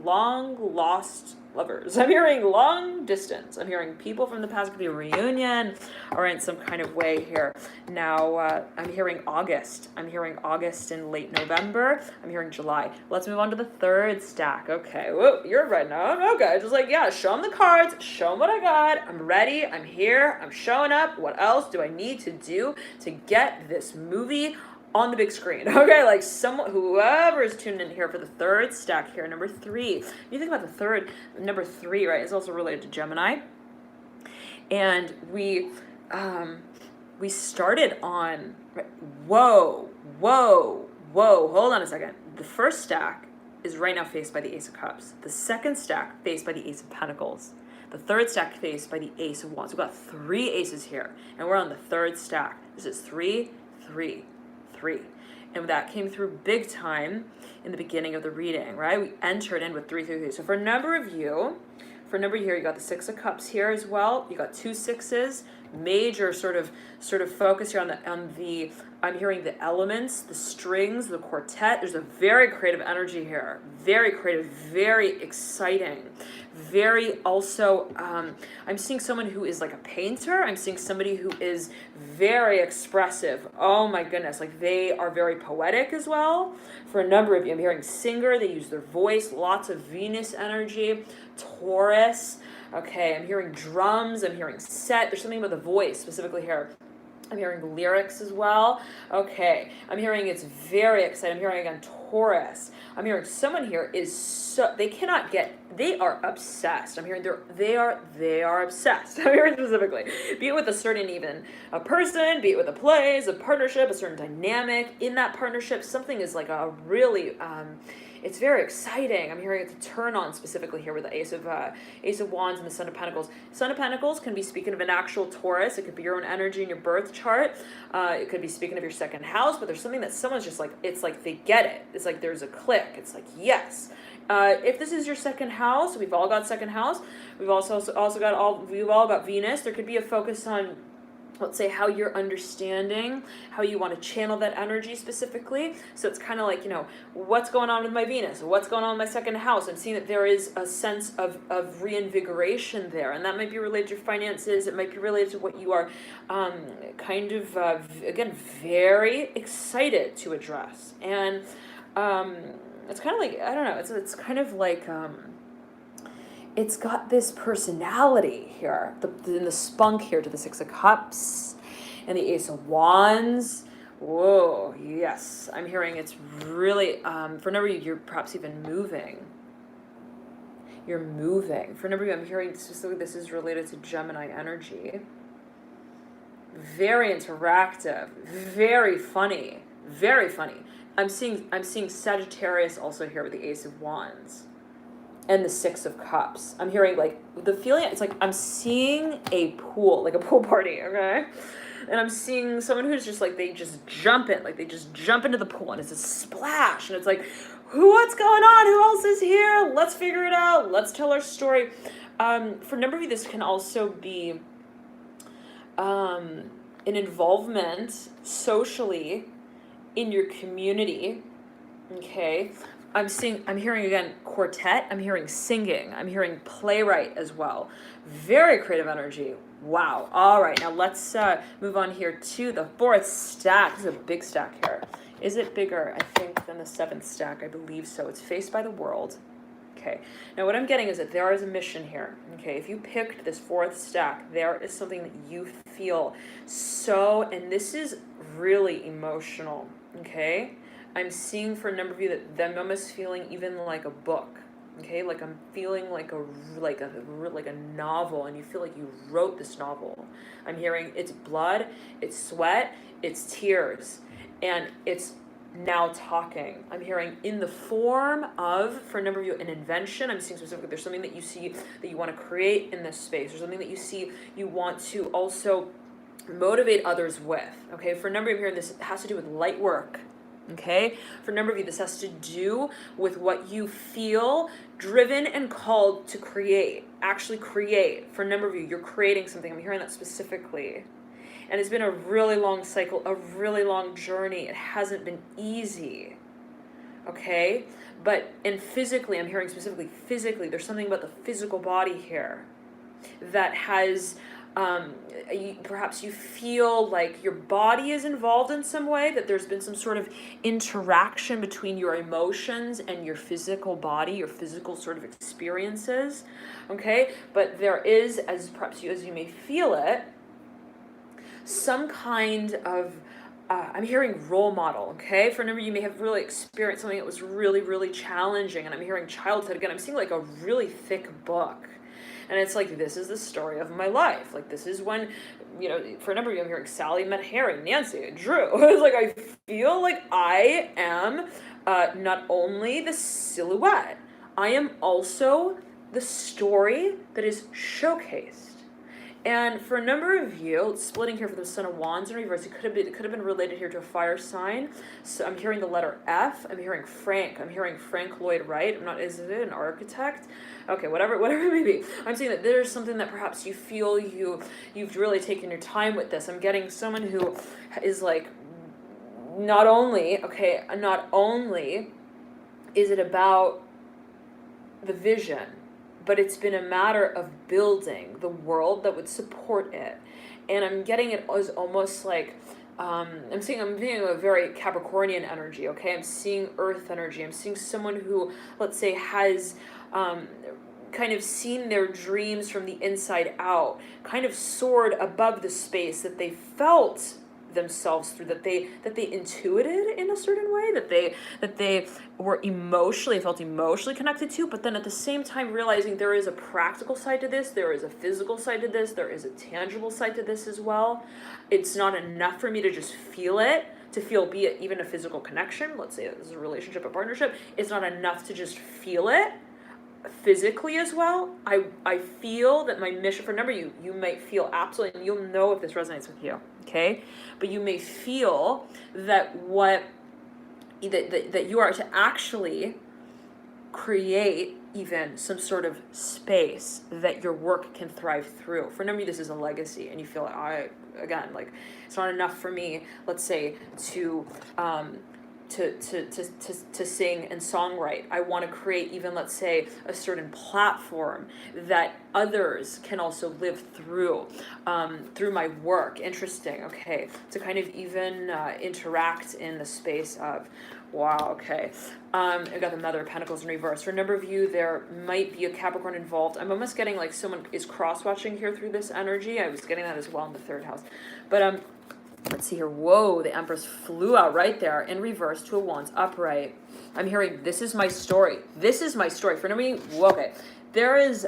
lost lovers. I'm hearing long distance. I'm hearing people from the past. Could be a reunion or in some kind of way here. Now, I'm hearing August. I'm hearing August in late November. I'm hearing July. Let's move on to the third stack. Okay. Whoa, you're right now. Okay. Just like, yeah, show them the cards. Show them what I got. I'm ready. I'm here. I'm showing up. What else do I need to do to get this movie on the big screen? Okay, like whoever is tuned in here for the third stack here, number 3. When you think about the third, number 3, right, it's also related to Gemini. And we started on, whoa, hold on a second. The first stack is right now faced by the Ace of Cups. The second stack faced by the Ace of Pentacles. The third stack faced by the Ace of Wands. We've got 3 aces here, and we're on the third stack. This is 3, 3. And that came through big time in the beginning of the reading, right? We entered in with 3, 3, 3. So for a number of you here, you got the 6 of Cups here as well. You got 2 6s, major sort of focus here on the I'm hearing the elements, the strings, the quartet. There's a very creative energy here. Very creative, very exciting. Very also, I'm seeing someone who is like a painter. I'm seeing somebody who is very expressive. Oh my goodness, like they are very poetic as well. For a number of you, I'm hearing singer. They use their voice, lots of Venus energy, Taurus. Okay, I'm hearing drums. I'm hearing set. There's something about the voice specifically here. I'm hearing lyrics as well. Okay, I'm hearing it's very exciting. I'm hearing again Taurus. I'm hearing someone here is they are obsessed. I'm hearing they are obsessed. I'm hearing specifically. Be it with a certain even a person, be it with a place, a partnership, a certain dynamic in that partnership. Something is like a really it's very exciting. I'm hearing it's a turn on specifically here with the Ace of Wands and the Son of Pentacles. Son of Pentacles can be speaking of an actual Taurus. It could be your own energy in your birth chart. It could be speaking of your second house, but there's something that someone's just like, it's like they get it. It's like there's a click. It's like, yes. If this is your second house, we've all got second house. We've also got Venus. There could be a focus on, let's say, how you're understanding, how you want to channel that energy specifically. So it's kind of like, what's going on with my Venus? What's going on with my second house? I'm seeing that there is a sense of reinvigoration there. And that might be related to your finances. It might be related to what you are again, very excited to address. And it's kind of like, I don't know, it's kind of like... it's got this personality here, the spunk here to the 6 of Cups and the Ace of Wands Whoa, yes. I'm hearing it's really, for a number of you, you're perhaps even moving. You're moving. For a number of you, I'm hearing specifically this is related to Gemini energy. Very interactive, very funny, very funny. I'm seeing Sagittarius also here with the Ace of Wands and the Six of Cups. I'm hearing like the feeling, it's like I'm seeing a pool, like a pool party, okay? And I'm seeing someone who's just like, they just jump into the pool and it's a splash and it's like, what's going on? Who else is here? Let's figure it out. Let's tell our story. For a number of you, this can also be an involvement socially in your community. Okay. I'm hearing again quartet, I'm hearing singing, I'm hearing playwright as well. Very creative energy. Wow. All right, now let's move on here to the fourth stack. This is a big stack here. Is it bigger, I think, than the seventh stack? I believe so. It's faced by the world. Okay, now what I'm getting is that there is a mission here. Okay, if you picked this fourth stack, there is something that you feel so, and this is really emotional, okay? I'm seeing for a number of you that them almost feeling even like a book, okay? Like I'm feeling like a novel, and you feel like you wrote this novel. I'm hearing it's blood, it's sweat, it's tears, and it's now talking. I'm hearing in the form of, for a number of you, an invention. I'm seeing specifically there's something that you see that you want to create in this space. There's something that you see you want to also motivate others with, okay? For a number of you here, this has to do with light work. Okay, for a number of you, this has to do with what you feel driven and called to create, actually create. For a number of you, you're creating something. I'm hearing that specifically. And it's been a really long cycle, a really long journey. It hasn't been easy. Okay, and physically, I'm hearing specifically physically, there's something about the physical body here that has, perhaps you feel like your body is involved in some way, that there's been some sort of interaction between your emotions and your physical body, your physical sort of experiences, okay? But there is, as you may feel it, some kind of, I'm hearing role model, okay? For a number of you may have really experienced something that was really, really challenging, and I'm hearing childhood again. I'm seeing like a really thick book. And it's like, this is the story of my life. Like, this is when, for a number of you, I'm hearing Sally met Harry, Nancy, Drew. It's like, I feel like I am not only the silhouette, I am also the story that is showcased. And for a number of you, splitting here for the Son of Wands in reverse, it could have been related here to a fire sign. So I'm hearing the letter F. I'm hearing Frank. I'm hearing Frank Lloyd Wright. Is it an architect? Okay, whatever it may be. I'm saying that there's something that perhaps you feel you've really taken your time with this. I'm getting someone who is like, not only is it about the vision, but it's been a matter of building the world that would support it. And I'm getting it as almost like, I'm seeing a very Capricornian energy, okay? I'm seeing earth energy. I'm seeing someone who, let's say, has kind of seen their dreams from the inside out, kind of soared above the space that they felt themselves through, that they intuited in a certain way, that they felt emotionally connected to, but then at the same time realizing there is a practical side to this, there is a physical side to this, there is a tangible side to this as well. It's not enough for me to just feel it, to feel, be it even a physical connection, let's say this is a relationship, a partnership, it's not enough to just feel it physically as well. I feel that my mission, for a number of you might feel absolutely, and you'll know if this resonates with you, okay? But you may feel that that you are to actually create even some sort of space that your work can thrive through. For a number of you, this is a legacy, and you feel like, it's not enough for me, let's say, to sing and songwrite. I want to create even, let's say, a certain platform that others can also live through my work. Interesting, okay. To kind of even interact in the space of, wow, okay. I've got the Mother of Pentacles in reverse. For a number of you, there might be a Capricorn involved. I'm almost getting like someone is cross-watching here through this energy. I was getting that as well in the third house. But Let's see here. Whoa, the Empress flew out right there in reverse, Two of Wands, upright. I'm hearing, this is my story. This is my story. For me, okay. There is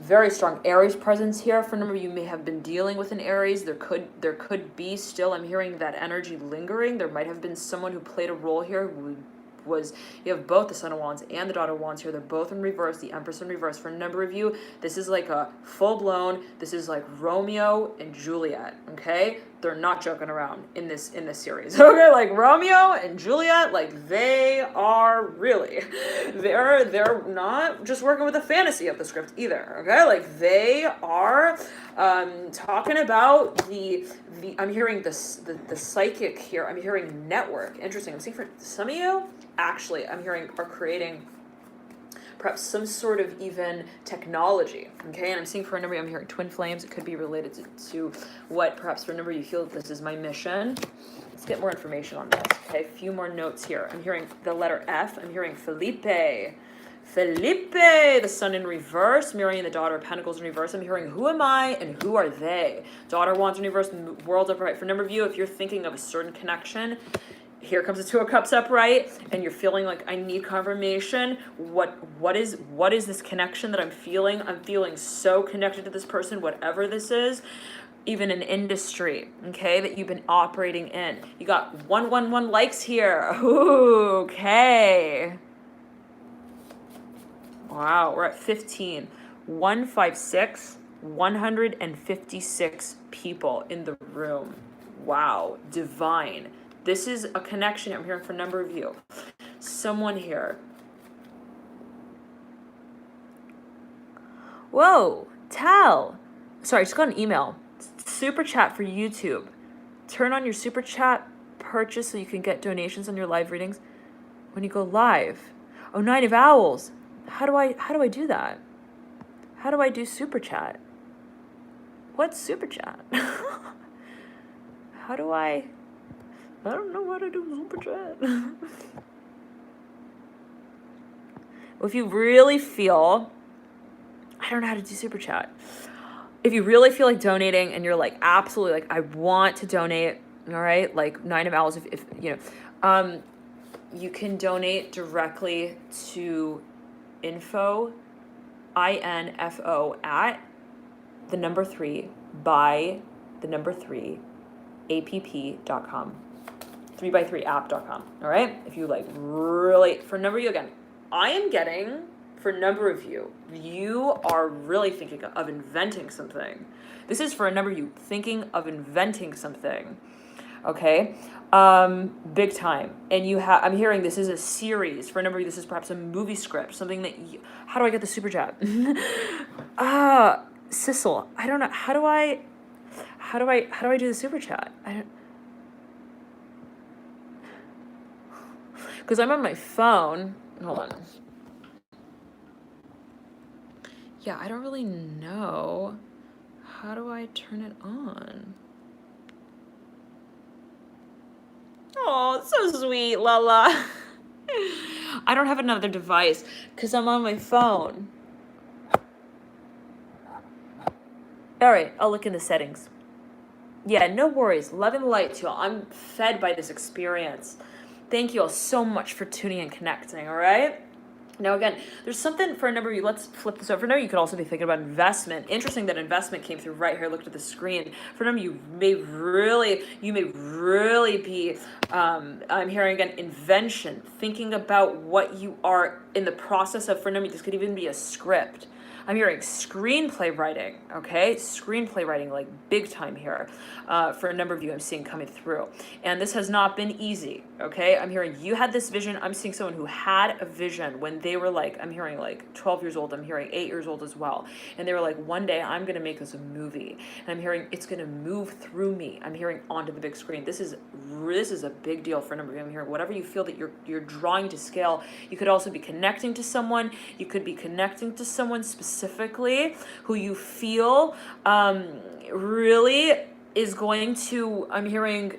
very strong Aries presence here. For a number of you may have been dealing with an Aries. There could be still, I'm hearing that energy lingering. There might have been someone who played a role here who was, you have both the Son of Wands and the Daughter of Wands here. They're both in reverse, the Empress in reverse. For a number of you, this is like a full-blown, this is like Romeo and Juliet, okay? They're not joking around in this series, okay? Like Romeo and Juliet, like they are really, they're not just working with the fantasy of the script either, okay? Like they are talking about the I'm hearing the psychic here. I'm hearing network. Interesting. I'm seeing for some of you, actually, I'm hearing are creating perhaps some sort of even technology, okay? And I'm seeing for a number, I'm hearing twin flames. It could be related to what perhaps for a number you feel that this is my mission. Let's get more information on this, okay? A few more notes here. I'm hearing the letter F. I'm hearing Felipe, the Sun in reverse, mirroring the Daughter of Pentacles in reverse. I'm hearing who am I and who are they? Daughter Wands in reverse, World upright. For a number of you, if you're thinking of a certain connection, here comes the Two of Cups upright, and you're feeling like I need confirmation. What is this connection that I'm feeling? I'm feeling so connected to this person, whatever this is. Even an industry, okay, that you've been operating in. You got 111 likes here. Ooh, okay. Wow, we're at 15. 156, 156 people in the room. Wow, divine. This is a connection I'm hearing for a number of you. Someone here. Whoa, Tal. Sorry, I just got an email. Super chat for YouTube. Turn on your super chat purchase so you can get donations on your live readings when you go live. Oh, Nine of Owls. How do I do that? How do I do super chat? What's super chat? How do I don't know how to do super chat. Well, if you really feel, I don't know how to do super chat. If you really feel like donating and you're like, absolutely, like, I want to donate, all right? Like Nine of Owls, if you know, you can donate directly to info, INFO at the number 3 by the number 3 app.com. 3x3app.com. All right. If you like really, for a number of you, again, I am getting, for a number of you, you are really thinking of inventing something. This is for a number of you thinking of inventing something. Okay. Big time. And you have, I'm hearing this is a series. For a number of you, this is perhaps a movie script, something that you, how do I get the super chat? Sissel, I don't know. How do I do the super chat? Because I'm on my phone. Hold on. Yeah, I don't really know. How do I turn it on? Oh, so sweet, Lala. I don't have another device because I'm on my phone. All right, I'll look in the settings. Yeah, no worries. Love and light to y'all. I'm fed by this experience. Thank you all so much for tuning and connecting, all right? Now, again, there's something for a number of you. Let's flip this over. Now, you could also be thinking about investment. Interesting that investment came through right here. Looked at the screen. For a number of you, you may really be, I'm hearing again, invention, thinking about what you are in the process of. For a number of you, this could even be a script. I'm hearing screenplay writing, okay? Screenplay writing, like big time here. For a number of you I'm seeing coming through. And this has not been easy, okay? I'm hearing you had this vision. I'm seeing someone who had a vision when they were like, I'm hearing like 12 years old. I'm hearing 8 years old as well. And they were like, one day I'm going to make this a movie. And I'm hearing it's going to move through me. I'm hearing onto the big screen. This is a big deal for a number of you. I'm hearing whatever you feel that you're drawing to scale. You could also be connecting to someone. You could be connecting to someone specifically who you feel really is going to, I'm hearing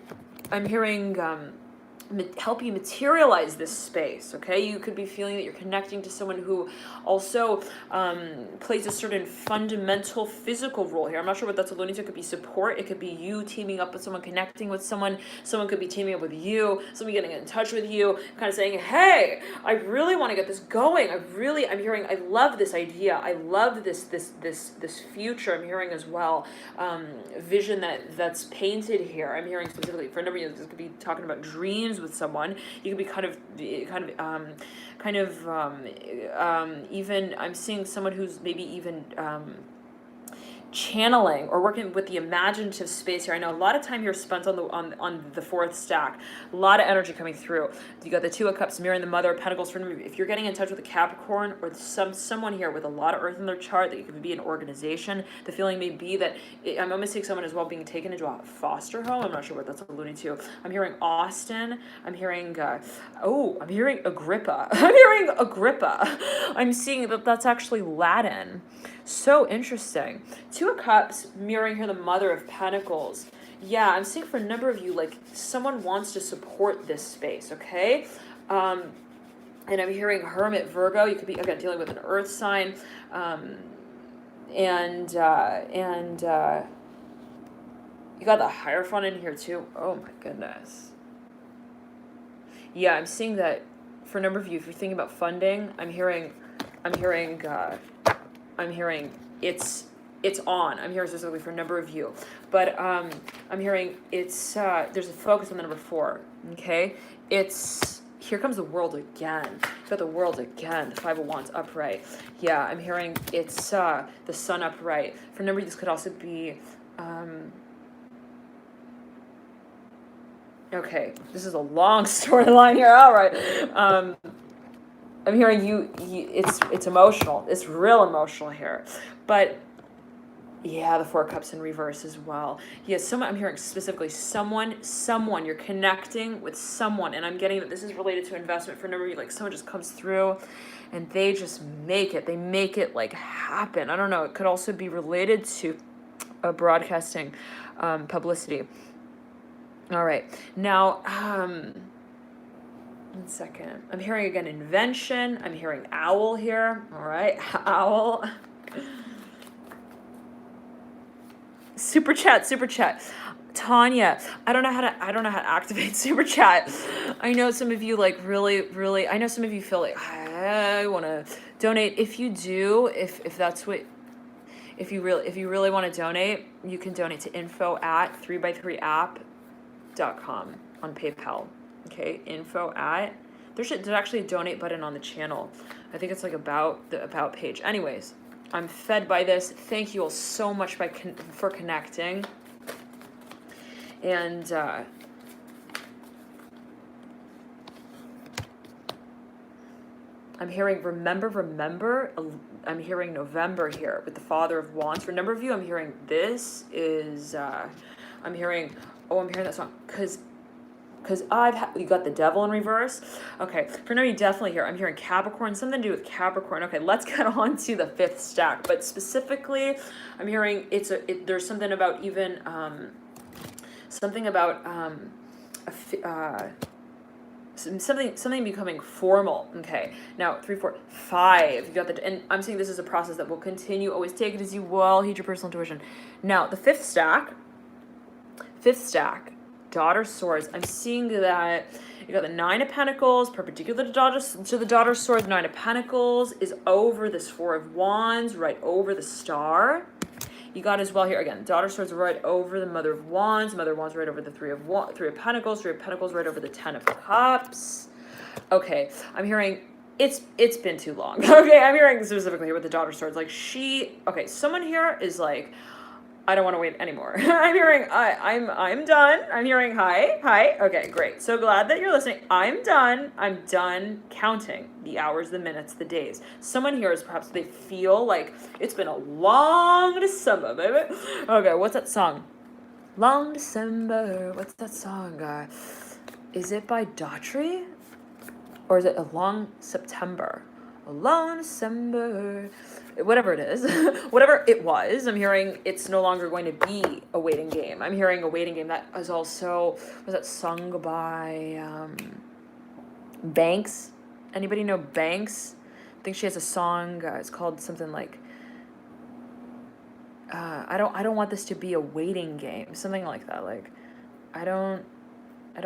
help you materialize this space, okay? You could be feeling that you're connecting to someone who also plays a certain fundamental physical role here. I'm not sure what that's alluding to. It could be support. It could be you teaming up with someone, connecting with someone. Someone could be teaming up with you, somebody getting in touch with you, kind of saying, hey, I really want to get this going. I'm hearing, I love this idea. I love this future. I'm hearing as well, vision that's painted here. I'm hearing specifically for a number of you, this could be talking about dreams with someone. You could be even, I'm seeing someone who's maybe even channeling or working with the imaginative space here. I know a lot of time here spent on the fourth stack. A lot of energy coming through. You got the Two of Cups mirroring the Mother of Pentacles. If you're getting in touch with a Capricorn or someone here with a lot of Earth in their chart, that you could be an organization. The feeling may be that I'm almost seeing someone as well being taken into a foster home. I'm not sure what that's alluding to. I'm hearing Austin. I'm hearing I'm hearing Agrippa. I'm hearing Agrippa. I'm seeing that's actually Latin. So interesting. Two of Cups mirroring here the Mother of Pentacles. Yeah, I'm seeing for a number of you, like someone wants to support this space, okay? And I'm hearing Hermit, Virgo. You could be, again, dealing with an earth sign. You got the Hierophant in here too. Oh my goodness. Yeah, I'm seeing that for a number of you, if you're thinking about funding, I'm hearing it's on. I'm hearing specifically for a number of you, but I'm hearing it's there's a focus on the number 4. Okay, it's here comes the World again. You've got the World again. The Five of Wands upright. Yeah, I'm hearing it's the Sun upright. For a number of you, this could also be. Okay, this is a long storyline here. All right. I'm hearing you it's emotional. It's real emotional here. But yeah, the Four of Cups in reverse as well. Yeah, I'm hearing specifically someone, you're connecting with someone, and I'm getting that this is related to investment for a number of you, like someone just comes through and they just make it like happen. I don't know, it could also be related to broadcasting, publicity. All right, now, 1 second. I'm hearing again invention. I'm hearing owl here. All right, owl. Super chat. Tanya, I don't know how to activate super chat. I know some of you like really, I know some of you feel like I want to donate. If you do, if that's what, if you really want to donate, you can donate to info@3by3app.com on PayPal. Okay, there's actually a donate button on the channel. I think it's like about the about page. Anyways, I'm fed by this. Thank you all so much for connecting. And I'm hearing remember. I'm hearing November here with the Father of Wands. For a number of you, I'm hearing this is. I'm hearing that song because you got the Devil in reverse. Okay, for now you definitely hear. I'm hearing Capricorn, something to do with Capricorn. Okay, let's get on to the 5th stack. But specifically, I'm hearing there's something about even something becoming formal. Okay, now 3, 4, 5. You got and I'm saying this is a process that will continue. Always take it as you will. Heed your personal intuition. Now the 5th stack. Daughter Swords. I'm seeing that you got the 9 of Pentacles, perpendicular to the Daughter Swords. 9 of Pentacles is over this 4 of Wands, right over the Star. You got as well here again. Daughter Swords right over the Mother of Wands. Mother of Wands right over the 3 of Pentacles. 3 of Pentacles right over the 10 of Cups. Okay, I'm hearing it's been too long. Okay, I'm hearing specifically here with the Daughter Swords. Like someone here is like, I don't want to wait anymore. I'm hearing, I'm done. I'm hearing, hi. Okay, great. So glad that you're listening. I'm done counting the hours, the minutes, the days. Someone here is perhaps they feel like it's been a long December, baby. Okay, what's that song? Long December. What's that song? Is it by Daughtry? Or is it A Long September? alone December, whatever it is, whatever it was, I'm hearing it's no longer going to be a waiting game. I'm hearing a waiting game that is also, was that sung by Banks? Anybody know Banks? I think she has a song, it's called something like, I don't want this to be a waiting game, something like that. Like, I don't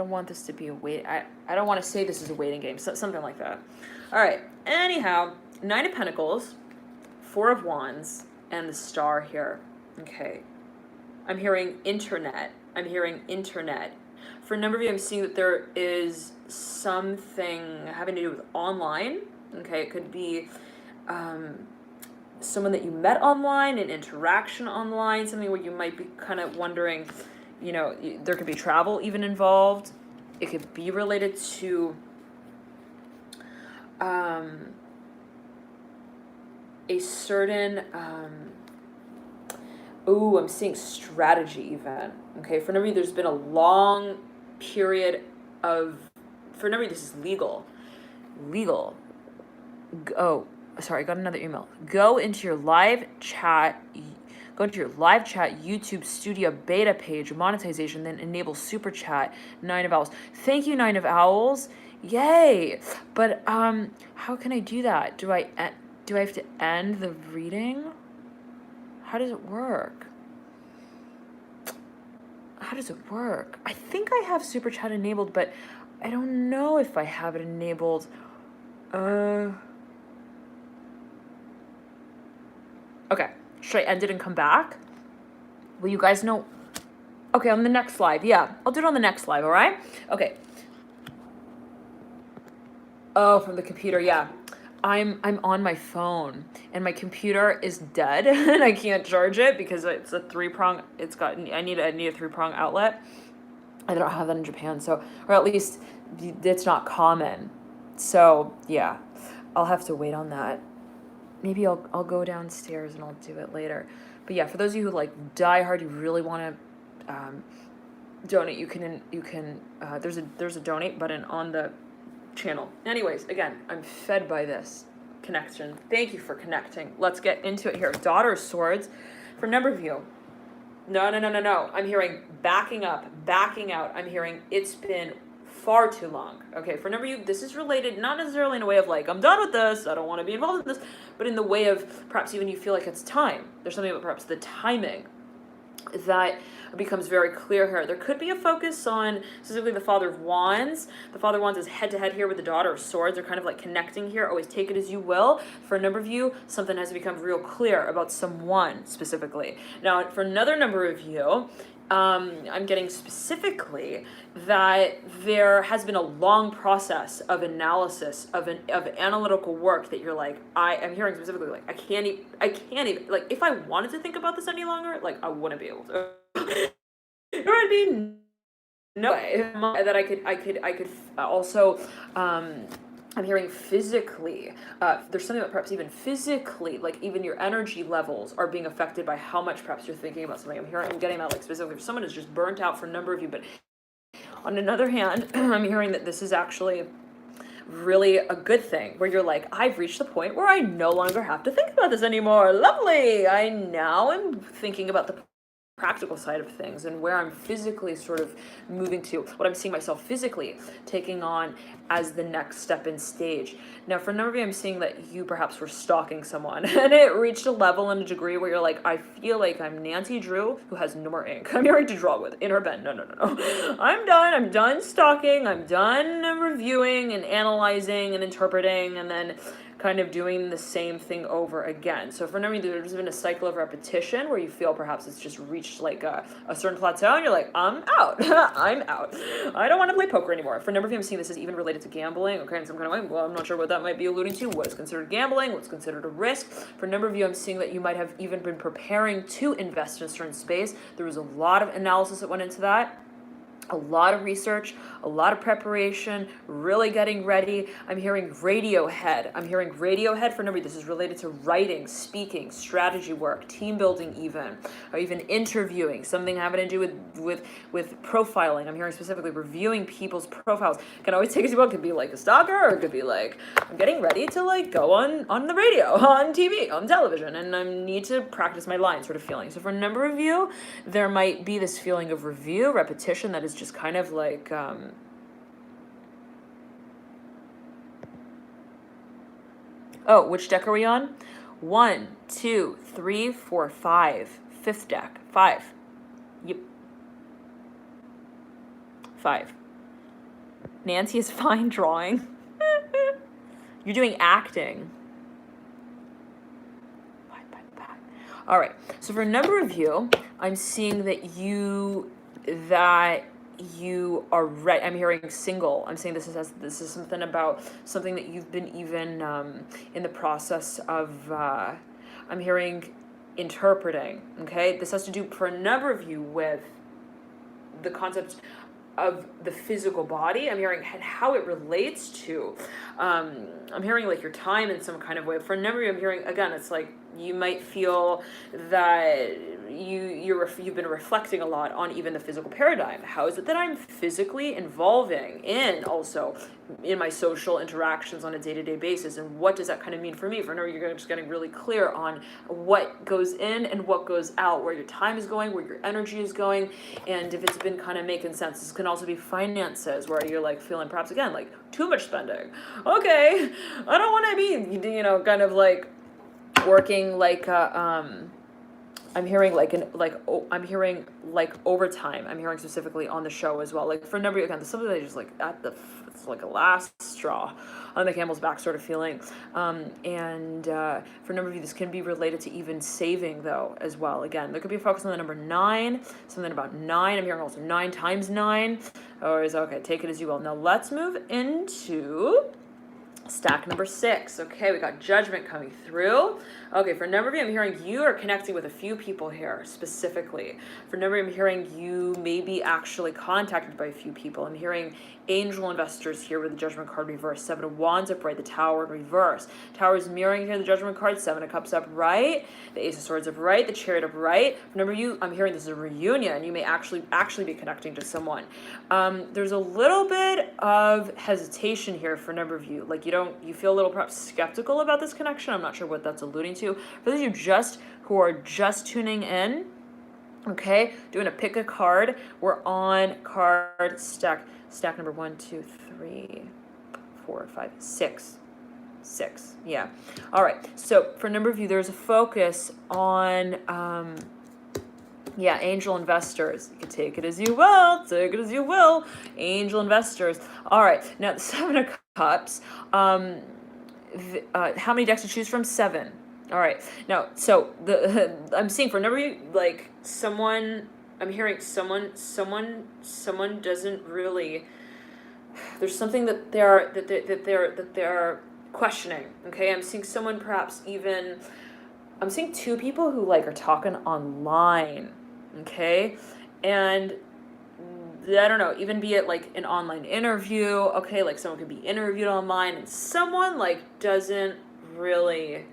want this to be a I don't want to say this is a waiting game, something like that. All right, anyhow, 9 of Pentacles, 4 of Wands, and the Star here. Okay, I'm hearing internet. For a number of you, I'm seeing that there is something having to do with online. Okay, it could be someone that you met online, an interaction online, something where you might be kind of wondering, you know, there could be travel even involved. It could be related to a certain, I'm seeing strategy even. Okay, for a number of you, there's been a long period of, for a number of you, this is legal. Oh, sorry, I got another email. Go into your live chat YouTube studio beta page, monetization, then enable super chat, 9 of Owls. Thank you, 9 of Owls. Yay. But how can I do that? Do I have to end the reading? How does it work? I think I have super chat enabled, but I don't know if I have it enabled. Okay, should I end it and come back? Will you guys know? Okay, on the next live. Yeah, I'll do it on the next live, all right? Okay. Oh, from the computer, yeah. I'm on my phone, and my computer is dead, and I can't charge it because it's a 3-prong. I need a 3-prong outlet. I don't have that in Japan, so, or at least it's not common. So yeah, I'll have to wait on that. Maybe I'll go downstairs and I'll do it later. But yeah, for those of you who like die hard, you really want to donate, you can there's a donate button on the channel. Anyways, again, I'm fed by this connection. Thank you for connecting. Let's get into it here. Daughter of Swords. For a number of you, no. I'm hearing backing up, backing out. I'm hearing it's been far too long. Okay, for a number of you, this is related, not necessarily in a way of like, I'm done with this, I don't want to be involved in this, but in the way of perhaps even you feel like it's time. There's something about perhaps the timing that becomes very clear here. There could be a focus on specifically the Father of Wands. The Father of Wands is head-to-head here with the Daughter of Swords. They're kind of like connecting here. Always take it as you will. For a number of you, something has become real clear about someone specifically. Now, for another number of you, I'm getting specifically that there has been a long process of analysis, of analytical work that you're like, I'm hearing specifically like, I can't even, like, if I wanted to think about this any longer, like, I wouldn't be able to. There would be no way that I could also, I'm hearing physically, there's something that perhaps even physically, like even your energy levels are being affected by how much perhaps you're thinking about something. I'm getting that like specifically if someone is just burnt out for a number of you, but on another hand, I'm hearing that this is actually really a good thing where you're like, I've reached the point where I no longer have to think about this anymore. Lovely. I now am thinking about the practical side of things and where I'm physically sort of moving to, what I'm seeing myself physically taking on as the next step in stage. Now, for a number of you, I'm seeing that you perhaps were stalking someone and it reached a level and a degree where you're like, I feel like I'm Nancy Drew who has no more ink. I'm here to draw with in her pen. No. I'm done stalking. I'm done reviewing and analyzing and interpreting and then kind of doing the same thing over again. So for a number of you, there's been a cycle of repetition where you feel perhaps it's just reached like a certain plateau and you're like, I'm out. I'm out. I don't want to play poker anymore. For a number of you, I'm seeing this is even related to gambling, okay, in some kind of way. Well, I'm not sure what that might be alluding to. What is considered gambling? What's considered a risk? For a number of you, I'm seeing that you might have even been preparing to invest in a certain space. There was a lot of analysis that went into that. A lot of research, a lot of preparation, really getting ready. I'm hearing Radiohead. I'm hearing Radiohead for a number. This is related to writing, speaking, strategy work, team building even, or even interviewing, something having to do with profiling. I'm hearing specifically reviewing people's profiles. Can always take as well. It could be like a stalker, or it could be like, I'm getting ready to like go on the radio, on TV, on television, and I need to practice my lines sort of feeling. So for a number of you, there might be this feeling of review, repetition that is just kind of like oh, which deck are we on? 1, 2, 3, 4, 5. Fifth deck. 5. Yep. 5. Nancy is fine drawing. You're doing acting. All right. So for a number of you, I'm seeing that you are right. I'm hearing single. I'm saying this is something about something that you've been even in the process of. I'm hearing interpreting. Okay, this has to do for a number of you with the concept of the physical body. I'm hearing how it relates to. I'm hearing like your time in some kind of way. For a number of you, I'm hearing again. It's like you might feel that you've been reflecting a lot on even the physical paradigm. How is it that I'm physically involving in also in my social interactions on a day-to-day basis, and what does that kind of mean for me? For now, you're just getting really clear on what goes in and what goes out, where your time is going, where your energy is going, and if it's been kind of making sense. This can also be finances, where you're like feeling perhaps again like too much spending. Okay, I don't want to be kind of like working like I'm hearing I'm hearing like overtime. I'm hearing specifically on the show as well. Like for a number of again, something that just like it's like a last straw on the camel's back sort of feeling. And for a number of you, this can be related to even saving though as well. Again, there could be a focus on the number 9, something about 9. I'm hearing also 9 times 9. Or is okay, take it as you will. Now let's move into stack number 6. Okay, we got judgment coming through. Okay, for a number of you, I'm hearing you are connecting with a few people here specifically. For a number of you, I'm hearing you may be actually contacted by a few people. I'm hearing angel investors here with the judgment card reversed. 7 of Wands upright, the Tower in reverse. Tower is mirroring here the judgment card. 7 of Cups upright, the Ace of Swords upright, the Chariot upright. For a number of you, I'm hearing this is a reunion. You may actually be connecting to someone. There's a little bit of hesitation here for a number of you. Like you feel a little perhaps skeptical about this connection. I'm not sure what that's alluding to. For those of you who are just tuning in, okay, doing a pick a card. We're on card stack number 1, 2, 3, 4, 5, 6. 6. Yeah. All right. So for a number of you, there's a focus on angel investors. You can take it as you will. Take it as you will. Angel investors. All right. Now the 7 of Cups. How many decks to choose from? 7. All right. Now, so I'm seeing for a number of you, like someone. I'm hearing someone doesn't really. There's something that they're questioning. Okay. I'm seeing someone perhaps even. I'm seeing 2 people who like are talking online. Okay, and I don't know, even be it like an online interview. Okay, like someone could be interviewed online, and someone like doesn't really.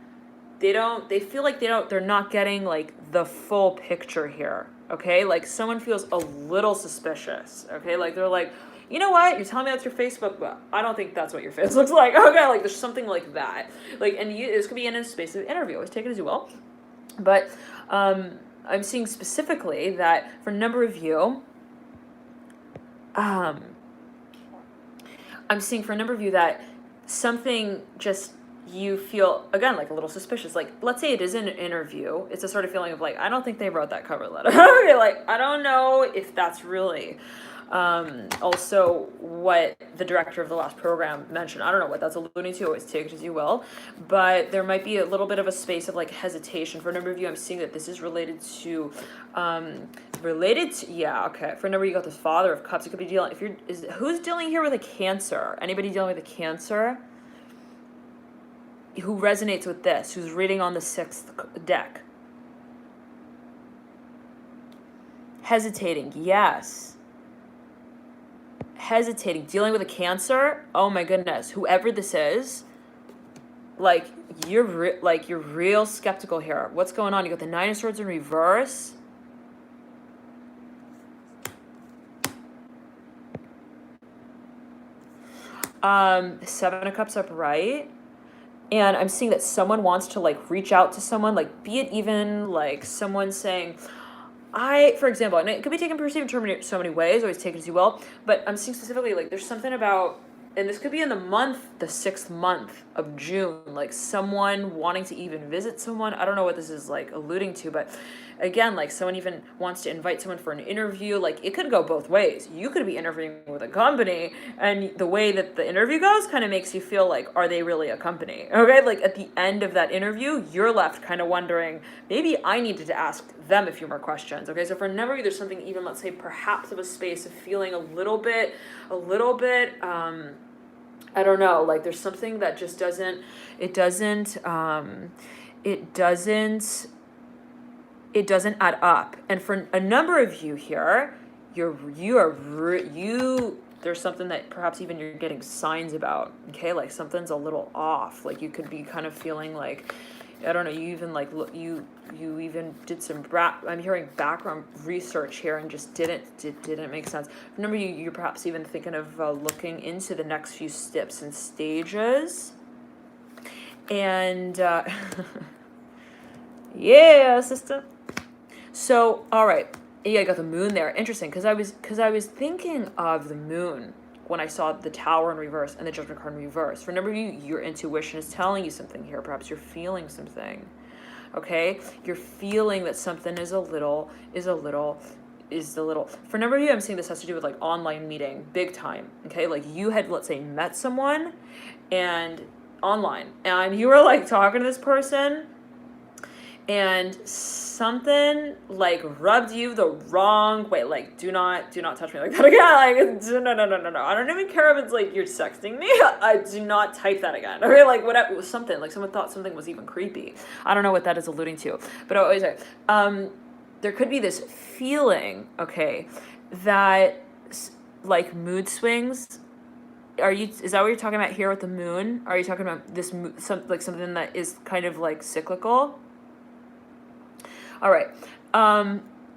They feel like they're not getting like the full picture here. Okay, like someone feels a little suspicious. Okay, like they're like, you know what? You're telling me that's your Facebook, but I don't think that's what your face looks like. Okay, like there's something like that. Like, and this could be in a space of interview. Always take it as you will. But I'm seeing specifically that for a number of you, I'm seeing for a number of you that something just you feel again like a little suspicious. Like let's say it is an interview. It's a sort of feeling of like I don't think they wrote that cover letter. Okay, like I don't know if that's really. Also what the director of the last program mentioned. I don't know what that's alluding to. Always take it as you will. But there might be a little bit of a space of like hesitation. For a number of you, I'm seeing that this is related to, yeah, okay. For a number of you, got this Father of Cups. It could be dealing, who's dealing here with a Cancer? Anybody dealing with a Cancer? Who resonates with this? Who's reading on the 6th deck? Hesitating, yes. hesitating, dealing with a Cancer. Oh my goodness, whoever this is, like you're real skeptical here. What's going on? You got the Nine of Swords in reverse. Seven of Cups upright. And I'm seeing that someone wants to like reach out to someone, like be it even like someone saying, for example, and it could be taken, perceived, interpreted so many ways, always take it as you will, but I'm seeing specifically like there's something about, and this could be in the 6th month of June, like someone wanting to even visit someone. I don't know what this is like alluding to, but again, like someone even wants to invite someone for an interview. Like it could go both ways. You could be interviewing with a company, and the way that the interview goes kind of makes you feel like, are they really a company? Okay, like at the end of that interview, you're left kind of wondering, maybe I needed to ask them a few more questions. Okay, so for a number of you, there's something even, let's say, perhaps of a space of feeling a little bit, I don't know, like there's something that just doesn't add up. And for a number of you here, there's something that perhaps even you're getting signs about, okay? Like something's a little off. Like you could be kind of feeling like, I don't know, you even like you even did some I'm hearing background research here and just didn't make sense. Remember, you're perhaps even thinking of looking into the next few steps and stages. And yeah, sister. So, all right. Yeah, I got the moon there. Interesting, because I was thinking of the moon when I saw the Tower in reverse and the Judgment card in reverse. For a number of you, your intuition is telling you something here. Perhaps you're feeling something. Okay? You're feeling that something is a little. For a number of you, I'm seeing this has to do with like online meeting, big time. Okay? Like you had, let's say, met someone and online, and you were like talking to this person, and something like rubbed you the wrong way. Like, do not touch me like that again. Like, no. I don't even care if it's like you're sexting me. I do not type that again. Okay, like whatever. It was something like someone thought something was even creepy. I don't know what that is alluding to, but I always say, there could be this feeling, okay, that like mood swings. Is that what you're talking about here with the moon? Are you talking about this something that is kind of like cyclical? All right.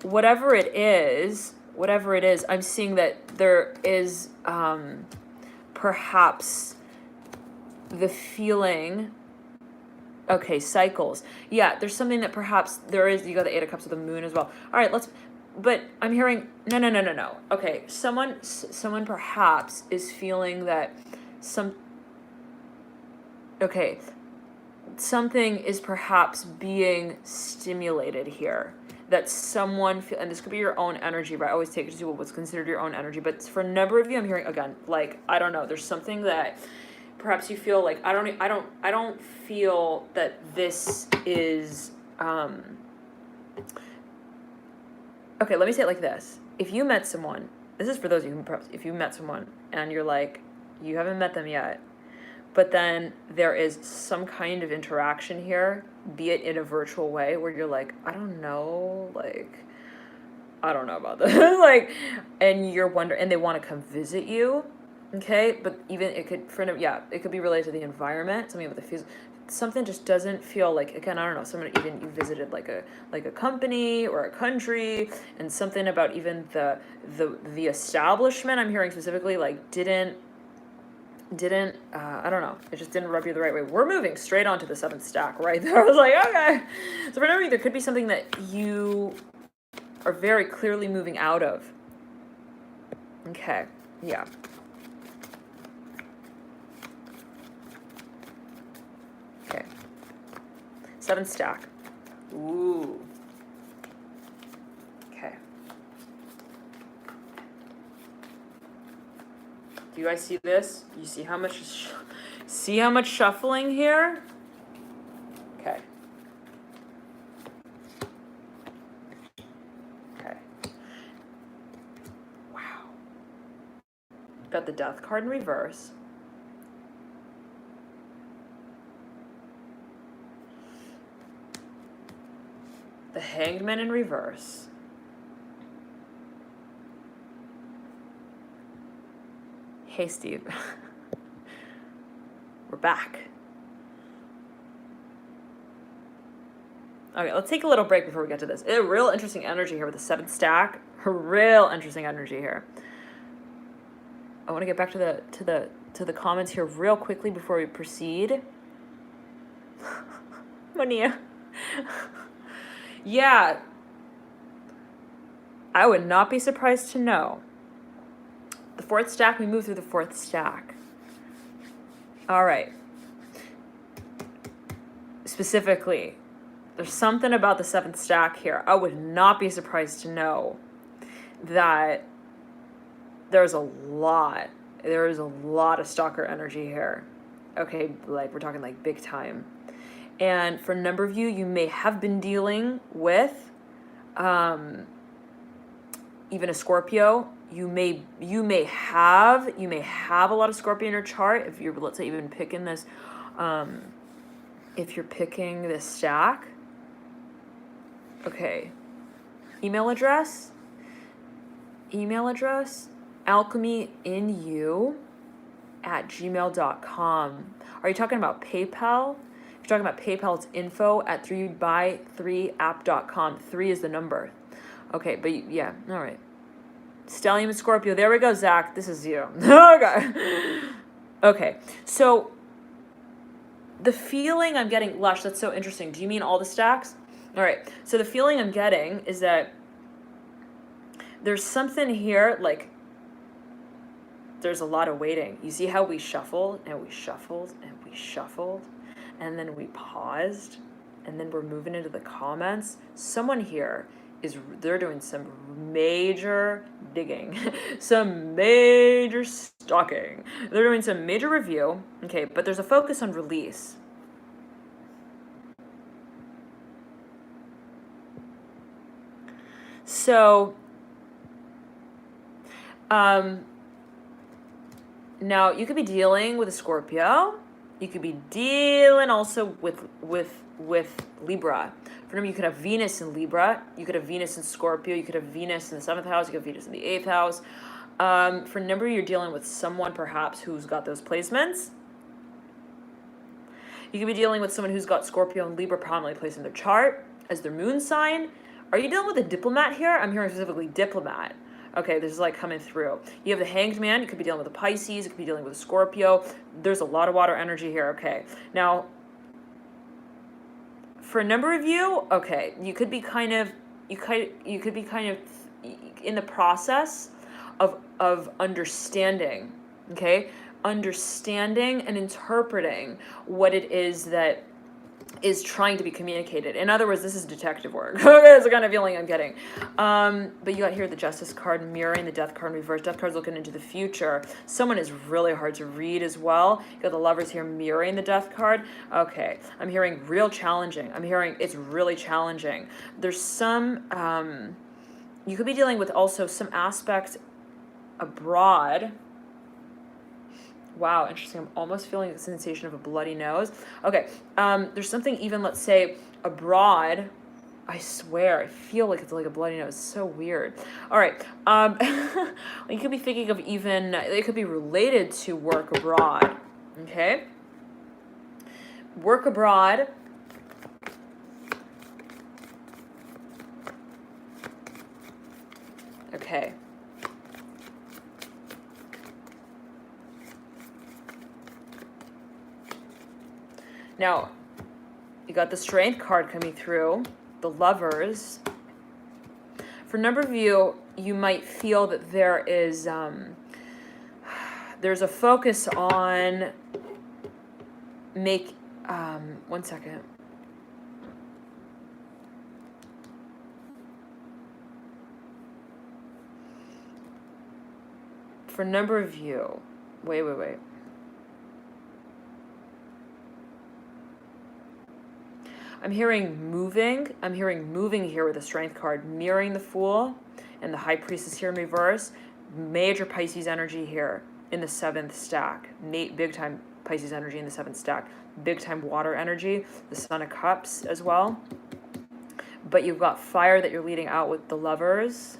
Whatever it is, I'm seeing that there is perhaps the feeling. Okay, cycles. Yeah, there's something that perhaps there is. You got the Eight of Cups of the moon as well. All right, but I'm hearing no. Okay, someone perhaps is feeling that something is perhaps being stimulated here, that someone and this could be your own energy, right? I always take it to what's considered your own energy, but for a number of you, I'm hearing again, like, I don't know, there's something that perhaps you feel like, I don't feel that this is, okay, let me say it like this. If you met someone, this is for those of you who perhaps, if you met someone and you're like, you haven't met them yet, but then there is some kind of interaction here, be it in a virtual way, where you're like, I don't know about this, like, and you're wondering, and they want to come visit you, okay? But even it could be related to the environment, something with the physical. Something just doesn't feel like, again, I don't know, someone even you visited like a company or a country, and something about even the establishment, I'm hearing specifically, like didn't I don't know, it just didn't rub you the right way. We're moving straight onto the 7th stack right there. I was like, okay. So for whatever, there could be something that you are very clearly moving out of. Okay, yeah. Okay. 7th stack. Ooh. Okay. Do you guys see this? You see how much shuffling here? Okay. Okay. Wow. Got the Death card in reverse. The Hanged Man in reverse. Hey, Steve. We're back. Okay, let's take a little break before we get to this. A real interesting energy here with the 7th stack. Real interesting energy here. I want to get back to the comments here real quickly before we proceed. Mania. Yeah. I would not be surprised to know. The 4th stack, we move through the 4th stack. All right. Specifically, there's something about the 7th stack here. I would not be surprised to know that there's a lot of stalker energy here. Okay, like we're talking like big time. And for a number of you, you may have been dealing with even a Scorpio. You may have a lot of Scorpio in your chart if you're, let's say, even picking this if you're picking this stack. Okay. Email address, alchemyinu@gmail.com. Are you talking about PayPal? If you're talking about PayPal, it's info@3by3app.com. 3 is the number. Okay, but yeah, all right. Stellium and Scorpio. There we go, Zach. This is you. Okay. Okay, so the feeling I'm getting, Lush, that's so interesting. Do you mean all the stacks? All right, so the feeling I'm getting is that there's something here, like there's a lot of waiting. You see how we shuffled and we shuffled and we shuffled and then we paused and then we're moving into the comments. Someone here they're doing some major digging, some major stalking. They're doing some major review, okay, but there's a focus on release. So, now you could be dealing with a Scorpio. You could be dealing also with Libra. For them, you could have Venus in Libra. You could have Venus in Scorpio. You could have Venus in the 7th house. You could have Venus in the 8th house. For a number, you're dealing with someone perhaps who's got those placements. You could be dealing with someone who's got Scorpio and Libra prominently placed in their chart as their moon sign. Are you dealing with a diplomat here? I'm hearing specifically diplomat. Okay, this is like coming through. You have the Hanged Man. You could be dealing with a Pisces. You could be dealing with a Scorpio. There's a lot of water energy here. Okay, now for a number of you, okay, you could be kind of in the process of understanding. Okay, understanding and interpreting what it is that is trying to be communicated. In other words, this is detective work. Okay, that's the kind of feeling I'm getting. But you got here the Justice card mirroring the Death card in reverse. Death card's looking into the future. Someone is really hard to read as well. You got the Lovers here mirroring the Death card. Okay, I'm hearing real challenging. I'm hearing it's really challenging. There's some, you could be dealing with also some aspects abroad. Wow, interesting. I'm almost feeling the sensation of a bloody nose. Okay, there's something even, let's say, abroad. I swear, I feel like it's like a bloody nose. It's so weird. All right, you could be thinking of even, it could be related to work abroad, okay? Work abroad. Okay. Now, you got the Strength card coming through, the Lovers. For a number of you, you might feel that there is, there's a focus on one second. For a number of you, wait. I'm hearing moving. I'm hearing moving here with the Strength card, mirroring the Fool and the High Priestess here in reverse. Major Pisces energy here in the 7th stack. Big time Pisces energy in the 7th stack. Big time water energy. The Son of Cups as well. But you've got fire that you're leading out with the Lovers.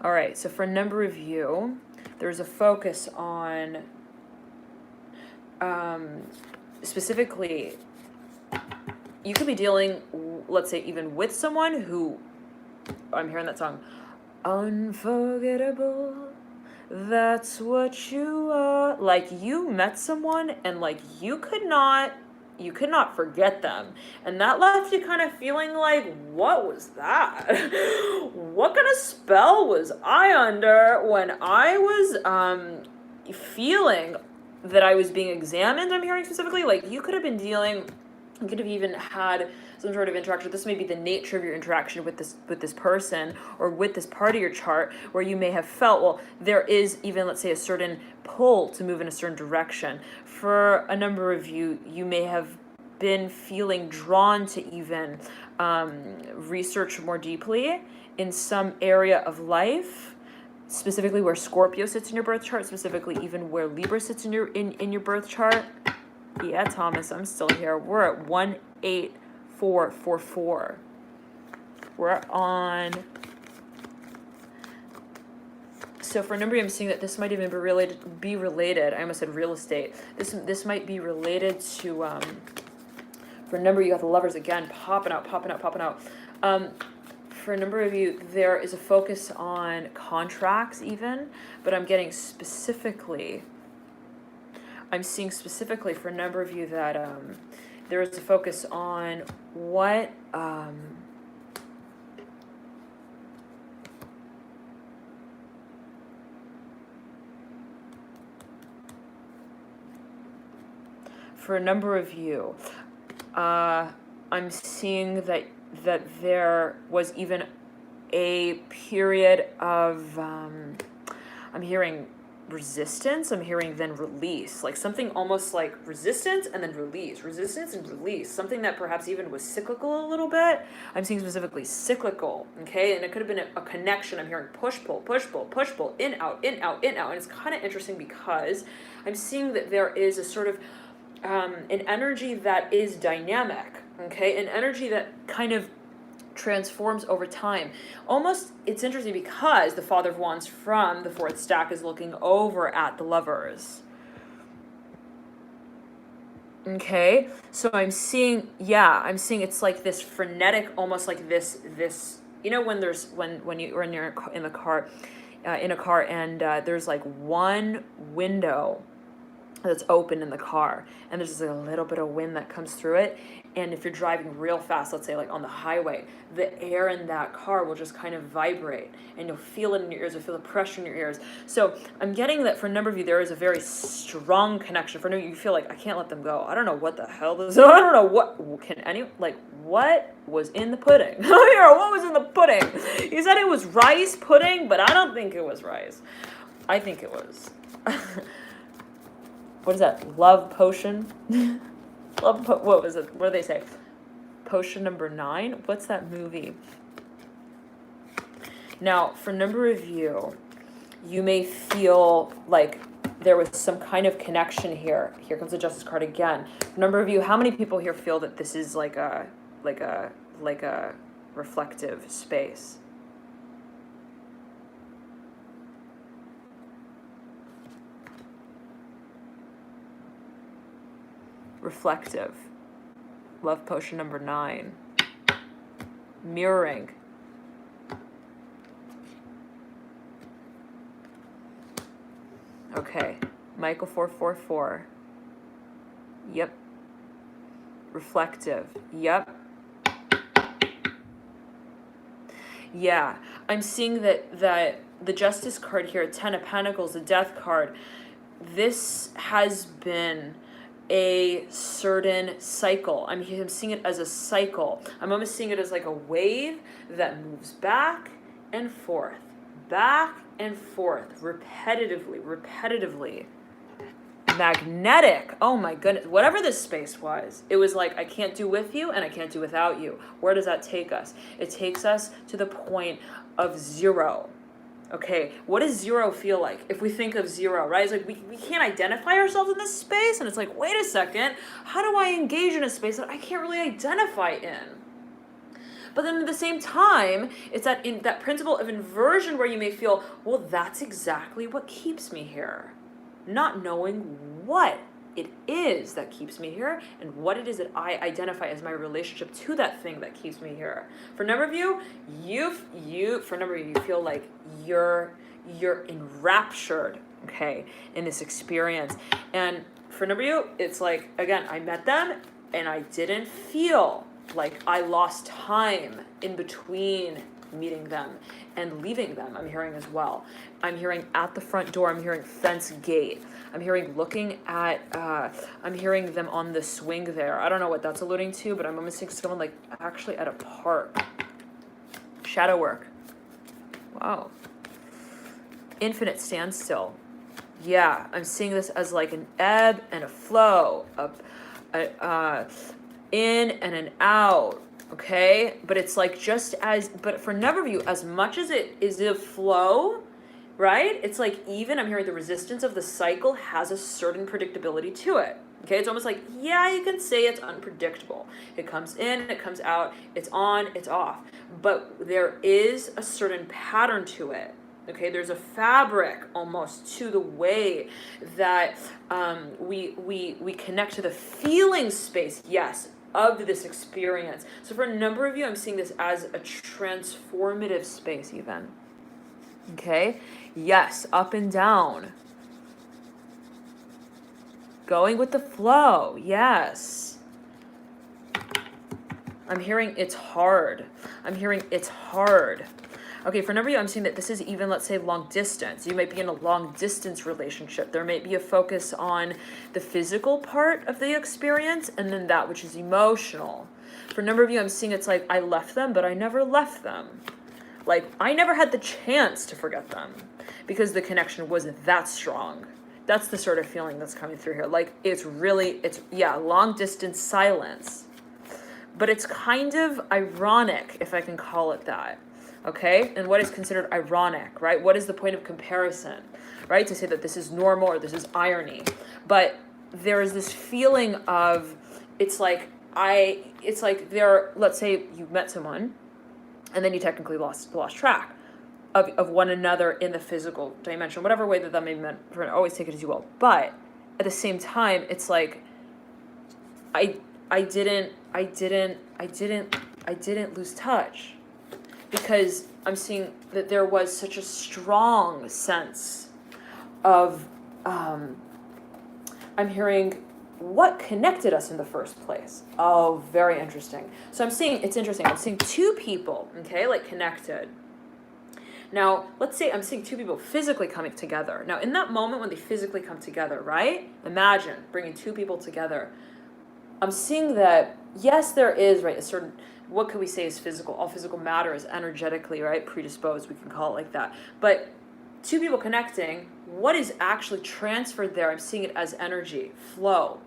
All right, so for a number of you, there's a focus on, specifically, you could be dealing, let's say, even with someone who, I'm hearing that song, unforgettable, that's what you are. Like, you met someone and like you could not forget them, and that left you kind of feeling like, what was that? What kind of spell was I under when I was feeling that I was being examined? I'm hearing specifically, like, you could have been dealing, you could have even had some sort of interaction. This may be the nature of your interaction with this person or with this part of your chart, where you may have felt, well, there is even, let's say, a certain pull to move in a certain direction. For a number of you, you may have been feeling drawn to even research more deeply in some area of life, specifically where Scorpio sits in your birth chart, specifically even where Libra sits in your birth chart. Yeah, Thomas, I'm still here. We're at 18444. We're on. So for a number of you, I'm seeing that this might even be related. I almost said real estate. This might be related to. For a number of you, got the Lovers again, popping out. For a number of you, there is a focus on contracts even, but I'm getting specifically. I'm seeing specifically for a number of you that there is a focus on what for a number of you, I'm seeing that there was even a period of I'm hearing resistance, I'm hearing then release, like something almost like resistance and then release, something that perhaps even was cyclical a little bit. I'm seeing specifically cyclical, okay? And it could have been a connection. I'm hearing push pull, in out, and it's kind of interesting because I'm seeing that there is a sort of an energy that is dynamic, okay? An energy that kind of transforms over time. Almost, it's interesting because the Father of Wands from the fourth stack is looking over at the Lovers. Okay, so I'm seeing it's like this frenetic, almost like this, you know, when you're in a car, and there's like one window that's open in the car, and there's just a little bit of wind that comes through it, and if you're driving real fast, let's say like on the highway, the air in that car will just kind of vibrate, and you'll feel it in your ears, you'll feel the pressure in your ears. So I'm getting that for a number of you, there is a very strong connection. For a number of you, you feel like, I can't let them go. I don't know what the hell this is. I don't know what was in the pudding? What was in the pudding? He said it was rice pudding, but I don't think it was rice. I think it was. What is that? Love potion? What was it? What do they say? Potion number 9? What's that movie? Now, for a number of you, you may feel like there was some kind of connection here. Here comes the Justice card again. For a number of you, how many people here feel that this is like a reflective space? Reflective. Love potion number 9. Mirroring. Okay. Michael 444. Yep. Reflective. Yep. Yeah. I'm seeing that the Justice card here, 10 of Pentacles, the Death card, this has been a certain cycle. I'm seeing it as a cycle. I'm almost seeing it as like a wave that moves back and forth, repetitively. Magnetic. Oh my goodness. Whatever this space was, it was like, I can't do with you and I can't do without you. Where does that take us? It takes us to the point of 0. Okay, what does 0 feel like? If we think of 0, right? It's like we can't identify ourselves in this space, and it's like, wait a second, how do I engage in a space that I can't really identify in? But then at the same time, it's that principle of inversion where you may feel, well, that's exactly what keeps me here. Not knowing what it is that keeps me here and what it is that I identify as my relationship to that thing that keeps me here. For a number of you, you feel like you're enraptured, okay, in this experience. And for a number of you, it's like, again, I met them and I didn't feel like I lost time in between meeting them and leaving them. I'm hearing as well. I'm hearing at the front door. I'm hearing fence gate. I'm hearing looking at, I'm hearing them on the swing there. I don't know what that's alluding to, but I'm almost seeing someone like actually at a park. Shadow work. Wow. Infinite standstill. Yeah, I'm seeing this as like an ebb and a flow, in and an out, okay? But it's like but for a number of you, as much as it is a flow, right? It's like even, I'm hearing the resistance of the cycle has a certain predictability to it, okay? It's almost like, yeah, you can say it's unpredictable. It comes in, it comes out, it's on, it's off. But there is a certain pattern to it. Okay, there's a fabric almost to the way that we connect to the feeling space, yes, of this experience. So for a number of you, I'm seeing this as a transformative space even. Okay, yes, up and down. Going with the flow, yes. I'm hearing it's hard. Okay, for a number of you, I'm seeing that this is even, let's say, long distance. You might be in a long distance relationship. There may be a focus on the physical part of the experience and then that which is emotional. For a number of you, I'm seeing it's like, I left them, but I never left them. Like, I never had the chance to forget them because the connection wasn't that strong. That's the sort of feeling that's coming through here. Like, it's long distance silence. But it's kind of ironic, if I can call it that. Okay, and what is considered ironic, right? What is the point of comparison, right? To say that this is normal or this is irony. But there is this feeling of, let's say you met someone and then you technically lost track of one another in the physical dimension, whatever way that may be meant for, always take it as you will. But at the same time, it's like, I didn't lose touch. Because I'm seeing that there was such a strong sense of, I'm hearing what connected us in the first place. Oh, very interesting. So it's interesting. I'm seeing two people, okay, like connected. Now, let's say I'm seeing two people physically coming together. Now, in that moment when they physically come together, right? Imagine bringing two people together. I'm seeing that, yes, there is, right, a certain, what could we say is physical? All physical matter is energetically, right, predisposed, we can call it like that. But two people connecting, what is actually transferred there? I'm seeing it as energy, flow.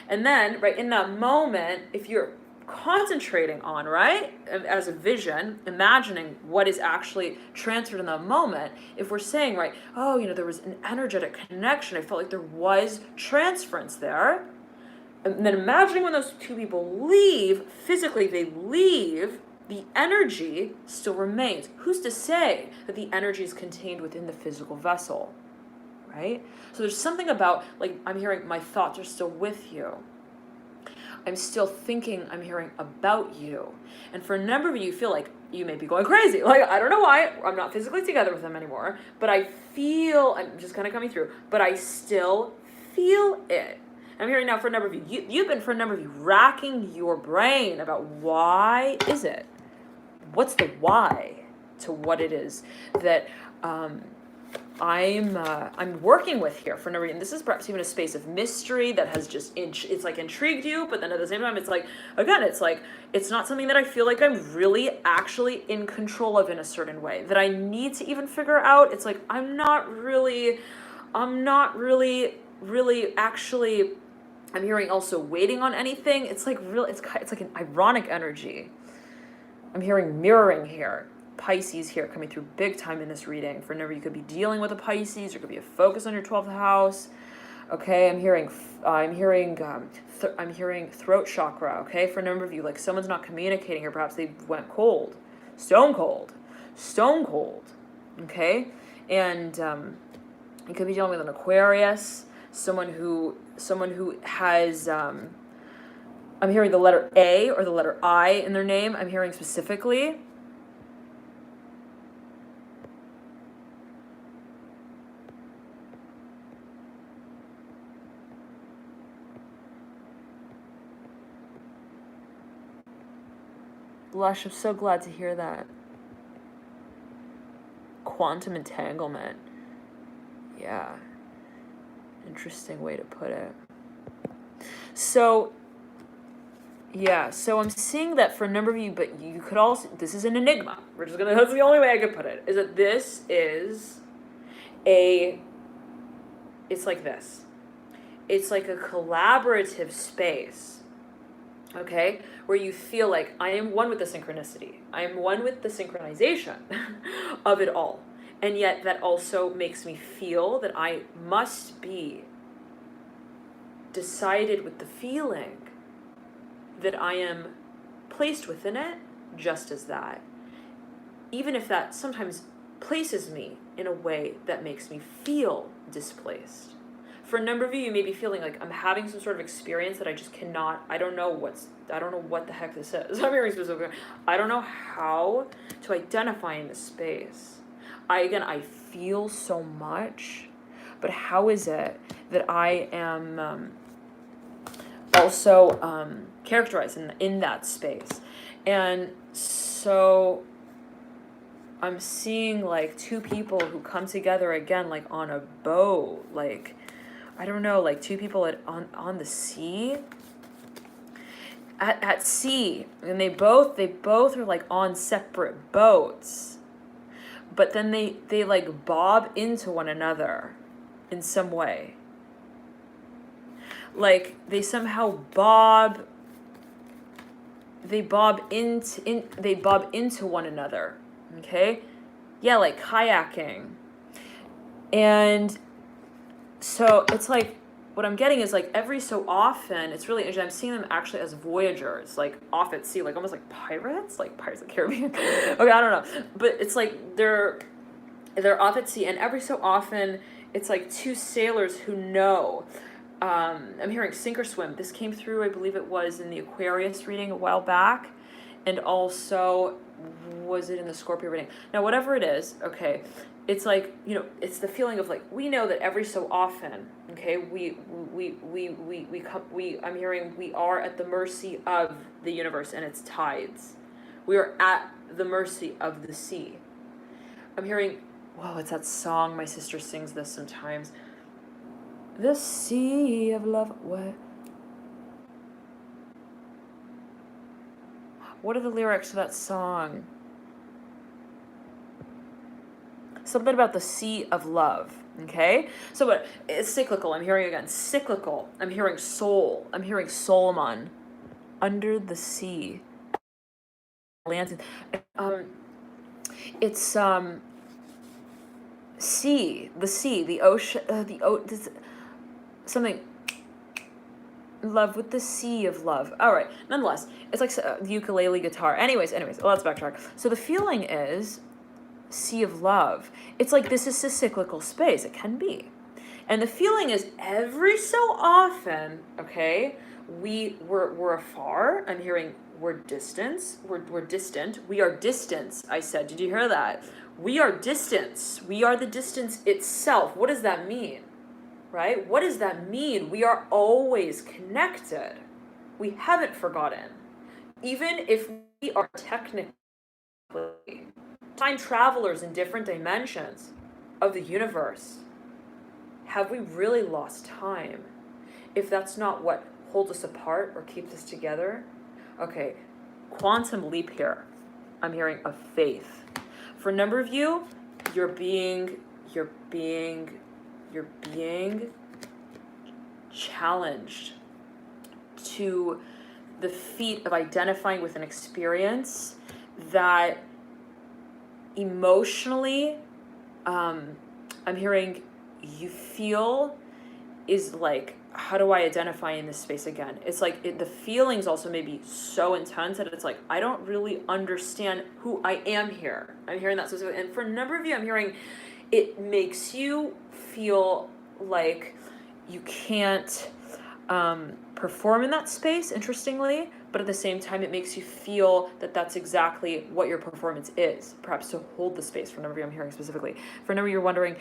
And then, right, in that moment, if you're concentrating on, right, as a vision, imagining what is actually transferred in that moment, if we're saying, right, oh, there was an energetic connection, I felt like there was transference there. And then imagining when those two people leave, physically they leave, the energy still remains. Who's to say that the energy is contained within the physical vessel, right? So there's something about, like, I'm hearing my thoughts are still with you. I'm still thinking, I'm hearing about you. And for a number of you, you feel like you may be going crazy. Like, I don't know why, I'm not physically together with them anymore, but I'm just kind of coming through, but I still feel it. I'm hearing now for a number of you, you've been for a number of you racking your brain about why is it? What's the why to what it is that I'm working with here for no reason. This is perhaps even a space of mystery that has just it's like intrigued you, but then at the same time it's like, again, it's like it's not something that I feel like I'm really actually in control of in a certain way that I need to even figure out. It's like I'm not really actually. I'm hearing also waiting on anything. It's like it's like an ironic energy. I'm hearing mirroring here. Pisces here coming through big time in this reading. For whenever you could be dealing with a Pisces, there could be a focus on your 12th house. Okay, I'm hearing throat chakra. Okay, for a number of you, like someone's not communicating, or perhaps they went cold, stone cold, stone cold. Okay, and you could be dealing with an Aquarius, someone who has I'm hearing the letter A or the letter I in their name. I'm hearing specifically. Lush, I'm so glad to hear that. Quantum entanglement. Yeah. Interesting way to put it. So, yeah, so I'm seeing that for a number of you, but you could also, this is an enigma. That's the only way I could put it, is that this is it's like this. It's like a collaborative space, okay, where you feel like I am one with the synchronicity. I am one with the synchronization of it all. And yet that also makes me feel that I must be decided with the feeling that I am placed within it just as that. Even if that sometimes places me in a way that makes me feel displaced. For a number of you, you may be feeling like I'm having some sort of experience that I just cannot, I don't know what the heck this is. I'm hearing specifically, I don't know how to identify in this space. I feel so much, but how is it that I am also characterized in that space? And so I'm seeing like two people who come together again, like on a boat, like, I don't know, like two people on the sea, at sea, and they both are like on separate boats, but then they like bob into one another in some way. Like they somehow bob into one another. Okay? Yeah, like kayaking. And so it's like, what I'm getting is like every so often, it's really interesting, I'm seeing them actually as voyagers, like off at sea, like almost like pirates of the Caribbean. Okay, I don't know. But it's like they're off at sea, and every so often it's like two sailors who know. I'm hearing sink or swim. This came through, I believe it was in the Aquarius reading a while back, and also was it in the Scorpio reading? Now, whatever it is, okay, it's like, you know, it's the feeling of like, we know that every so often, okay, I'm hearing we are at the mercy of the universe and its tides. We are at the mercy of the sea. I'm hearing, whoa, it's that song, my sister sings this sometimes. The sea of love, what are the lyrics to that song? Something about the sea of love, okay? So what? It's cyclical. I'm hearing again, cyclical. I'm hearing soul. I'm hearing Solomon. Under the sea. Atlantis. It's sea, the ocean, something. Love with the sea of love. All right. Nonetheless, it's like the ukulele guitar. Anyways, let's backtrack. So the feeling is sea of love. It's like this is a cyclical space. It can be. And the feeling is every so often, okay, we're afar. I'm hearing we're distance. We're distant. We are distance, I said. Did you hear that? We are distance. We are the distance itself. What does that mean? Right? What does that mean? We are always connected. We haven't forgotten. Even if we are technically time travelers in different dimensions of the universe, have we really lost time? If that's not what holds us apart or keeps us together? Okay, quantum leap here. I'm hearing of faith. For a number of you, you're being challenged to the feat of identifying with an experience that emotionally, I'm hearing you feel is like, how do I identify in this space again? It's like the feelings also may be so intense that it's like, I don't really understand who I am here. I'm hearing that specifically. And for a number of you, I'm hearing it makes you feel like you can't perform in that space, interestingly, but at the same time, it makes you feel that that's exactly what your performance is, perhaps to hold the space. For a number of you, I'm hearing specifically. For a number of you, you're wondering,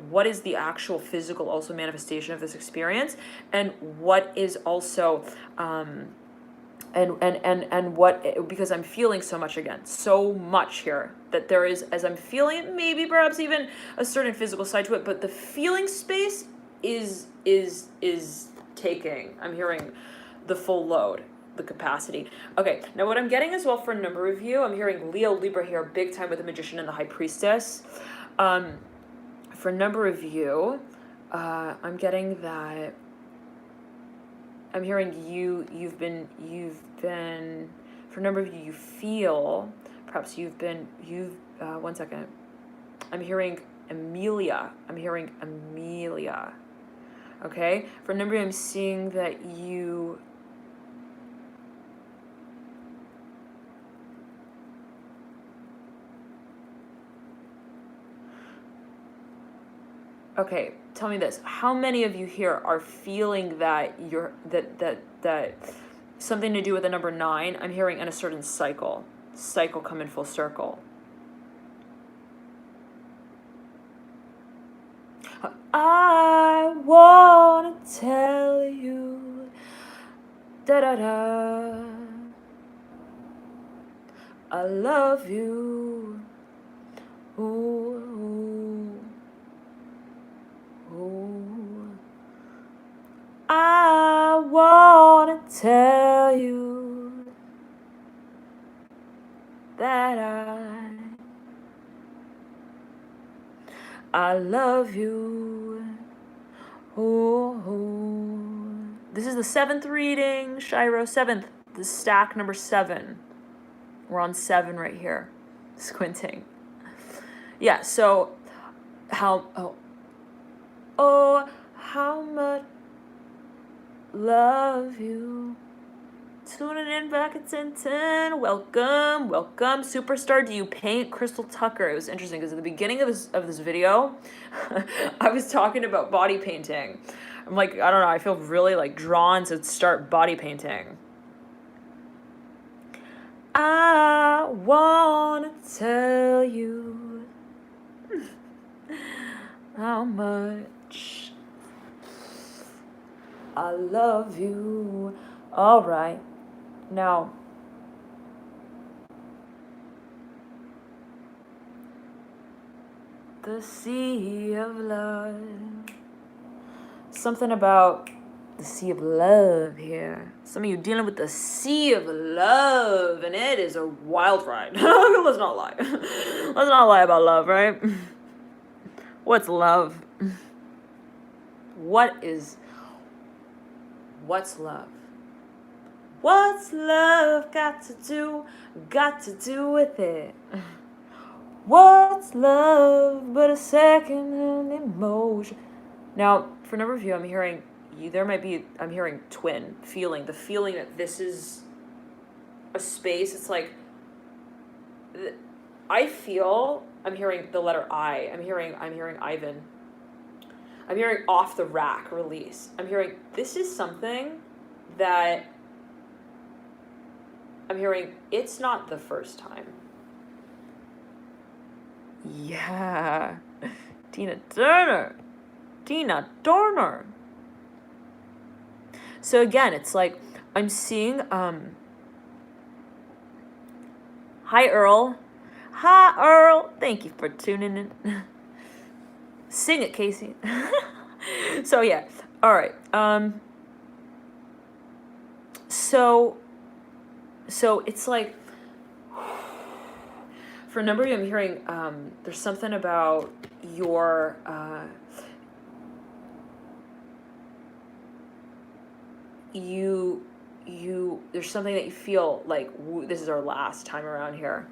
what is the actual physical also manifestation of this experience, and what is also, and what, because I'm feeling so much again, so much here, that there is, as I'm feeling it, maybe perhaps even a certain physical side to it, but the feeling space is taking, I'm hearing the full load, the capacity. Okay, now what I'm getting as well for a number of you, I'm hearing Leo, Libra here, big time with the Magician and the High Priestess. For a number of you, I'm getting that, I'm hearing you've been, for a number of you, you feel, perhaps one second, I'm hearing Amelia, okay? For a number of you, I'm seeing that you, okay, tell me this. How many of you here are feeling that that something to do with the number 9? I'm hearing in a certain cycle come in full circle. I wanna tell you, da da da, I love you. Ooh, ooh, ooh. I wanna tell you that I love you. Ooh. This is the 7th reading, Shiro, 7th. This is stack number 7. We're on 7 right here. Squinting. Yeah, so how much love you. Tuning in back at 10:10. Welcome. Superstar, do you paint? Crystal Tucker. It was interesting because at the beginning of this video, I was talking about body painting. I'm like, I don't know, I feel really like drawn to start body painting. I wanna tell you how much I love you. All right. Now, the sea of love. Something about the sea of love here. Some of you dealing with the sea of love, and it is a wild ride. Let's not lie. Let's not lie about love, right? What's love? What's love? What's love got to do with it? What's love but a second-hand emotion? Now, for a number of you, I'm hearing twin feeling. The feeling that this is a space. It's like, I'm hearing the letter I. I'm hearing Ivan. I'm hearing off the rack release. I'm hearing this is something that I'm hearing it's not the first time. Yeah. Tina Turner. So again, it's like I'm seeing hi Earl. Thank you for tuning in. Sing it, Casey. So yeah. All right. So it's like for a number of you, I'm hearing there's something about your there's something that you feel like this is our last time around here.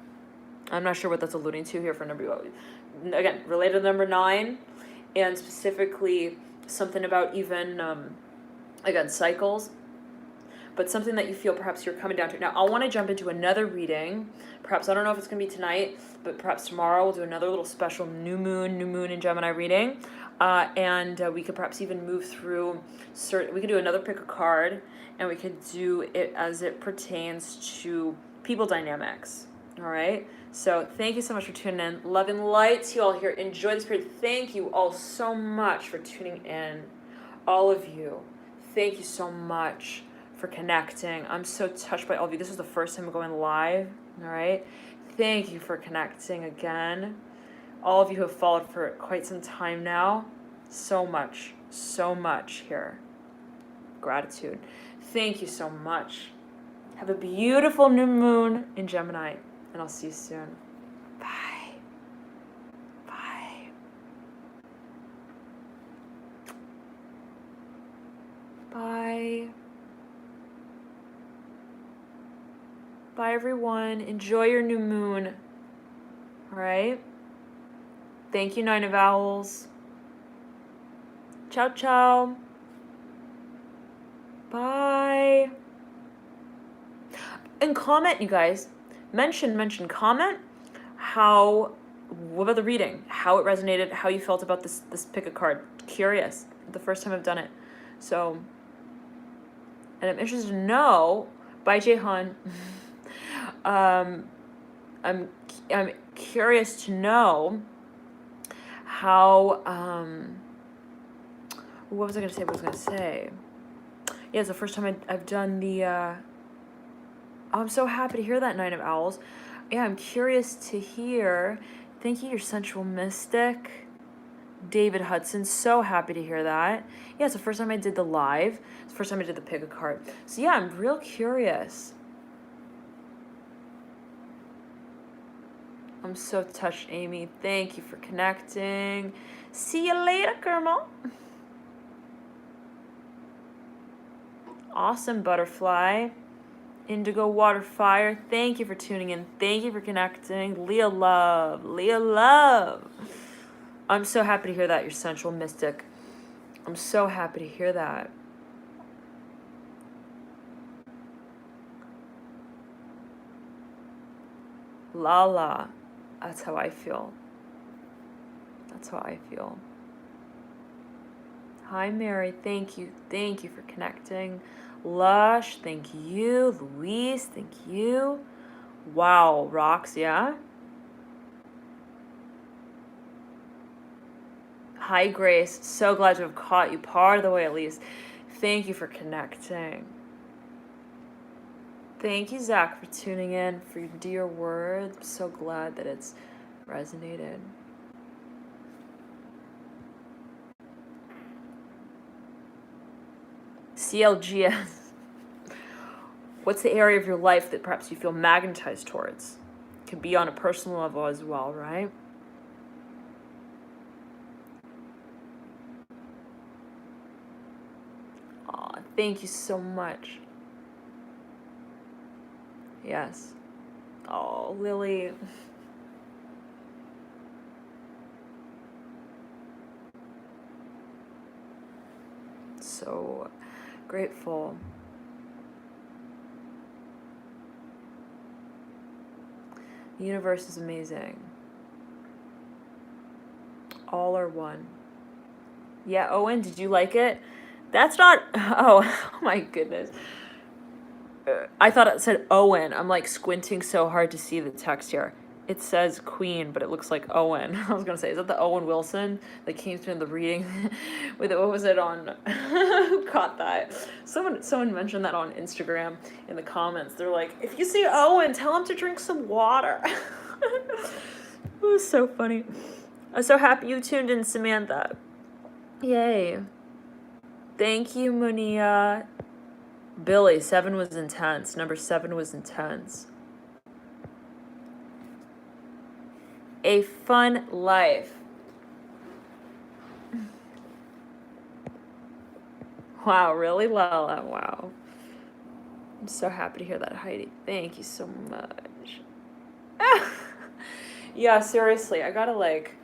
I'm not sure what that's alluding to here for a number of you. Again, related to number 9, and specifically something about even, again, cycles, but something that you feel perhaps you're coming down to. Now, I want to jump into another reading. Perhaps, I don't know if it's going to be tonight, but perhaps tomorrow we'll do another little special new moon in Gemini reading. And we could perhaps even move through we could do another pick a card, and we could do it as it pertains to people dynamics. All right. So thank you so much for tuning in. Love and light to you all here. Enjoy this period. Thank you all so much for tuning in. All of you. Thank you so much for connecting. I'm so touched by all of you. This is the first time I'm going live. All right. Thank you for connecting again. All of you who have followed for quite some time now. So much here. Gratitude. Thank you so much. Have a beautiful new moon in Gemini, and I'll see you soon. Bye. Bye. Bye. Bye, everyone. Enjoy your new moon. All right? Thank you, Nine of Owls. Ciao, ciao. Bye. And comment, you guys. Comment what about the reading? How it resonated, how you felt about this pick a card. Curious. The first time I've done it. So, and I'm interested to know, bye Jaehan. I'm curious to know how, what was I going to say? Yeah, it's the first time I've done the, I'm so happy to hear that, Nine of Owls. Yeah, I'm curious to hear. Thank you, your sensual mystic. David Hudson, so happy to hear that. Yeah, it's the first time I did the live. It's the first time I did the pick a card. So yeah, I'm real curious. I'm so touched, Amy. Thank you for connecting. See you later, Kermal. Awesome, Butterfly. Indigo Water Fire, thank you for tuning in. Thank you for connecting. Leah Love. I'm so happy to hear that, your sensual mystic. I'm so happy to hear that. Lala. That's how I feel. Hi, Mary. Thank you. Thank you for connecting. Lush, thank you. Louise, thank you. Wow, rocks, yeah? Hi, Grace. So glad to have caught you part of the way at least. Thank you for connecting. Thank you, Zach, for tuning in, for your dear words. I'm so glad that it's resonated. CLGS. What's the area of your life that perhaps you feel magnetized towards? It can be on a personal level as well, right? Aw, thank you so much. Yes. Oh, Lily. So grateful. The universe is amazing. All are one. Yeah, Owen, did you like it? That's not... Oh my goodness. I thought it said Owen. I'm like squinting so hard to see the text here. It says Queen, but it looks like Owen. I was going to say, is that the Owen Wilson that came through in the reading? With it, what was it on? Who caught that? Someone mentioned that on Instagram in the comments. They're like, if you see Owen, tell him to drink some water. It was so funny. I'm so happy you tuned in, Samantha. Yay. Thank you, Munia. Billy, 7 was intense. Number 7 was intense. A fun life. Wow, really, Lala? Wow. I'm so happy to hear that, Heidi. Thank you so much. Yeah, seriously, I gotta like...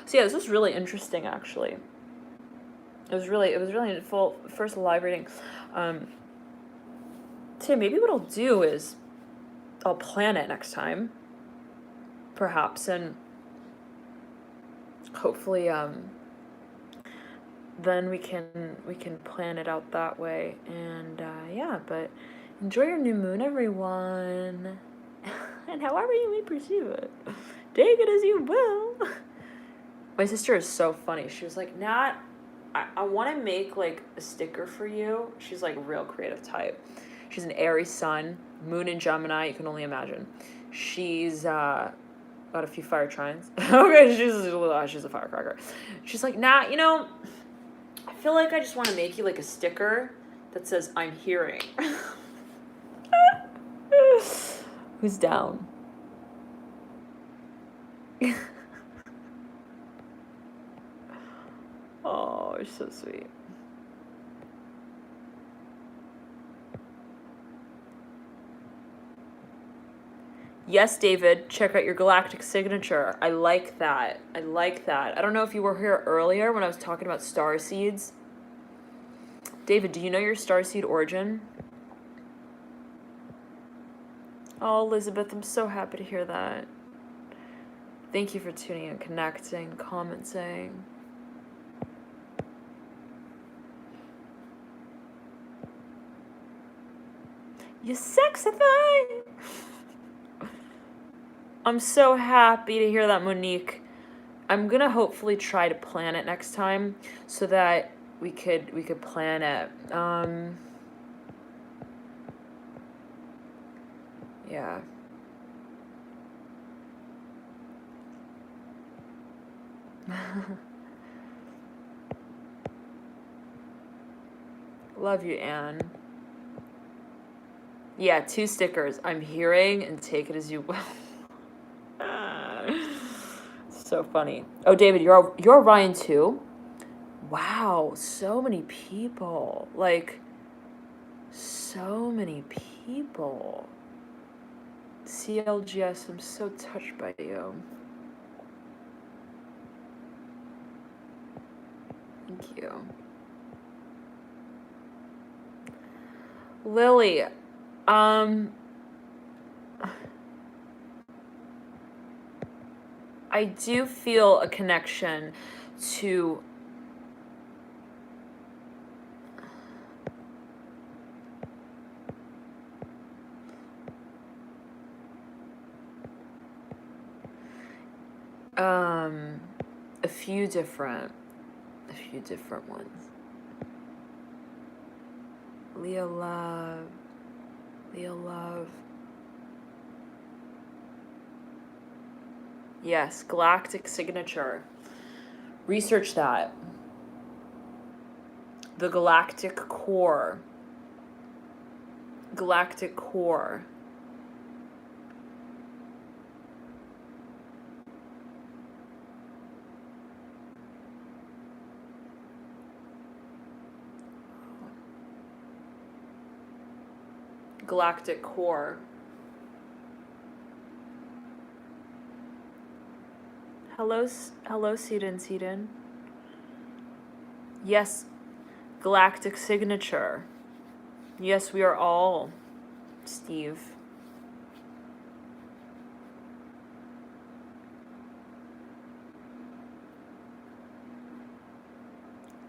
So yeah, this was really interesting, actually. It was really a full first live reading. So maybe what I'll do is I'll plan it next time, perhaps, and hopefully then we can plan it out that way. And yeah, but enjoy your new moon, everyone. And however you may perceive it, take it as you will. My sister is so funny. She was like, Nat, I want to make like a sticker for you. She's like real creative type. She's an Aries sun, moon in Gemini. You can only imagine. She's got a few fire trines. Okay, she's a firecracker. She's like, Nat, you know, I feel like I just want to make you like a sticker that says I'm hearing. Who's down? Oh, it's so sweet. Yes, David, check out your galactic signature. I like that. I like that. I don't know if you were here earlier when I was talking about star seeds. David, do you know your star seed origin? Oh, Elizabeth, I'm so happy to hear that. Thank you for tuning in, connecting, commenting. You sexy thing! I'm so happy to hear that, Monique. I'm gonna hopefully try to plan it next time so that we could plan it. Yeah. Love you, Anne. Yeah, 2 stickers. I'm hearing and take it as you will. So funny. Oh, David, you're Ryan too? Wow, so many people. Like, so many people. CLGS, I'm so touched by you. Thank you. Lily, I do feel a connection to a few different ones. Leo Love. Yes, galactic signature. Research that. The galactic core. Galactic core. Galactic core. Hello, Seedon. Yes, galactic signature. Yes, we are all, Steve.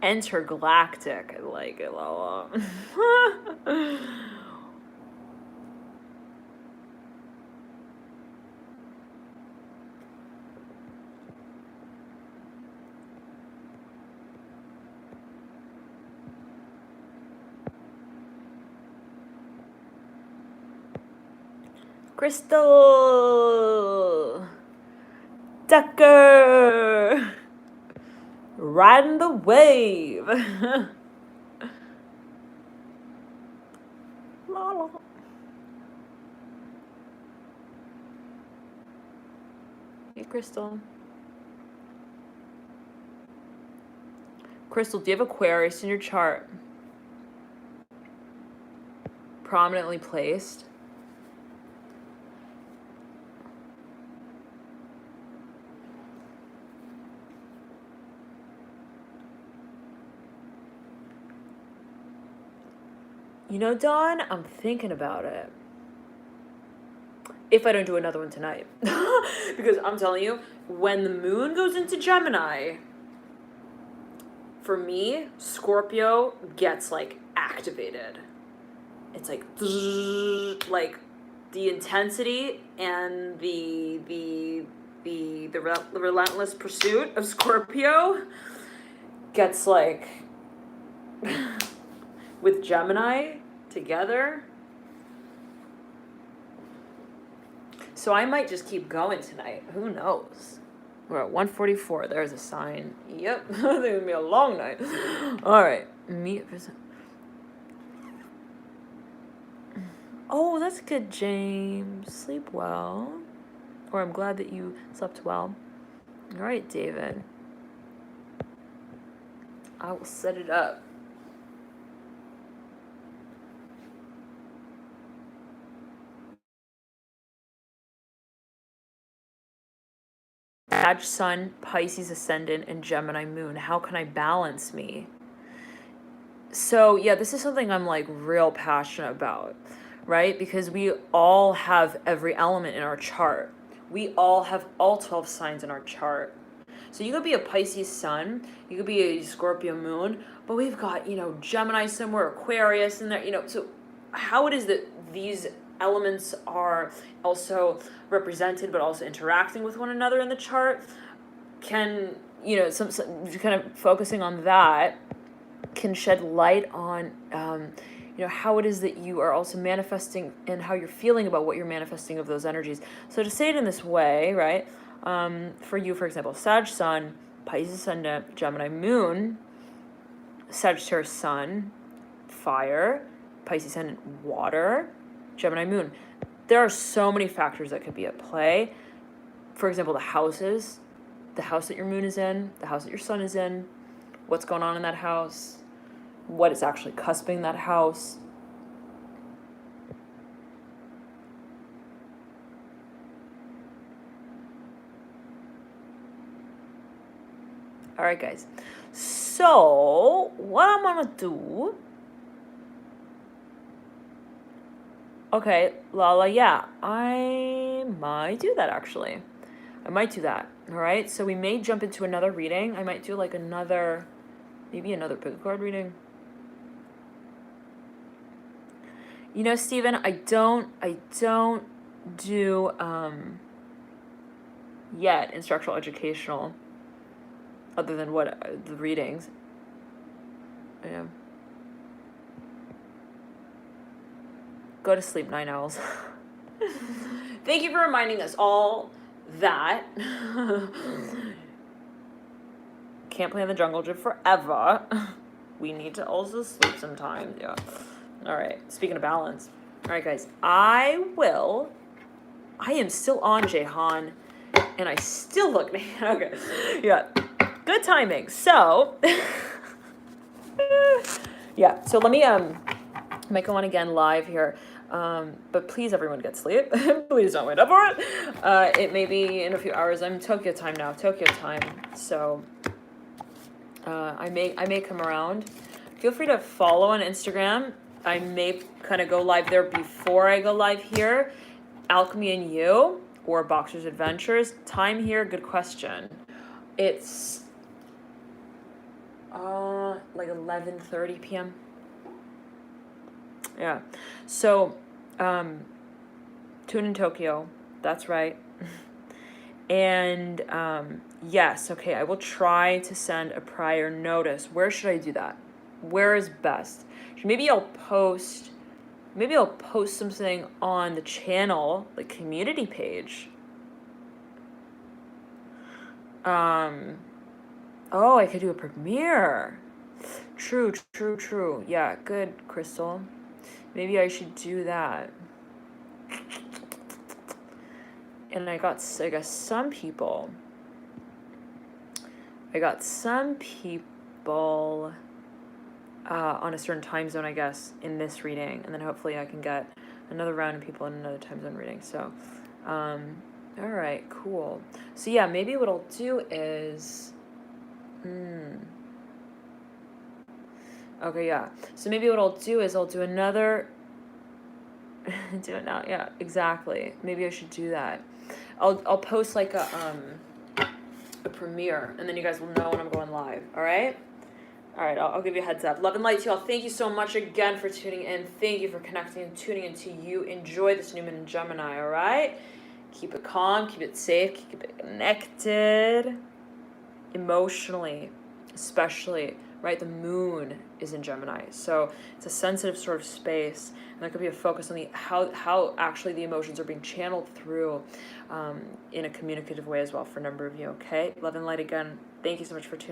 Intergalactic. I like it, Lala. Crystal Tucker, riding the wave. La. Hey, Crystal. Crystal, do you have Aquarius in your chart? Prominently placed. You know, Dawn, I'm thinking about it. If I don't do another one tonight. Because I'm telling you, when the moon goes into Gemini, for me, Scorpio gets like activated. It's like the intensity and the relentless pursuit of Scorpio gets like with Gemini together. So I might just keep going tonight. Who knows? We're at 1:44. There's a sign. Yep. It's gonna be a long night. All right. Oh, that's good, James. Sleep well. Or I'm glad that you slept well. All right, David. I will set it up. Sag Sun, Pisces Ascendant, and Gemini Moon. How can I balance me? So, yeah, this is something I'm like real passionate about, right? Because we all have every element in our chart. We all have all 12 signs in our chart. So you could be a Pisces Sun, you could be a Scorpio Moon, but we've got, Gemini somewhere, Aquarius in there, so how it is that these elements are also represented but also interacting with one another in the chart can, some kind of focusing on that can shed light on how it is that you are also manifesting and how you're feeling about what you're manifesting of those energies. So to say it in this way, right, for you, for example, Sag Sun, Pisces Ascendant, Gemini Moon, Sagittarius Sun, fire, Pisces Ascendant, water, Gemini Moon. There are so many factors that could be at play. For example, the house that your moon is in, the house that your sun is in, what's going on in that house, what is actually cusping that house. All right, guys. So what I'm gonna do? Okay, Lala, yeah, I might do that actually. I might do that. All right, so we may jump into another reading. I might do like maybe another pick card reading. Stephen, I don't do yet instructional educational other than what the readings. Yeah. Go to sleep, night owls. Thank you for reminding us all that can't play in the jungle gym forever. We need to also sleep sometimes. Yeah. All right. Speaking of balance. All right, guys. I am still on Jehan, and I still look. Okay. Yeah. Good timing. So. Yeah. So let me might go on again live here. But please, everyone, get sleep. Please don't wait up for it. It may be in a few hours. I'm Tokyo time now. Tokyo time. So I may come around. Feel free to follow on Instagram. I may kind of go live there before I go live here. Alchemy and You or Boxer's Adventures. Time here, good question. It's like 11:30 p.m. Yeah. So tune in Tokyo. That's right. And yes, okay, I will try to send a prior notice. Where should I do that? Where is best? Maybe I'll post something on the channel, like community page. Oh, I could do a premiere. True. Yeah, good, Crystal. Maybe I should do that. And I got some people on a certain time zone, I guess, in this reading. And then hopefully I can get another round of people in another time zone reading. So, all right, cool. So yeah, maybe what I'll do is, Okay, yeah. So maybe what I'll do is I'll do another. Do it now. Yeah, exactly. Maybe I should do that. I'll post like a premiere, and then you guys will know when I'm going live. All right. All right, I'll give you a heads up. Love and light to y'all. Thank you so much again for tuning in. Thank you for connecting and tuning into you. Enjoy this new moon in Gemini, all right? Keep it calm, keep it safe, keep it connected. Emotionally, especially, right? The moon is in Gemini. So it's a sensitive sort of space. And there could be a focus on the how actually the emotions are being channeled through in a communicative way as well for a number of you, okay? Love and light again. Thank you so much for tuning in.